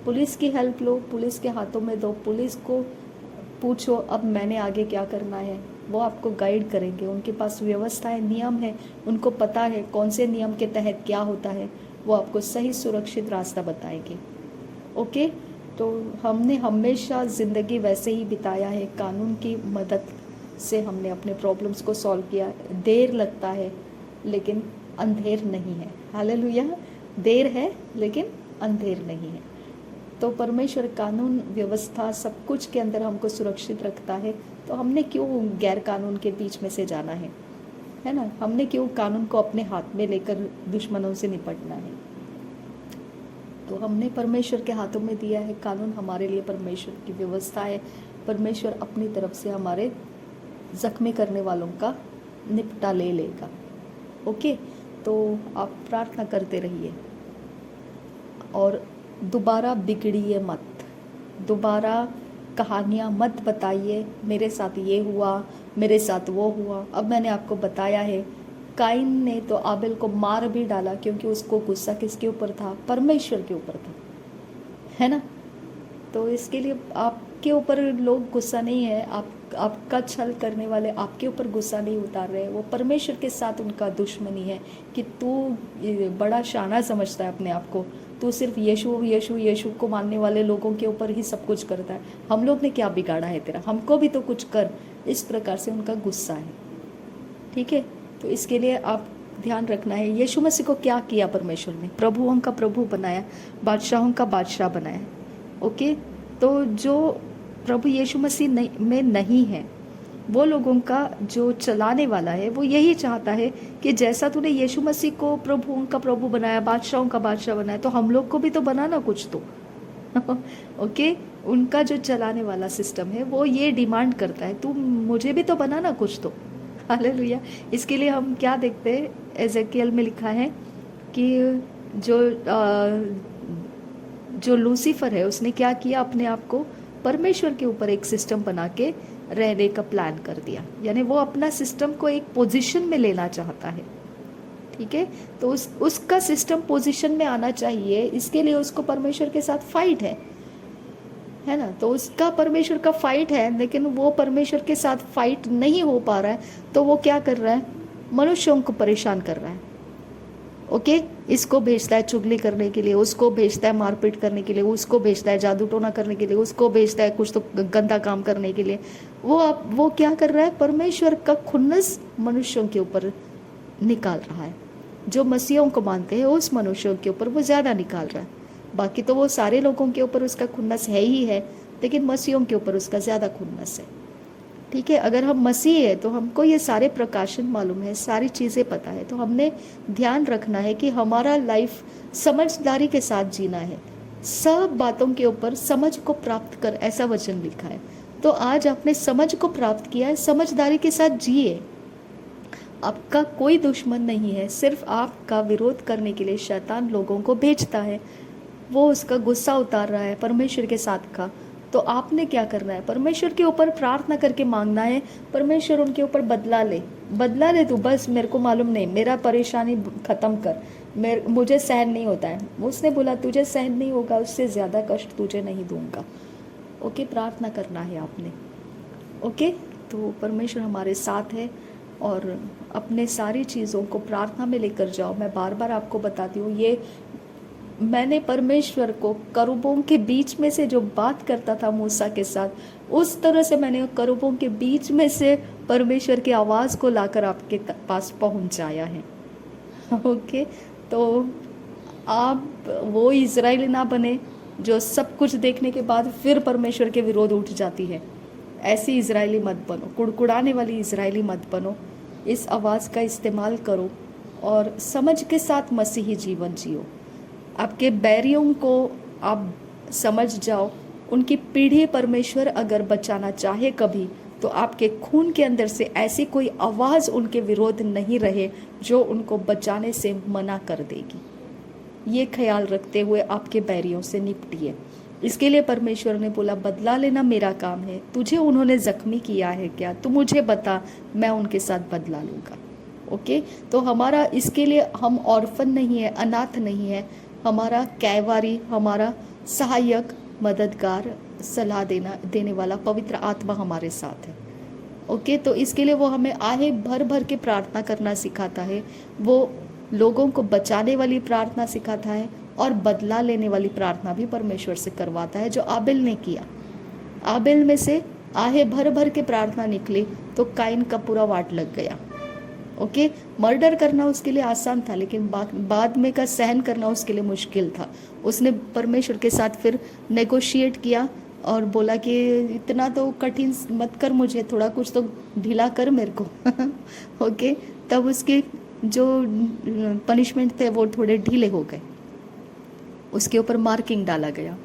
पुलिस की हेल्प लो, पुलिस के हाथों में दो, पुलिस को पूछो अब मैंने आगे क्या करना है, वो आपको गाइड करेंगे। उनके पास व्यवस्थाएं, नियम है, उनको पता है कौन से नियम के तहत क्या होता है, वो आपको सही सुरक्षित रास्ता बताएंगे। ओके, तो हमने हमेशा ज़िंदगी वैसे ही बिताया है, कानून की मदद से हमने अपने प्रॉब्लम्स को सॉल्व किया। देर लगता है लेकिन अंधेर नहीं है। हालेलुया, देर है लेकिन अंधेर नहीं है। तो परमेश्वर कानून व्यवस्था सब कुछ के अंदर हमको सुरक्षित रखता है, तो हमने क्यों गैर कानून के बीच में से जाना है ना। हमने क्यों कानून को अपने हाथ में लेकर दुश्मनों से निपटना है। तो हमने परमेश्वर के हाथों में दिया है कानून, हमारे लिए परमेश्वर की व्यवस्था है। परमेश्वर अपनी तरफ से हमारे जख्मी करने वालों का निपटा ले लेगा। ओके, तो आप प्रार्थना करते रहिए, और दोबारा बिगड़िए मत, दोबारा कहानियाँ मत बताइए, मेरे साथ ये हुआ, मेरे साथ वो हुआ। अब मैंने आपको बताया है, काइन ने तो आबेल को मार भी डाला क्योंकि उसको गुस्सा किसके ऊपर था? परमेश्वर के ऊपर था, है ना। तो इसके लिए आपके ऊपर लोग गुस्सा नहीं है, आपका छल करने वाले आपके ऊपर गुस्सा नहीं उतार रहे, वो परमेश्वर के साथ उनका दुश्मनी है कि तू बड़ा शाना समझता है अपने आप को, तू सिर्फ यीशु यीशु यीशु को मानने वाले लोगों के ऊपर ही सब कुछ करता है, हम लोग ने क्या बिगाड़ा है तेरा, हमको भी तो कुछ कर। इस प्रकार से उनका गुस्सा है, ठीक है। तो इसके लिए आप ध्यान रखना है, यीशु मसीह को क्या किया परमेश्वर ने? प्रभुओं का प्रभु बनाया, बादशाहों का बादशाह बनाया। ओके, तो जो प्रभु यीशु मसीह में नहीं है, वो लोगों का जो चलाने वाला है वो यही चाहता है कि जैसा तूने यीशु मसीह को प्रभुओं का प्रभु बनाया, बादशाहों का बादशाह बनाया, तो हम लोग को भी तो बनाना कुछ तो। ओके, उनका जो चलाने वाला सिस्टम है वो ये डिमांड करता है, तू मुझे भी तो बनाना कुछ तो। हालेलुया। इसके लिए हम क्या देखते हैं, एजेकियल में लिखा है कि जो लूसीफर है उसने क्या किया, अपने आप को परमेश्वर के ऊपर एक सिस्टम बना के रहने का प्लान कर दिया, यानी वो अपना सिस्टम को एक पोजीशन में लेना चाहता है, ठीक है। तो उसका सिस्टम पोजीशन में आना चाहिए, इसके लिए उसको परमेश्वर के साथ फाइट है ना। तो उसका परमेश्वर का फाइट है, लेकिन वो परमेश्वर के साथ फाइट नहीं हो पा रहा है, तो वो क्या कर रहा है? मनुष्यों को परेशान कर रहा है। ओके, इसको भेजता है चुगली करने के लिए, उसको भेजता है मारपीट करने के लिए, उसको भेजता है जादू टोना करने के लिए, उसको भेजता है कुछ तो गंदा काम करने के लिए। वो क्या कर रहा है? परमेश्वर का खुन्नस मनुष्यों के ऊपर निकाल रहा है। जो मसीहों को मानते हैं उस मनुष्यों के ऊपर वो ज़्यादा निकाल रहा है। बाकी तो वो सारे लोगों के ऊपर उसका खुन्नस है ही है, लेकिन मसीहों के ऊपर उसका ज़्यादा खुन्नस है, ठीक है। अगर हम मसीह है तो हमको ये सारे प्रकाशन मालूम है, सारी चीज़ें पता है, तो हमने ध्यान रखना है कि हमारा लाइफ समझदारी के साथ जीना है। सब बातों के ऊपर समझ को प्राप्त कर, ऐसा वचन लिखा है। तो आज आपने समझ को प्राप्त किया है, समझदारी के साथ जिए। आपका कोई दुश्मन नहीं है, सिर्फ आपका विरोध करने के लिए शैतान लोगों को भेजता है, वो उसका गुस्सा उतार रहा है परमेश्वर के साथ का। तो आपने क्या करना है? परमेश्वर के ऊपर प्रार्थना करके मांगना है, परमेश्वर उनके ऊपर बदला ले तू, बस मेरे को मालूम नहीं, मेरा परेशानी खत्म कर, मुझे सहन नहीं होता है। उसने बोला तुझे सहन नहीं होगा, उससे ज़्यादा कष्ट तुझे नहीं दूंगा। ओके, प्रार्थना करना है आपने। ओके, तो परमेश्वर हमारे साथ है और अपने सारी चीज़ों को प्रार्थना में लेकर जाओ। मैं बार बार आपको बताती हूँ, ये मैंने परमेश्वर को करूबों के बीच में से जो बात करता था मूसा के साथ, उस तरह से मैंने करूबों के बीच में से परमेश्वर की आवाज़ को लाकर आपके पास पहुंचाया है। ओके, तो आप वो इजरायली ना बने जो सब कुछ देखने के बाद फिर परमेश्वर के विरोध उठ जाती है। ऐसी इजरायली मत बनो, कुड़कुड़ाने वाली इजरायली मत बनो। इस आवाज़ का इस्तेमाल करो और समझ के साथ मसीही जीवन जियो। आपके बैरियों को आप समझ जाओ, उनकी पीढ़ी परमेश्वर अगर बचाना चाहे कभी, तो आपके खून के अंदर से ऐसी कोई आवाज़ उनके विरोध नहीं रहे जो उनको बचाने से मना कर देगी। ये ख्याल रखते हुए आपके बैरियों से निपटिए। इसके लिए परमेश्वर ने बोला, बदला लेना मेरा काम है, तुझे उन्होंने जख्मी किया है क्या, तू मुझे बता, मैं उनके साथ बदला लूँगा। ओके, तो हमारा इसके लिए हम ऑर्फन नहीं है, अनाथ नहीं है, हमारा कैवारी, हमारा सहायक, मददगार, सलाह देने वाला पवित्र आत्मा हमारे साथ है। ओके, तो इसके लिए वो हमें आहे भर भर के प्रार्थना करना सिखाता है, वो लोगों को बचाने वाली प्रार्थना सिखाता है और बदला लेने वाली प्रार्थना भी परमेश्वर से करवाता है, जो आबेल ने किया। आबेल में से आहे भर भर के प्रार्थना निकली तो काइन का पूरा वाट लग गया। ओके, मर्डर करना उसके लिए आसान था, लेकिन बाद में का सहन करना उसके लिए मुश्किल था। उसने परमेश्वर के साथ फिर नेगोशिएट किया और बोला कि इतना तो कठिन मत कर, मुझे थोड़ा कुछ तो ढीला कर मेरे को। ओके, तब उसके जो पनिशमेंट थे वो थोड़े ढीले हो गए, उसके ऊपर मार्किंग डाला गया।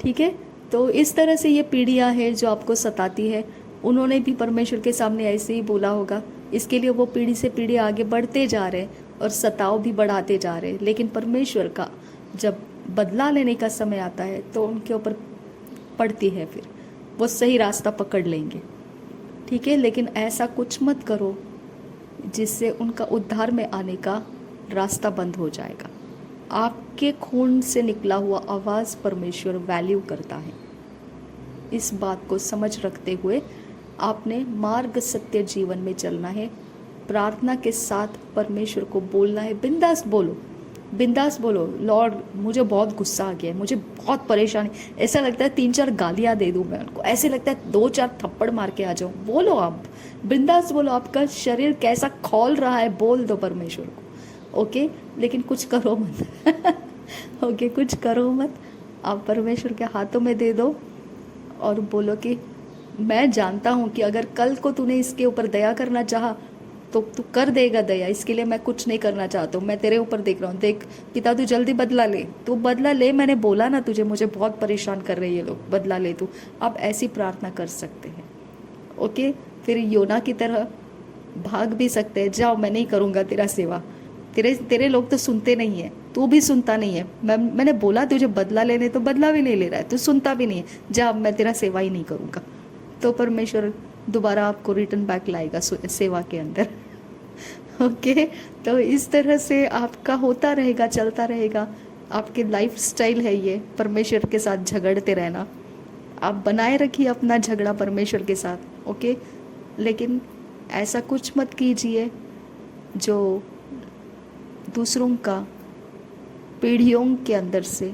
ठीक है, तो इस तरह से ये पीढ़ियाँ है जो आपको सताती है, उन्होंने भी परमेश्वर के सामने ऐसे ही बोला होगा। इसके लिए वो पीढ़ी से पीढ़ी आगे बढ़ते जा रहे और सताव भी बढ़ाते जा रहे। लेकिन परमेश्वर का जब बदला लेने का समय आता है तो उनके ऊपर पड़ती है, फिर वो सही रास्ता पकड़ लेंगे, ठीक है। लेकिन ऐसा कुछ मत करो जिससे उनका उद्धार में आने का रास्ता बंद हो जाएगा। आपके खून से निकला हुआ आवाज़ परमेश्वर वैल्यू करता है। इस बात को समझ रखते हुए आपने मार्ग सत्य जीवन में चलना है। प्रार्थना के साथ परमेश्वर को बोलना है, बिंदास बोलो, बिंदास बोलो, लॉर्ड मुझे बहुत गुस्सा आ गया है, मुझे बहुत परेशानी, ऐसा लगता है 3-4 गालियाँ दे दूँ मैं उनको, ऐसे लगता है 2-4 थप्पड़ मार के आ जाऊँ। बोलो, आप बिंदास बोलो, आपका शरीर कैसा खौल रहा है बोल दो परमेश्वर को, ओके। लेकिन कुछ करो मत ओके, कुछ करो मत, आप परमेश्वर के हाथों में दे दो और बोलो कि मैं जानता हूँ कि अगर कल को तूने इसके ऊपर दया करना चाहा तो तू कर देगा दया, इसके लिए मैं कुछ नहीं करना चाहता हूँ, मैं तेरे ऊपर देख रहा हूँ। देख पिता, तू जल्दी बदला ले, तू बदला ले, मैंने बोला ना तुझे, मुझे बहुत परेशान कर रहे हैं ये लोग, बदला ले तू। आप ऐसी प्रार्थना कर सकते हैं, ओके। फिर योना की तरह भाग भी सकते हैं, जाओ मैं नहीं करूँगा तेरा सेवा, तेरे लोग तो सुनते नहीं है, तू भी सुनता नहीं है, मैंने बोला तुझे बदला लेने, तो बदला भी नहीं ले रहा है, तू सुनता भी नहीं है, जा मैं तेरा सेवा ही नहीं करूँगा। तो परमेश्वर दोबारा आपको रिटर्न बैक लाएगा सेवा के अंदर, ओके। तो इस तरह से आपका होता रहेगा, चलता रहेगा। आपकी लाइफ स्टाइल है ये, परमेश्वर के साथ झगड़ते रहना। आप बनाए रखिए अपना झगड़ा परमेश्वर के साथ, ओके। लेकिन ऐसा कुछ मत कीजिए जो दूसरों का पीढ़ियों के अंदर से